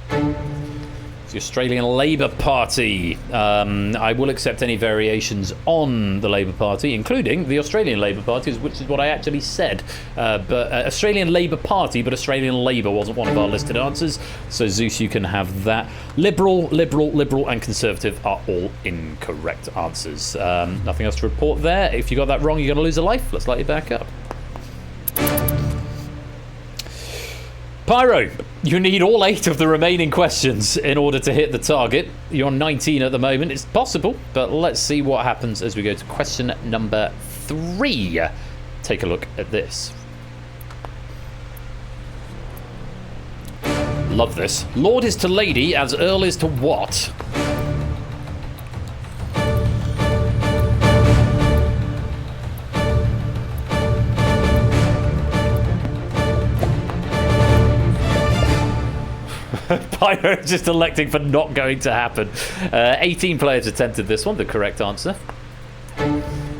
It's the Australian Labor Party. I will accept any variations on the Labor Party, including the Australian Labor Party, which is what I actually said. But Australian Labor Party, but Australian Labor wasn't one of our listed answers. So Zeus, you can have that. Liberal, and Conservative are all incorrect answers. Nothing else to report there. If you got that wrong, you're going to lose a life. Let's light you back up. Pyro, you need all 8 of the remaining questions in order to hit the target. You're on 19 at the moment. It's possible, but let's see what happens as we go to question number 3. Take a look at this. Love this. Lord is to lady as Earl is to what? Pyro just electing for not going to happen. 18 players attempted this one. The correct answer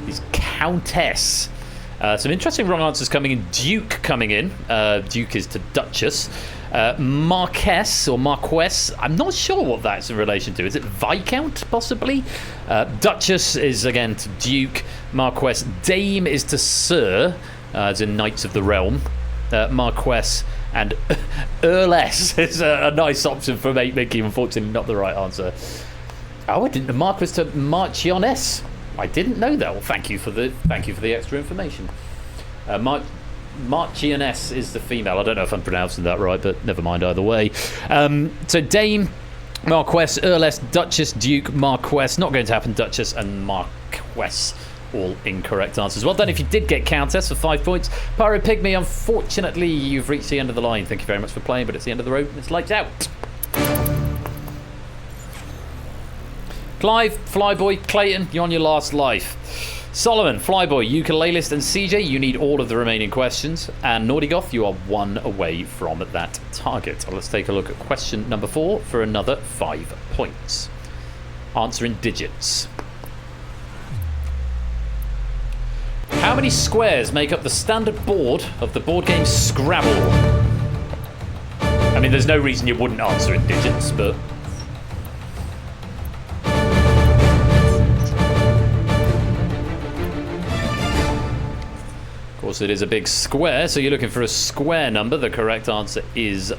is Countess. Some interesting wrong answers coming in. Duke coming in. Duke is to Duchess. Marquess or Marquess. I'm not sure what that's in relation to. Is it Viscount, possibly? Duchess is again to Duke. Marquess. Dame is to Sir, as in Knights of the Realm. Marquess. And Earless is a nice option for Mickey. Unfortunately, not the right answer. Oh, I didn't. The mark was to Marchioness. I didn't know that. Well, thank you for the extra information. Marchioness is the female. I don't know if I'm pronouncing that right, but never mind either way. So Dame, Marquess, Earless, Duchess, Duke, Marquess. Not going to happen. Duchess and Marquess. All incorrect answers. Well done if you did get Countess for 5 points. Pyro Pygmy, unfortunately, you've reached the end of the line. Thank you very much for playing, but it's the end of the road and it's lights out. Clive, Flyboy, Clayton, you're on your last life. Solomon, Flyboy, Ukuleelist, and CJ, you need all of the remaining questions. And Nordigoth, you are 1 away from that target. Let's take a look at question number 4 for another 5 points. Answer in digits. How many squares make up the standard board of the board game Scrabble? I mean, there's no reason you wouldn't answer in digits, but... Of course, course, it is a big square, so you're looking for a square number. The correct answer is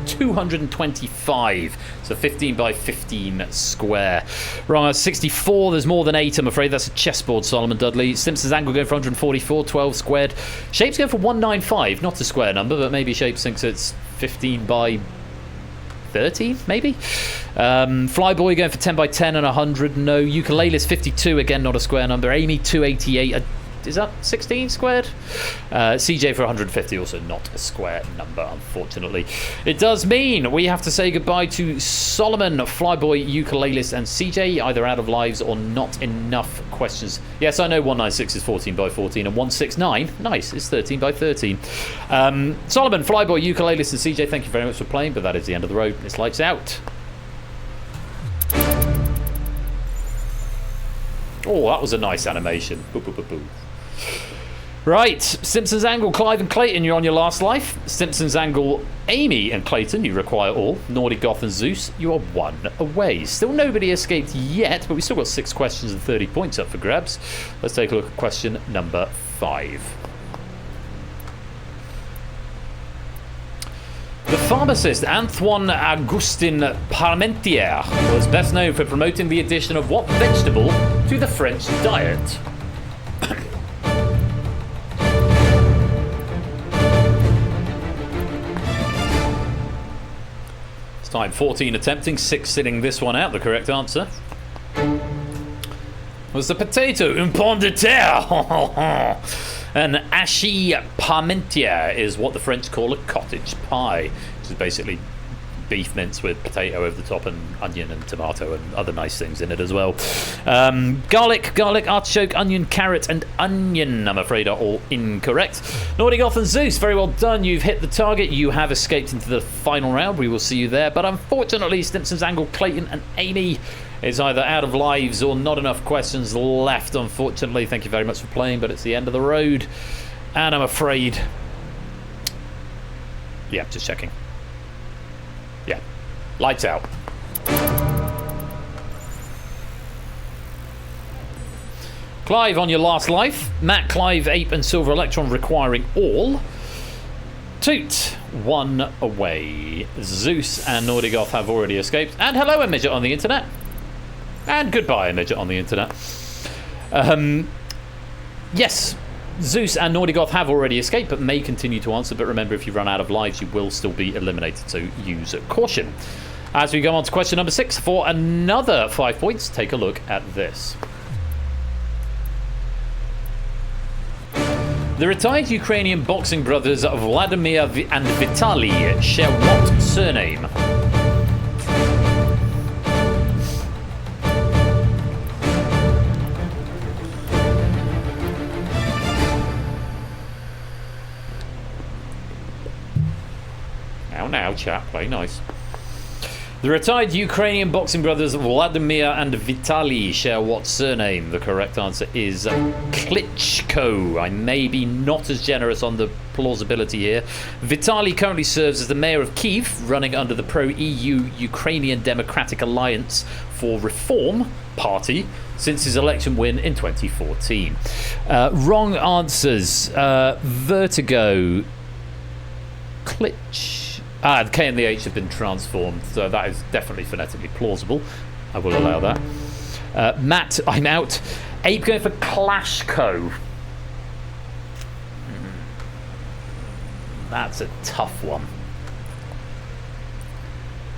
225. So 15 by 15 square. Wrong, 64. There's more than 8, I'm afraid. That's a chessboard, Solomon Dudley. Simpsons angle going for 144, 12 squared. Shapes going for 195. Not a square number, but maybe Shapes thinks it's 15 by 13, maybe. Flyboy going for 10 by 10 and 100. No. Ukulele's 52. Again, not a square number. Amy 288. Is that 16 squared? CJ for 150, also not a square number, unfortunately. It does mean we have to say goodbye to Solomon, Flyboy, Ukulelist, and CJ, either out of lives or not enough questions. Yes, I know 196 is 14 by 14, and 169, nice, is 13 by 13. Solomon, Flyboy, Ukulelist, and CJ, thank you very much for playing, but that is the end of the road. It's lights out. Oh, that was a nice animation. Boo, boo, boo, boo. Right, Simpsons Angle, Clive and Clayton, you're on your last life. Simpsons Angle, Amy and Clayton, you require all. Naughty Goth and Zeus, you are 1 away. Still nobody escaped yet, but we've still got 6 questions and 30 points up for grabs. Let's take a look at question number 5. The pharmacist Antoine Augustin Parmentier was best known for promoting the addition of what vegetable to the French diet? It's time 14 attempting, 6 sitting this one out. The correct answer was the potato, un pomme de terre. An hachis parmentier is what the French call a cottage pie, which is basically beef mince with potato over the top and onion and tomato and other nice things in it as well. Garlic, artichoke, onion, carrot, and onion, I'm afraid, are all incorrect. Naughty Goth and Zeus, very well done. You've hit the target. You have escaped into the final round. We will see you there. But unfortunately, Simpsons Angle, Clayton, and Amy is either out of lives or not enough questions left, unfortunately. Thank you very much for playing, but it's the end of the road. And I'm afraid... Yeah, just checking. Yeah. Lights out. Clive on your last life. Matt, Clive, Ape, and Silver Electron requiring all. Toot, 1 away. Zeus and Naughty Goth have already escaped. And hello, a midget on the internet. And goodbye, a midget on the internet. Yes, Zeus and Naughty Goth have already escaped, but may continue to answer. But remember, if you run out of lives, you will still be eliminated, so use caution. As we go on to question number 6, for another 5 points, take a look at this. The retired Ukrainian boxing brothers Vladimir and Vitaly share what surname? Now, chat, play nice. The retired Ukrainian boxing brothers Vladimir and Vitaly share what surname? The correct answer is Klitschko. I may be not as generous on the plausibility here. Vitaly currently serves as the mayor of Kyiv, running under the pro-EU Ukrainian Democratic Alliance for Reform party since his election win in 2014. Wrong answers. Vertigo. Klitsch. The K and the H have been transformed, so that is definitely phonetically plausible. I will allow that. Matt, I'm out. Ape going for Klashko. That's a tough one.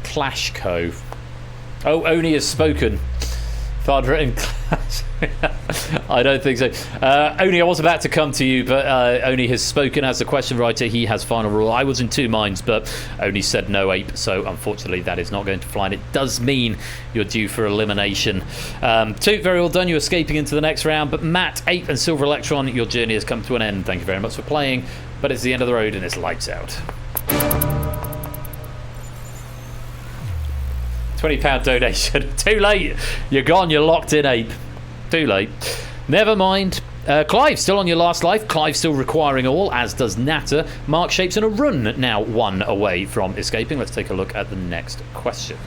Klashko. Oh, Oni has spoken. If I'd written Clash... I don't think so. Oni, I was about to come to you, but Oni has spoken as the question writer. He has final rule. I was in 2 minds, but Oni said no, Ape, so unfortunately that is not going to fly, and it does mean you're due for elimination. Toot, very well done. You're escaping into the next round, but Matt, Ape, and Silver Electron, your journey has come to an end. Thank you very much for playing, but it's the end of the road and it's lights out. £20 donation. Too late. You're gone. You're locked in, Ape. Too late. Never mind. Clive, still on your last life. Clive still requiring all, as does Natter. Mark Shapes in a run, now 1 away from escaping. Let's take a look at the next question.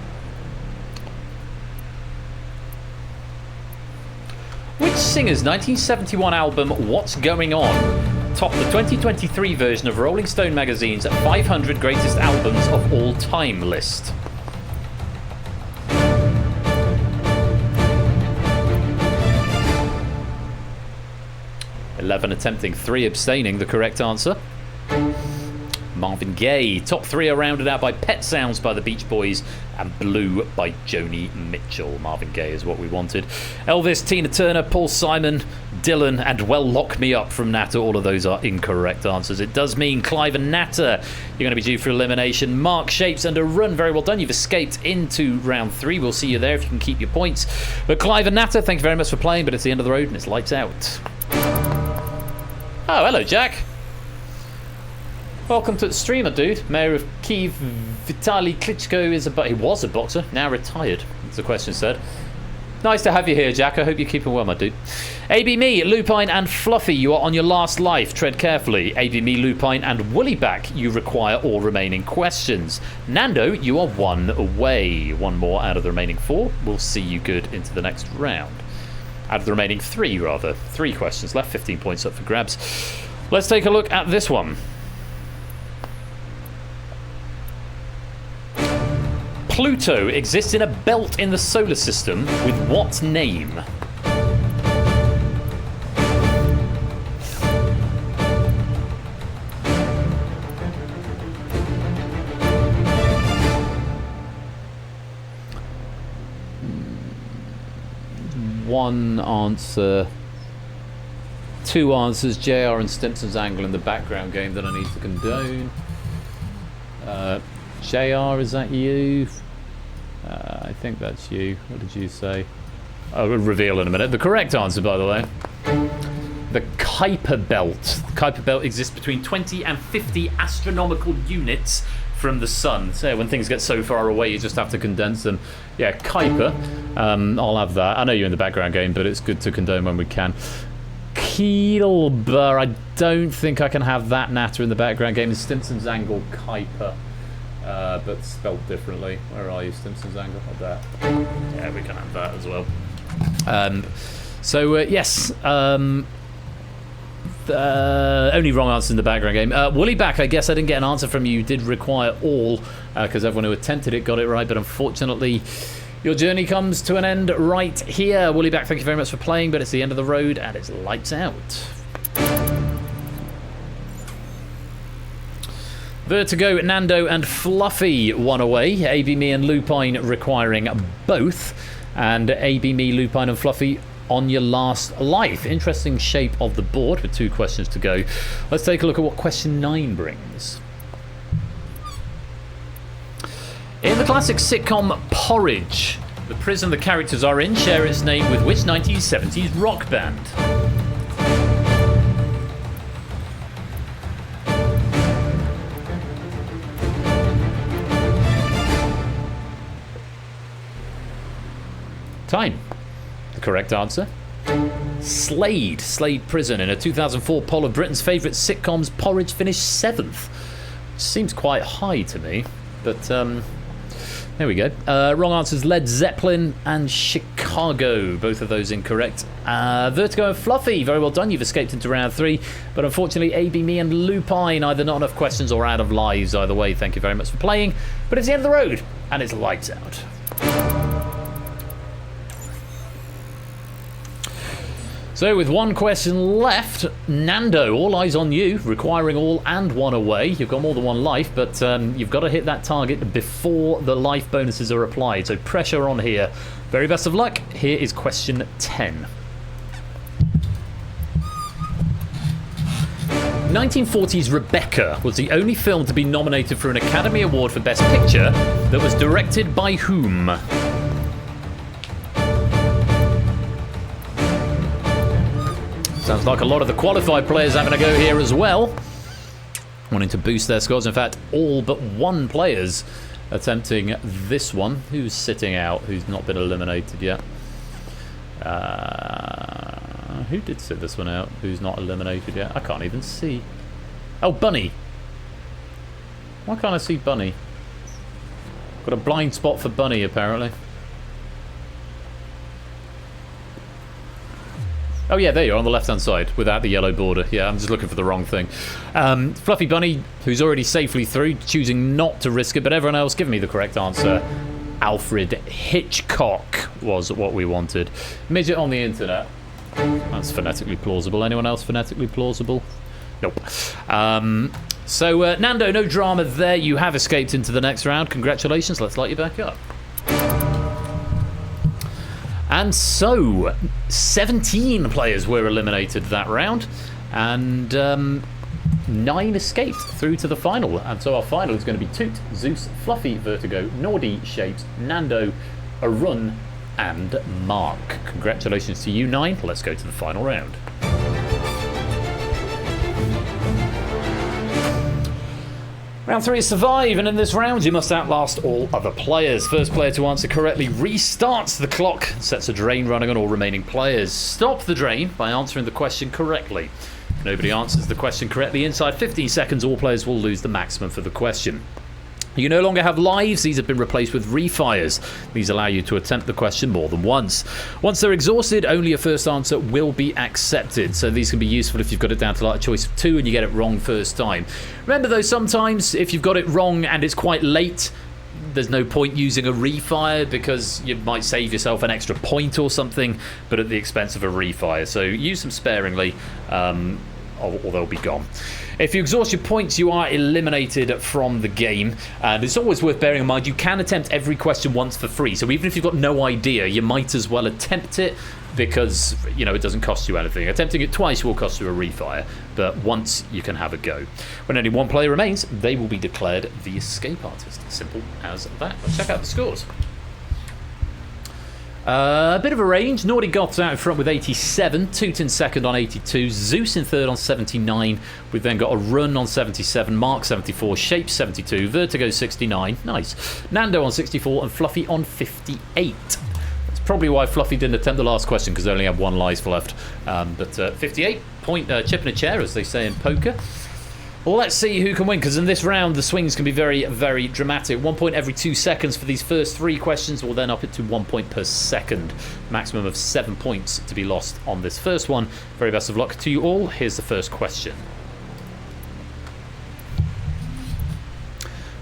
Which singer's 1971 album What's Going On top the 2023 version of Rolling Stone magazine's 500 greatest albums of all time list? $11 attempting, 3 abstaining. The correct answer. Marvin Gaye. Top 3 are rounded out by Pet Sounds by the Beach Boys and Blue by Joni Mitchell. Marvin Gaye is what we wanted. Elvis, Tina Turner, Paul Simon, Dylan, and Well Lock Me Up from Natter. All of those are incorrect answers. It does mean Clive and Natter, you're going to be due for elimination. Mark, Shapes, and a Run. Very well done. You've escaped into round 3. We'll see you there if you can keep your points. But Clive and Natter, thank you very much for playing, but it's the end of the road and it's lights out. Oh, hello, Jack. Welcome to the streamer, dude. Mayor of Kiev, Vitaly Klitschko he was a boxer, now retired, as the question said. Nice to have you here, Jack. I hope you're keeping well, my dude. AB Me, Lupine, and Fluffy, you are on your last life. Tread carefully. AB Me, Lupine, and Woollyback, you require all remaining questions. Nando, you are 1 away. 1 more out of the remaining 4. We'll see you good into the next round. Out of the remaining 3, rather. 3 questions left, 15 points up for grabs. Let's take a look at this one. Pluto exists in a belt in the solar system with what name? One answer. 2 answers. JR and Stimpson's angle in the background game that I need to condone. JR, is that you? I think that's you. What did you say? I'll reveal in a minute. The correct answer, by the way. The Kuiper Belt. The Kuiper Belt exists between 20 and 50 astronomical units from the sun. So when things get so far away, you just have to condense them. Yeah, Kuiper. I'll have that. I know you're in the background game, but it's good to condone when we can. Kielber. I don't think I can have that Natter in the background game. It's Stimpson's angle, Kuiper. But spelled differently. Where are you, Stimpson's angle? I bet. Yeah, we can have that as well. Yes. Only wrong answer in the background game. Woollyback, I guess I didn't get an answer from you. You did require all, because everyone who attempted it got it right, but unfortunately your journey comes to an end right here. Woollyback, thank you very much for playing, but it's the end of the road and it's lights out. Vertigo, Nando, and Fluffy 1 away. AB Me and Lupine requiring both. And AB Me, Lupine, and Fluffy on your last life. Interesting shape of the board with 2 questions to go. Let's take a look at what question 9 brings. In the classic sitcom Porridge, the prison the characters are in share its name with which 1970s rock band? Time. The correct answer. Slade. Slade Prison. In a 2004 poll of Britain's favourite sitcoms, Porridge finished 7th. Which seems quite high to me, but there we go. Wrong answers: Led Zeppelin and Chicago. Both of those incorrect. Vertigo and Fluffy, very well done. You've escaped into round 3, but unfortunately AB Me and Lupine, either not enough questions or out of lives. Either way, thank you very much for playing, but it's the end of the road and it's lights out. So with 1 question left, Nando, all eyes on you, requiring all and 1 away. You've got more than 1 life, but you've got to hit that target before the life bonuses are applied. So pressure on here. Very best of luck. Here is question 10. 1940's Rebecca was the only film to be nominated for an Academy Award for Best Picture that was directed by whom? Sounds like a lot of the qualified players having a go here as well. Wanting to boost their scores. In fact, all but 1 player's attempting this one. Who's sitting out? Who's not been eliminated yet? Who did sit this one out? Who's not eliminated yet? I can't even see. Oh, Bunny. Why can't I see Bunny? Got a blind spot for Bunny, apparently. Oh yeah, there you are on the left-hand side without the yellow border. Yeah, I'm just looking for the wrong thing. Fluffy Bunny, who's already safely through, choosing not to risk it, but everyone else giving me the correct answer. Alfred Hitchcock was what we wanted. Midget on the internet. That's phonetically plausible. Anyone else phonetically plausible? Nope. So, Nando, no drama there. You have escaped into the next round. Congratulations. Let's light you back up. And so, 17 players were eliminated that round, and 9 escaped through to the final. And so our final is going to be Toot, Zeus, Fluffy, Vertigo, Nordy, Shapes, Nando, Arun, and Mark. Congratulations to you 9. Let's go to the final round. Round 3 is Survive, and in this round you must outlast all other players. First player to answer correctly restarts the clock, sets a drain running on all remaining players. Stop the drain by answering the question correctly. If nobody answers the question correctly inside 15 seconds, all players will lose the maximum for the question. You no longer have lives. These have been replaced with refires. These allow you to attempt the question more than once. Once they're exhausted, only a first answer will be accepted. So these can be useful if you've got it down to like a choice of 2 and you get it wrong first time. Remember though, sometimes if you've got it wrong and it's quite late, there's no point using a refire because you might save yourself an extra point or something, but at the expense of a refire. So use them sparingly, or they'll be gone. If you exhaust your points, you are eliminated from the game. And it's always worth bearing in mind, you can attempt every question once for free. So even if you've got no idea, you might as well attempt it because, you know, it doesn't cost you anything. Attempting it twice will cost you a refire, but once you can have a go. When only one player remains, they will be declared the escape artist. Simple as that. Let's check out the scores. A bit of a range. Naughty Goth's out in front with 87, Toot in second on 82, Zeus in third on 79. We've then got a Run on 77, Mark 74, Shape 72, Vertigo 69, nice, Nando on 64, and Fluffy on 58. That's probably why Fluffy didn't attempt the last question, because they only had 1 life left. But 58, point chip in a chair, as they say in poker. Well, let's see who can win, because in this round the swings can be very, very dramatic. 1 point every 2 seconds for these first 3 questions. We'll then up it to 1 point per second. Maximum of 7 points to be lost on this first one. Very best of luck to you all. Here's the first question.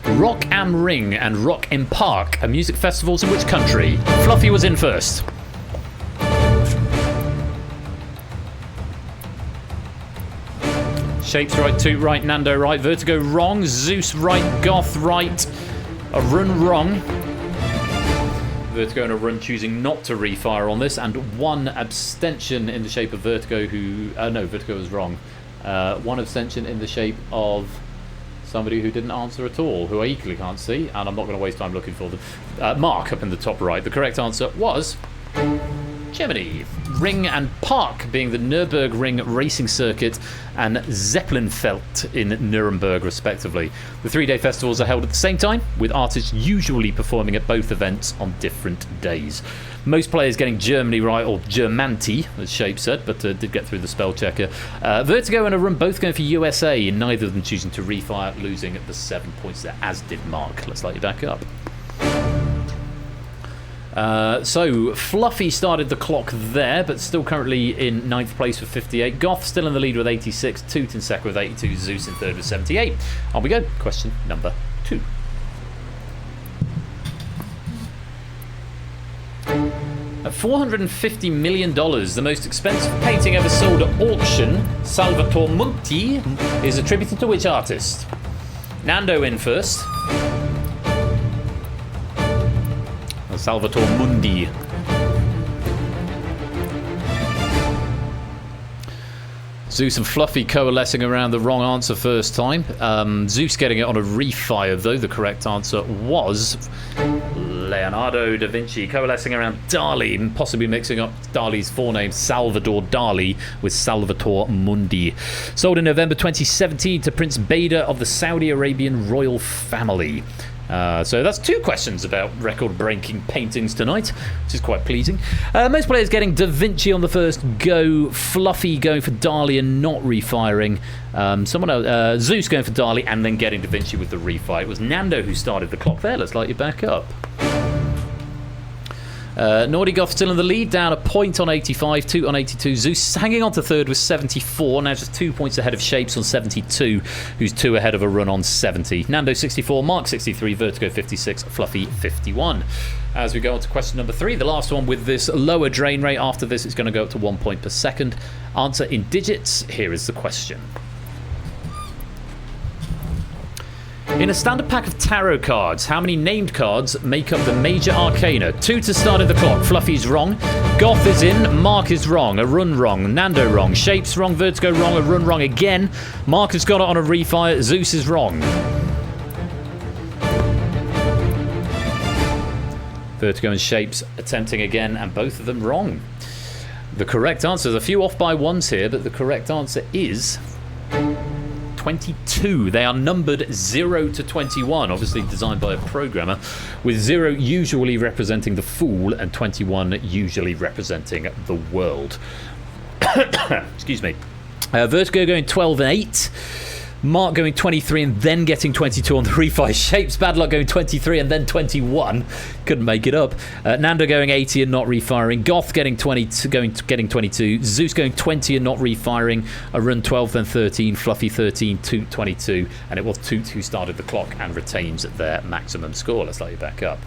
Rock am Ring and Rock im Park are music festivals in which country? Fluffy was in first. Shapes right, Toot right, Nando right, Vertigo wrong, Zeus right, Goth right, a Run wrong. Vertigo and a Run choosing not to refire on this, and 1 abstention in the shape of Vertigo who... no, Vertigo was wrong. 1 abstention in the shape of somebody who didn't answer at all, who I equally can't see, and I'm not going to waste time looking for them. Mark up in the top right. The correct answer was... Germany. Ring and Park being the Nürburgring racing circuit and Zeppelinfeld in Nuremberg, respectively. The 3-day festivals are held at the same time, with artists usually performing at both events on different days. Most players getting Germany right, or Germanti, as Shape said, but did get through the spell checker. Vertigo and a Run both going for USA, neither of them choosing to refire, losing the 7 points there, as did Mark. Let's light you back up. So Fluffy started the clock there, but still currently in 9th place with 58. Goth still in the lead with 86. Toot in second with 82. Zeus in third with 78. On we go. Question number 2. At $450 million, the most expensive painting ever sold at auction, Salvatore Mundi, is attributed to which artist? Nando in first. Salvatore Mundi. Zeus and Fluffy coalescing around the wrong answer first time. Zeus getting it on a refire, though. The correct answer was Leonardo da Vinci, coalescing around Dali, possibly mixing up Dali's forename Salvador Dali with Salvatore Mundi. Sold in November 2017 to Prince Bader of the Saudi Arabian royal family. So that's 2 questions about record-breaking paintings tonight, which is quite pleasing. Most players getting Da Vinci on the first go. Fluffy going for Dali and not refiring. Someone else, Zeus going for Dali and then getting Da Vinci with the refire. It was Nando who started the clock there. Let's light you back up. Naughty Goth still in the lead, down a point on 85, 2 on 82. Zeus hanging on to third with 74, now just 2 points ahead of Shapes on 72, who's 2 ahead of a run on 70. Nando 64, Mark 63, Vertigo 56, Fluffy 51. As we go on to question number 3, the last one with this lower drain rate. After this, it's going to go up to 1 point per second. Answer in digits. Here is the question. In a standard pack of tarot cards, how many named cards make up the major arcana? 2 to start of the clock. Fluffy's wrong. Goth is in. Mark is wrong. A run wrong. Nando wrong. Shapes wrong. Vertigo wrong. A run wrong again. Mark has got it on a refire. Zeus is wrong. Vertigo and Shapes attempting again, and both of them wrong. The correct answer, there's a few off by ones here, but the correct answer is 22. They are numbered 0 to 21, obviously designed by a programmer, with 0 usually representing the fool and 21 usually representing the world. Excuse me. Vertigo going 12 and 8. Mark going 23 and then getting 22 on the refi. Shapes, bad luck, going 23 and then 21. Couldn't make it up. Nando going 80 and not refiring. Goth getting 20, getting 22. Zeus going 20 and not refiring. A run 12 then 13. Fluffy 13, Toot 22. And it was Toot who started the clock and retains their maximum score. Let's let you back up.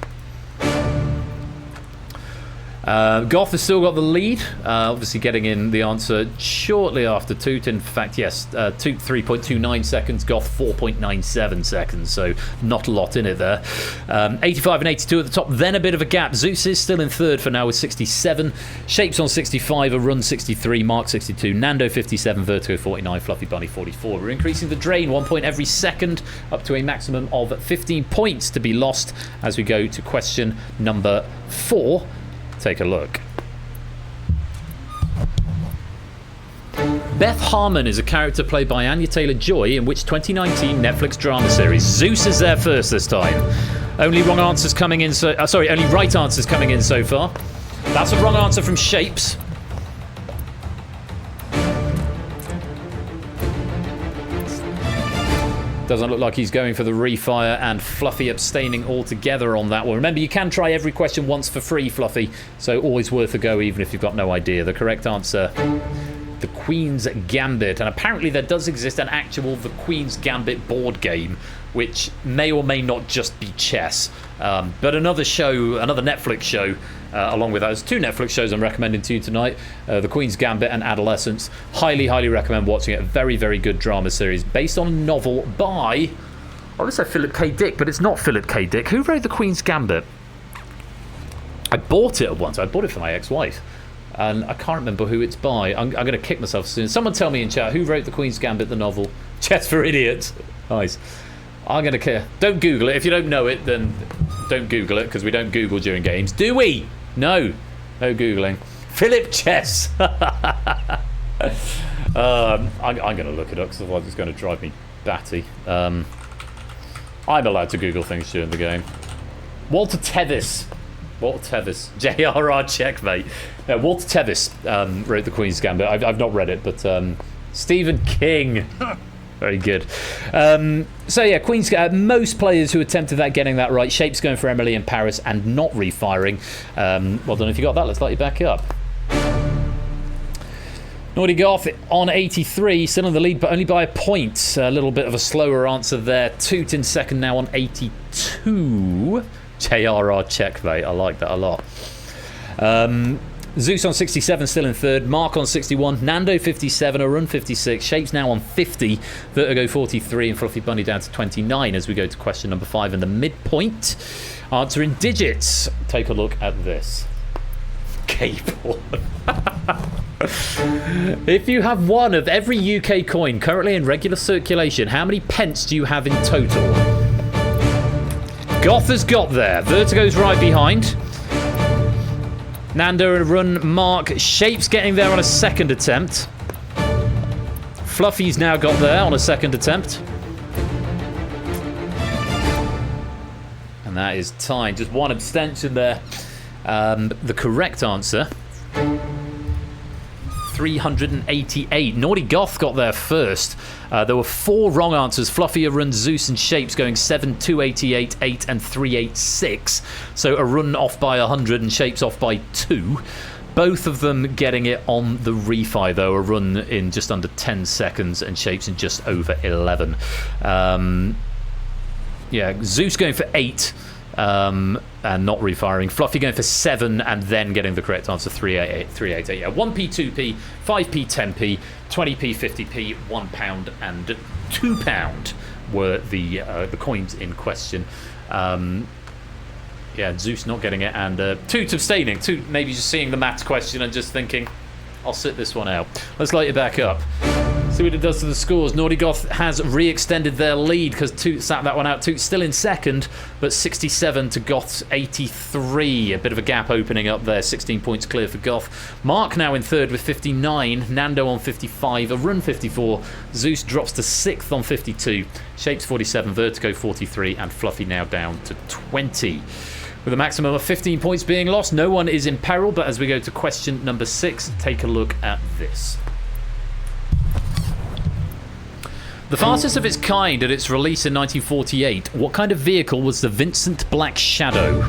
Goth has still got the lead, obviously getting in the answer shortly after Toot. In fact, yes, Toot 3.29 seconds, Goth 4.97 seconds, so not a lot in it there. 85 and 82 at the top, then a bit of a gap. Zeus is still in third for now with 67. Shapes on 65, a run 63, Mark 62, Nando 57, Vertigo 49, Fluffy Bunny 44. We're increasing the drain 1 point every second, up to a maximum of 15 points to be lost as we go to question number 4. Take a look. Beth Harmon is a character played by Anya Taylor-Joy in which 2019 Netflix drama series? Zeus is there first this time. Only wrong answers coming in only right answers coming in so far. That's a wrong answer from Shapes. Doesn't look like he's going for the refire, and Fluffy abstaining altogether on that one. Remember, you can try every question once for free, Fluffy, so always worth a go even if you've got no idea. The correct answer, the Queen's Gambit. And apparently there does exist an actual The Queen's Gambit board game, which may or may not just be chess. But another show, another Netflix show, along with those 2 Netflix shows I'm recommending to you tonight, The Queen's Gambit and Adolescence. Highly, highly recommend watching it. Very, very good drama series based on a novel by, I want to say Philip K. Dick, but it's not Philip K. Dick. Who wrote The Queen's Gambit? I bought it at once. I bought it for my ex-wife, and I can't remember who it's by. I'm going to kick myself soon. Someone tell me in chat who wrote The Queen's Gambit, the novel. Chess for Idiots. Nice. I'm going to care. Don't Google it. If you don't know it, then don't Google it, because we don't Google during games. Do we? No. No Googling. Philip Chess. I'm going to look it up, because otherwise it's going to drive me batty. I'm allowed to Google things during the game. Walter Tevis. JRR checkmate. No, Walter Tevis wrote The Queen's Gambit. I've not read it, but Stephen King. Very good. So yeah, Queen's most players who attempted that getting that right. Shapes going for Emily in Paris and not refiring. Well done if you got that. Let's light you back up. Naughty Goth on 83, still in the lead, but only by a point. A little bit of a slower answer there. Toot in second now on 82. JRR checkmate. I like that a lot. Zeus on 67, still in third. Mark on 61. Nando 57. A run 56. Shapes now on 50. Vertigo 43. And Fluffy Bunny down to 29 as we go to question number 5 and the midpoint. Answer in digits. Take a look at this. K-porn. If you have one of every UK coin currently in regular circulation, how many pence do you have in total? Goth has got there. Vertigo's right behind. Nando in a run. Mark. Shapes getting there on a second attempt. Fluffy's now got there on a second attempt. And that is tied. Just one abstention there. The correct answer, 388. Naughty Goth got there first. There were 4 wrong answers. Fluffy, Arun, Zeus, and Shapes going 7, 288, 8, and 386. So Arun off by 100 and Shapes off by 2. Both of them getting it on the refi, though. Arun in just under 10 seconds and Shapes in just over 11. Zeus going for 8. And not refiring. Fluffy going for 7 and then getting the correct answer, 388. Yeah, 1p, 2p, 5p, 10p, 20p, 50p, £1 and £2 were the coins in question. Zeus not getting it, and Toot abstaining. Toot maybe just seeing the maths question and just thinking, I'll sit this one out. Let's light it back up. See what it does to the scores. Naughty Goth has re-extended their lead because Toot sat that one out. Toot still in second, but 67 to Goth's 83. A bit of a gap opening up there. 16 points clear for Goth. Mark now in third with 59. Nando on 55. Arun 54. Zeus drops to 6th on 52. Shapes 47. Vertigo 43. And Fluffy now down to 20. With a maximum of 15 points being lost, no one is in peril. But as we go to question number 6, take a look at this. The fastest of its kind at its release in 1948, what kind of vehicle was the Vincent Black Shadow?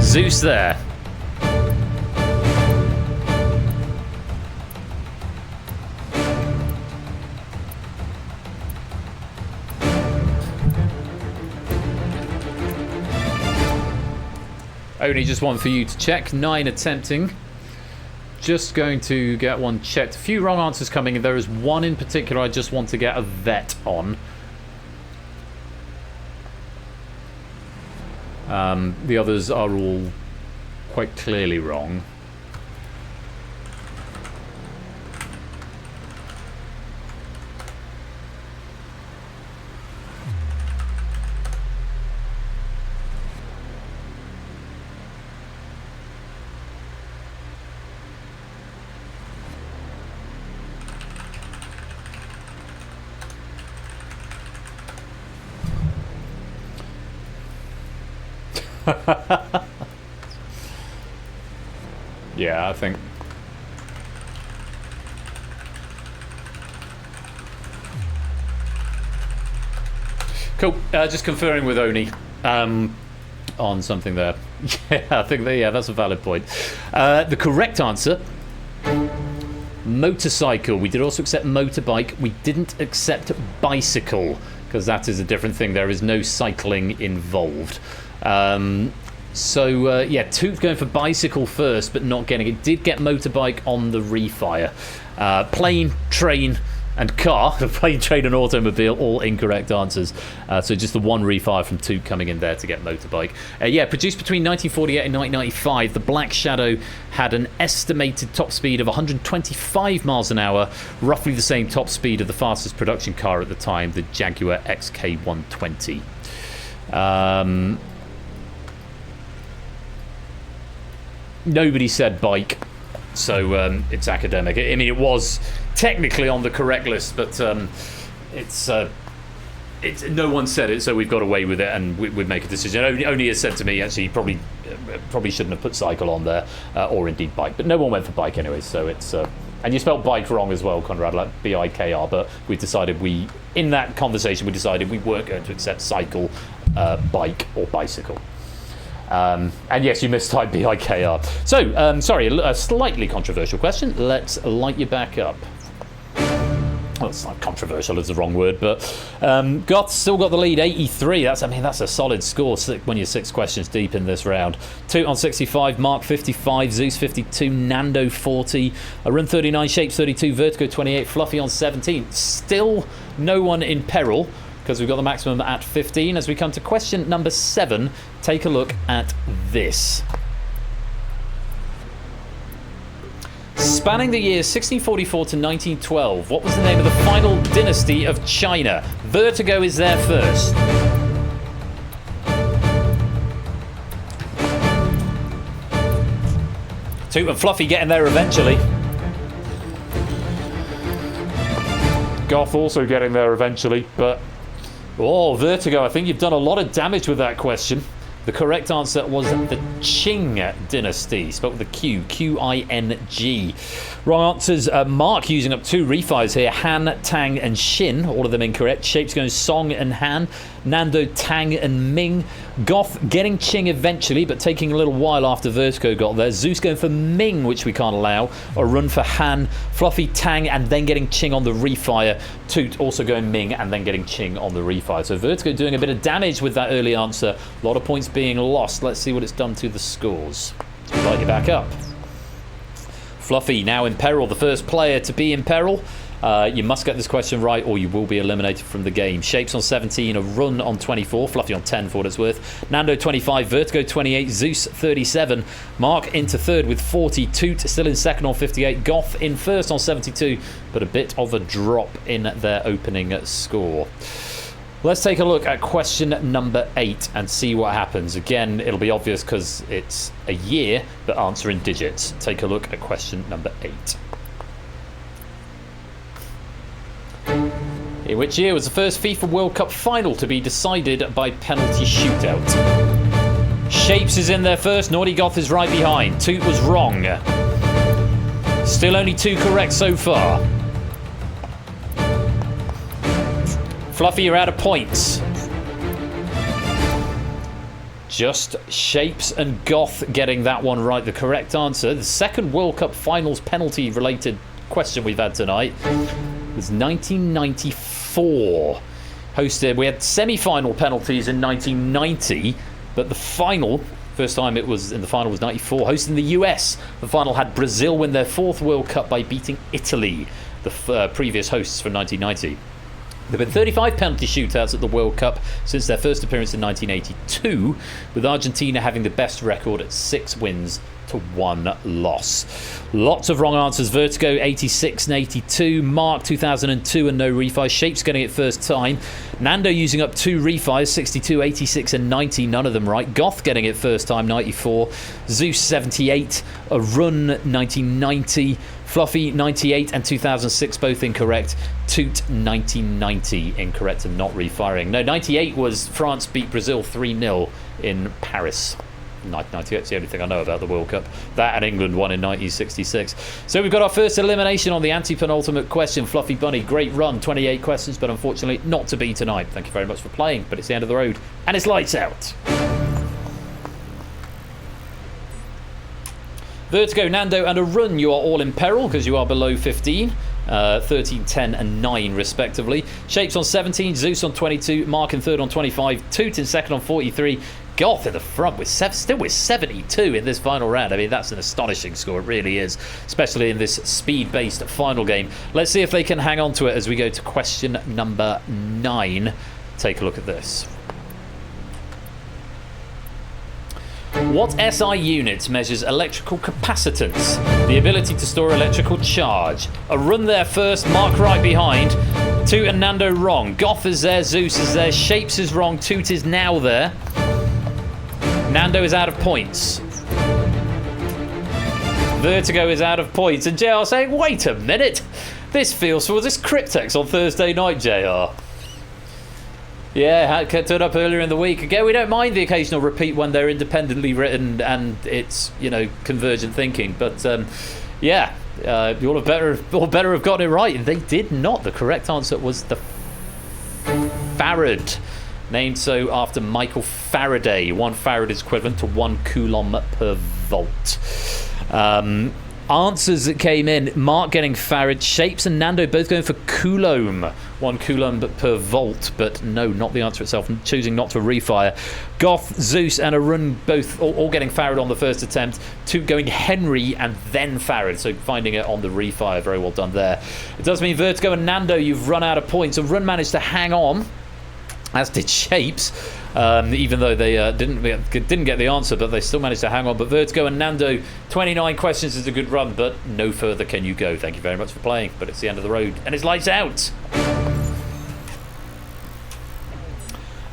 Zeus there. Only just one for you to check. 9 attempting. Just going to get one checked. A few wrong answers coming in. There is one in particular I just want to get a vet on. The others are all quite clearly wrong. Yeah, I think. Cool. Just conferring with Oni on something there. Yeah, I think that's a valid point. The correct answer: motorcycle. We did also accept motorbike. We didn't accept bicycle because that is a different thing. There is no cycling involved. Toot going for bicycle first, but not getting it. Did get motorbike on the refire. Plane, train, and car. Plane, train, and automobile, all incorrect answers. So just the one refire from Toot coming in there to get motorbike. Produced between 1948 and 1995, the Black Shadow had an estimated top speed of 125 miles an hour, roughly the same top speed of the fastest production car at the time, the Jaguar XK120. Nobody said bike, so it's academic. I mean, it was technically on the correct list, but it's no one said it, so we've got away with it, and we'd make a decision. Only has said to me, actually, probably shouldn't have put cycle on there, or indeed bike, but no one went for bike anyway. So it's and you spelled bike wrong as well, Conrad, like BIKR. But we decided in that conversation we weren't going to accept cycle, bike, or bicycle. And yes, you mistyped BIKR. So, sorry, a slightly controversial question. Let's light you back up. Well, it's not controversial, is the wrong word, but Goth still got the lead, 83. That's a solid score when you're 6 questions deep in this round. Toot on 65, Mark 55, Zeus 52, Nando 40, Arun 39, Shapes 32, Vertigo 28, Fluffy on 17. Still no one in peril, because we've got the maximum at 15. As we come to question number 7, take a look at this. Spanning the years 1644 to 1912, what was the name of the final dynasty of China? Vertigo is there first. Toot and Fluffy getting there eventually. Goth also getting there eventually, but... Oh, Vertigo, I think you've done a lot of damage with that question. The correct answer was the Qing dynasty, spelled with a Q, Q-I-N-G. Wrong answers, Mark using up 2 refis here. Han, Tang, and Xin, all of them incorrect. Shapes going Song and Han. Nando, Tang, and Ming. Goth getting Qing eventually, but taking a little while after Vertigo got there. Zeus going for Ming, which we can't allow. A run for Han. Fluffy, Tang, and then getting Qing on the refire. Toot also going Ming, and then getting Qing on the refire. So Vertigo doing a bit of damage with that early answer. A lot of points being lost. Let's see what it's done to the scores. Let's light you back up. Fluffy now in peril, the first player to be in peril. You must get this question right or you will be eliminated from the game. Shapes on 17, a run on 24, Fluffy on 10 for what it's worth. Nando 25, Vertigo 28, Zeus 37, Mark into third with 40, Toot still in second on 58, Goth in first on 72, but a bit of a drop in their opening score. Let's take a look at question number 8 and see what happens. Again, it'll be obvious because it's a year, but answer in digits. Take a look at question number 8. In which year was the first FIFA World Cup final to be decided by penalty shootout? Shapes is in there first, Naughty Goth is right behind. Toot was wrong. Still only 2 correct so far. Fluffy, you're out of points. Just Shapes and Goth getting that one right. The correct answer, the second World Cup finals penalty related question we've had tonight, was 1994. We had semi-final penalties in 1990, but the final, first time it was in the final was 94. Hosting the US, the final had Brazil win their 4th World Cup by beating Italy, the previous hosts for 1990. There have been 35 penalty shootouts at the World Cup since their first appearance in 1982, with Argentina having the best record at 6 wins to 1 loss. Lots of wrong answers. Vertigo 86 and 82, Mark 2002 and no refi. Shapes getting it first time. Nando using up 2 refis, 62, 86 and 90, none of them right. Goth getting it first time, 94. Zeus 78, a run 1990. Fluffy 98 and 2006 both incorrect. Toot 1990 incorrect and not refiring. No, 98 was France beat Brazil 3-0 in Paris. 1998's the only thing I know about the World Cup. That and England won in 1966. So we've got our first elimination on the anti-penultimate question. Fluffy Bunny, great run, 28 questions, but unfortunately not to be tonight. Thank you very much for playing, but it's the end of the road and it's lights out. Vertigo, Nando and a run, you are all in peril because you are below 15. 13, 10 and 9 respectively. Shapes on 17, Zeus on 22, Mark in third on 25, Toot in second on 43, Goth in the front with still with 72 in this final round. I mean, that's an astonishing score, it really is, especially in this speed-based final game. Let's see if they can hang on to it as we go to question number 9. Take a look at this. What SI unit measures electrical capacitance? The ability to store electrical charge. A run there first, Mark right behind. Toot and Nando wrong. Goth is there, Zeus is there, Shapes is wrong, Toot is now there. Nando is out of points. Vertigo is out of points. And JR saying, wait a minute. This feels for this Cryptex on Thursday night, JR. Yeah, turned up earlier in the week. Again, we don't mind the occasional repeat when they're independently written and it's, you know, convergent thinking. But yeah, you all better have gotten it right. And they did not. The correct answer was the Farad, named so after Michael Faraday. 1 Farad is equivalent to 1 Coulomb per volt. Answers that came in: Mark getting Farad, Shapes and Nando both going for Coulomb, 1 Coulomb per volt, but no, not the answer itself, choosing not to refire. Goth, Zeus and a run both all getting Farad on the first attempt, 2 going Henry and then Farad, so finding it on the refire. Very well done there. It does mean Vertigo and Nando, you've run out of points. A run managed to hang on, as did Shapes, even though they didn't get the answer, but they still managed to hang on. But Vertigo and Nando, 29 questions is a good run, but no further can you go. Thank you very much for playing, but it's the end of the road and it's lights out.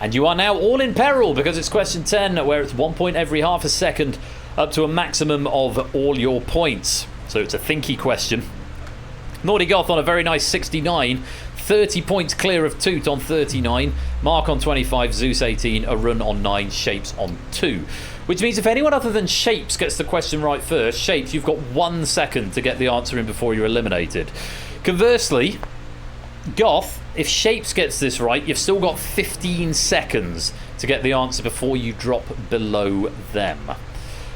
And you are now all in peril because it's question 10, where it's 1 point every half a second up to a maximum of all your points. So it's a thinky question. Naughty Goth on a very nice 69, 30 points clear of Toot on 39, Mark on 25, Zeus 18, Arun on 9, Shapes on 2. Which means if anyone other than Shapes gets the question right first, Shapes, you've got 1 second to get the answer in before you're eliminated. Conversely, Goth, if Shapes gets this right, you've still got 15 seconds to get the answer before you drop below them.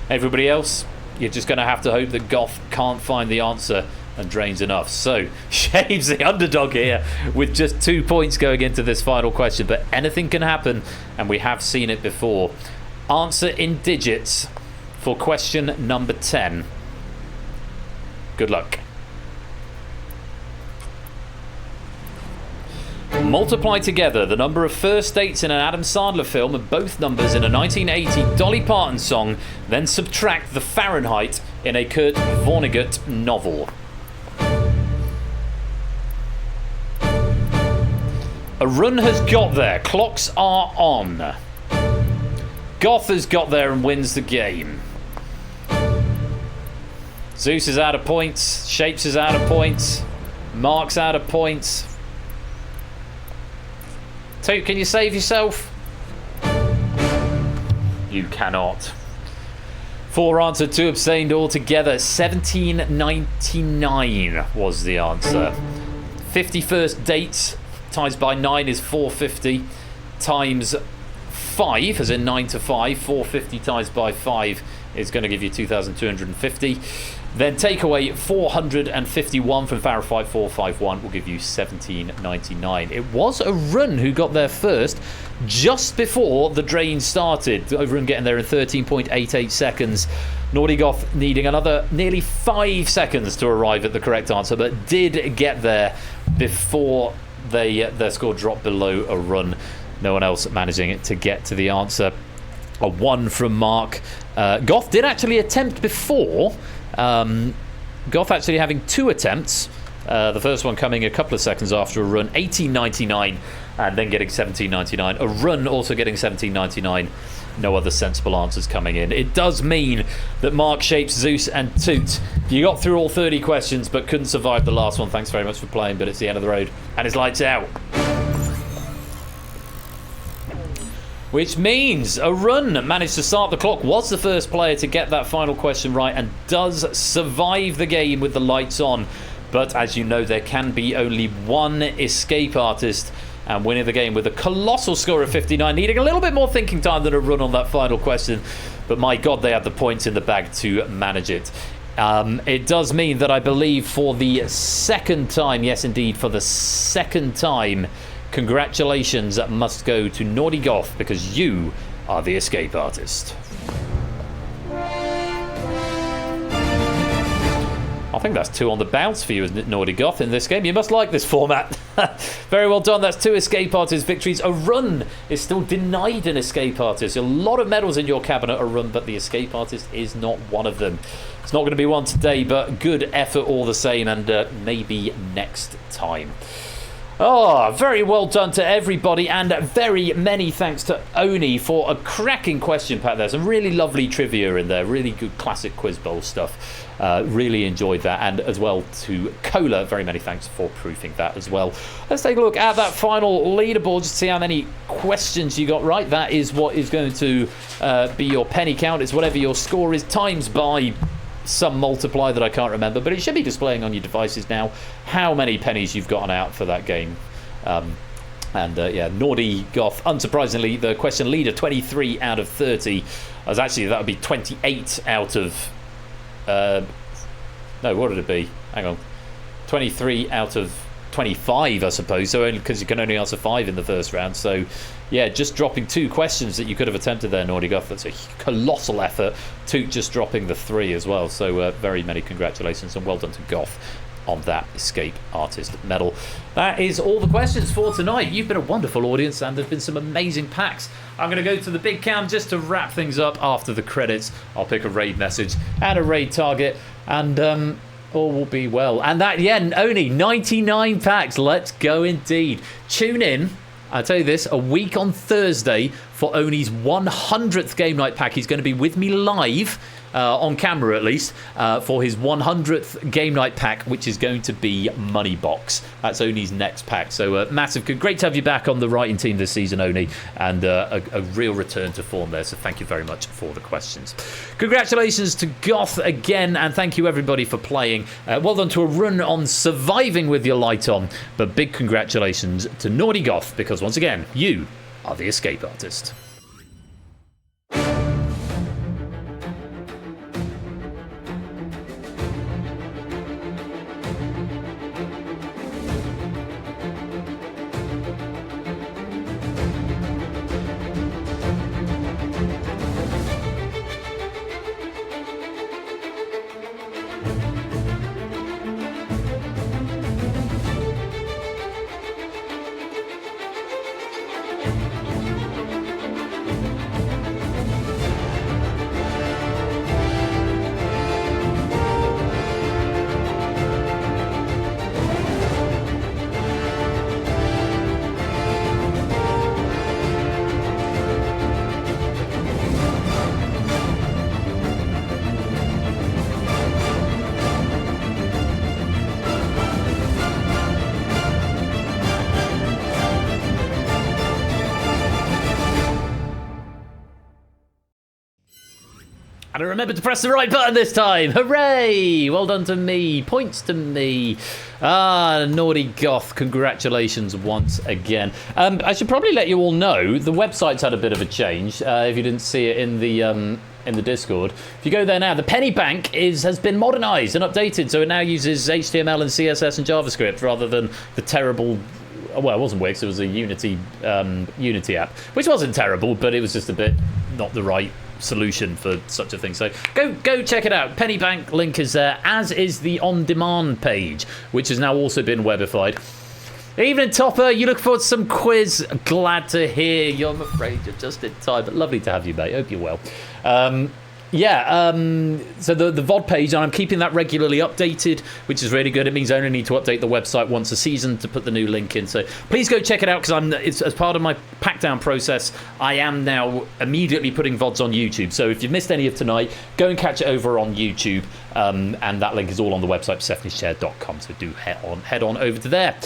Everybody else, you're just going to have to hope that Goth can't find the answer and drains enough. So, Shapes the underdog here with just 2 points going into this final question, but anything can happen, and we have seen it before. Answer in digits for question number 10. Good luck. Multiply together the number of first dates in an Adam Sandler film and both numbers in a 1980 Dolly Parton song, then subtract the Fahrenheit in a Kurt Vonnegut novel. A run has got there. Clocks are on. Goth has got there and wins the game. Zeus is out of points. Shapes is out of points. Mark's out of points. Toot, can you save yourself? You cannot. 4 answered, 2 abstained altogether. 1799 was the answer. 51st dates times by 9 is 450 times 5, as in 9 to 5. 450 times by 5 is going to give you 2,250. Then take away 451 from Fahrenheit 451 will give you 1799. It was Arun who got there first, just before the drain started. Arun getting there in 13.88 seconds. Naughty Goth needing another nearly 5 seconds to arrive at the correct answer, but did get there before their score dropped below Arun. No one else managing to get to the answer. A 1 from Mark. Goth did actually attempt before. Goth actually having 2 attempts. The first one coming a couple of seconds after a run, 1899, and then getting 1799. A run also getting 1799. No other sensible answers coming in. It does mean that Mark, Shapes, Zeus, and Toot, you got through all 30 questions but couldn't survive the last one. Thanks very much for playing, but it's the end of the road and it's lights out. Which means Arun managed to start the clock, was the first player to get that final question right, and does survive the game with the lights on. But as you know, there can be only one escape artist, and winning the game with a colossal score of 59, needing a little bit more thinking time than Arun on that final question. But my God, they had the points in the bag to manage it. It does mean that I believe for the second time, yes indeed, for the second time, congratulations must go to Naughty Goth, because you are the escape artist. I think that's 2 on the bounce for you, isn't it, Naughty Goth, in this game? You must like this format. Very well done. That's 2 escape artist victories. Arun is still denied an escape artist. A lot of medals in your cabinet, Arun, but the escape artist is not one of them. It's not going to be one today, but good effort all the same, and maybe next time. Oh, very well done to everybody, and very many thanks to Oni for a cracking question pack there. Some really lovely trivia in there, really good classic Quiz Bowl stuff. Really enjoyed that, and as well to Cola, very many thanks for proofing that as well. Let's take a look at that final leaderboard just to see how many questions you got right. That is what is going to be your penny count. It's whatever your score is times by some multiply that I can't remember, but it should be displaying on your devices now how many pennies you've gotten out for that game. Yeah, Naughty Goth, unsurprisingly, the question leader, 23 out of 30. As actually, that would be 28 out of... no, what did it be? Hang on. 23 out of 25, I suppose, so because you can only answer 5 in the first round. So yeah, just dropping 2 questions that you could have attempted there, Naughty Goth. That's a colossal effort. Toot just dropping the 3 as well. So very many congratulations, and well done to Goth on that escape artist medal. That is all the questions for tonight. You've been a wonderful audience, and there's been some amazing packs. I'm going to go to the big cam just to wrap things up after the credits. I'll pick a raid message and a raid target, and all will be well. And that, yeah, only 99 packs. Let's go indeed. Tune in, I'll tell you this, a week on Thursday for Oni's 100th game night pack. He's going to be with me live, on camera at least, for his 100th game night pack, which is going to be Money Box. That's Oni's next pack. So massive good. Great to have you back on the writing team this season, Oni, and a real return to form there. So thank you very much for the questions. Congratulations to Goth again, and thank you everybody for playing. Well done to a run on surviving with your light on, but big congratulations to Naughty Goth, because once again, you are the escape artist. And I remembered to press the right button this time. Hooray! Well done to me. Points to me. Naughty Goth. Congratulations once again. I should probably let you all know the website's had a bit of a change. If you didn't see it in the Discord, if you go there now, the Penny Bank has been modernized and updated, so it now uses HTML and CSS and JavaScript rather than the terrible. Well, it wasn't Wix. It was a Unity app, which wasn't terrible, but it was just a bit not the right solution for such a thing. So go check it out. Penny Bank link is there, as is the on-demand page, which has now also been webified. Evening, Topper. You look forward to some quiz. Glad to hear you. I'm afraid you're just in time, but lovely to have you, mate. Hope you're well. So the VOD page, and I'm keeping that regularly updated, which is really good. It means I only need to update the website once a season to put the new link in. So please go check it out, because it's as part of my pack down process. I am now immediately putting VODs on YouTube. So if you've missed any of tonight, go and catch it over on YouTube. And that link is all on the website, persephoneshare.com. So do head on over to there.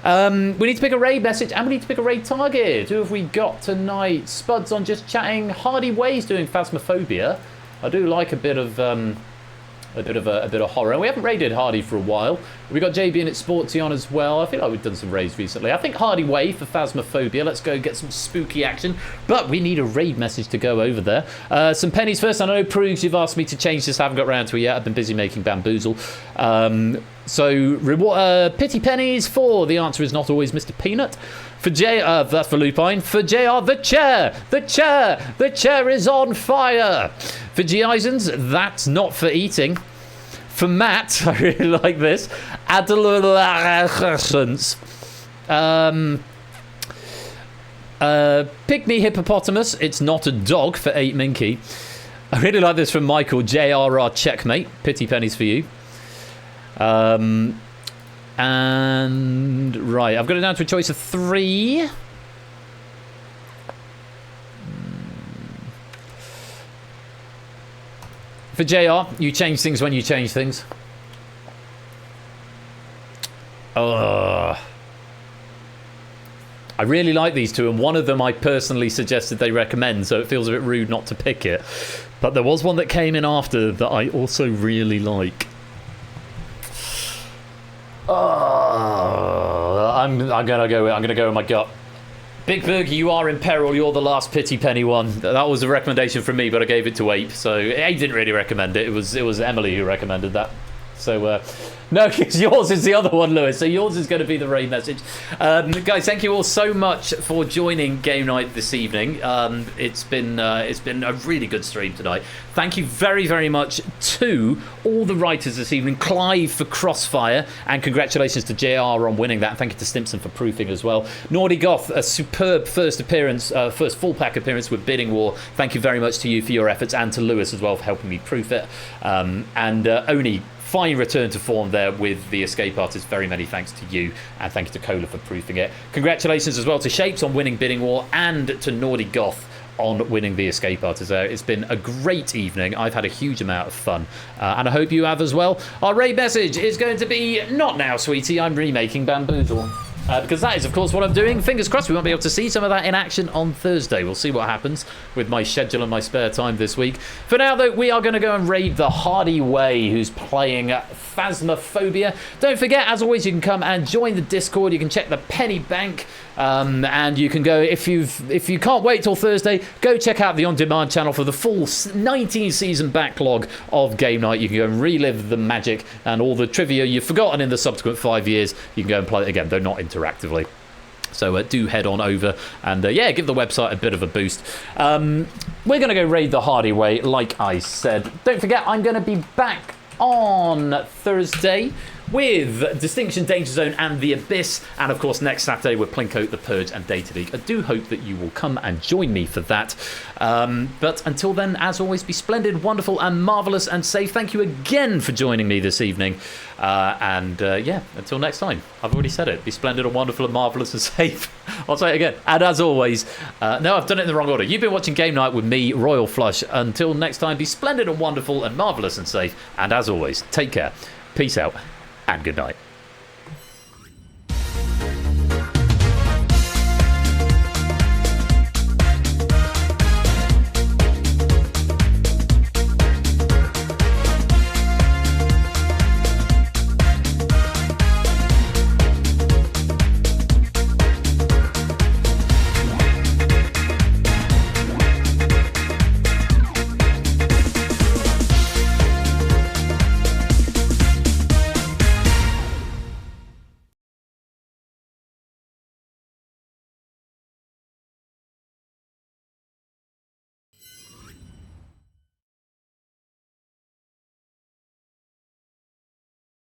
We need to pick a raid message, and we need to pick a raid target. Who have we got tonight? Spuds on Just Chatting. Hardy Ways doing Phasmophobia. I do like a bit of horror. We haven't raided Hardy for a while. We got JB and It's Sportsy on as well. I feel like we've done some raids recently. I think Hardy Way for Phasmophobia. Let's go get some spooky action. But we need a raid message to go over there. Some pennies first. I know, Prugs, you've asked me to change this. I haven't got around to it yet. I've been busy making Bamboozle. Pity pennies for the answer is not always Mr. Peanut. For that's for Lupine. For JR, the chair is on fire. For G. Eisens, that's not for eating. For Matt, I really like this. Adolescence. Pygmy hippopotamus, it's not a dog for 8 Minky. I really like this from Michael. JRR checkmate. Pity pennies for you. And right, I've got it down to a choice of 3. For JR, you change things when you change things. I really like these two, and one of them I personally suggested they recommend, so it feels a bit rude not to pick it. But there was one that came in after that I also really like. I'm gonna go with my gut. Big Bergie, you are in peril. You're the last pity penny one. That was a recommendation from me, but I gave it to Ape. So Ape didn't really recommend it. It was Emily who recommended that. So no, because yours is the other one, Lewis. So yours is going to be the raid message. Guys, thank you all so much for joining game night this evening. It's been a really good stream tonight. Thank you very, very much to all the writers this evening. Clive for Crossfire, and congratulations to JR on winning that. Thank you to Stimson for proofing as well. Naughty Goth, a superb first full pack appearance with Bidding War. Thank you very much to you for your efforts, and to Lewis as well for helping me proof it. And Oni, fine return to form there with the escape artist. Very many thanks to you, and thank you to Cola for proofing it. Congratulations as well to Shapes on winning Bidding War, and to Naughty Goth on winning the escape artist there. It's been a great evening. I've had a huge amount of fun, and I hope you have as well. Our raid message is going to be, not now, sweetie, I'm remaking Bamboozle. Because that is, of course, what I'm doing. Fingers crossed we won't be able to see some of that in action on Thursday. We'll see what happens with my schedule and my spare time this week. For now, though, we are going to go and raid the Hardy Way, who's playing Phasmophobia. Don't forget, as always, you can come and join the Discord. You can check the penny bank. And you can go, if you can't wait till Thursday, go check out the on-demand channel for the full 19-season backlog of Game Night. You can go and relive the magic and all the trivia you've forgotten in the subsequent 5 years. You can go and play it again, though not interactively. So do head on over and, yeah, give the website a bit of a boost. We're going to go raid the Hardy Way, like I said. Don't forget, I'm going to be back on Thursday with Distinction, Danger Zone and The Abyss, and of course next Saturday with Plinko, The Purge and Data League. I do hope that you will come and join me for that. But until then, as always, be splendid, wonderful and marvellous and safe. Thank you again for joining me this evening. Yeah, until next time. I've already said it. Be splendid and wonderful and marvellous and safe. I'll say it again. And as always, no, I've done it in the wrong order. You've been watching Game Night with me, Royal Flush. Until next time, be splendid and wonderful and marvellous and safe. And as always, take care. Peace out. And good night.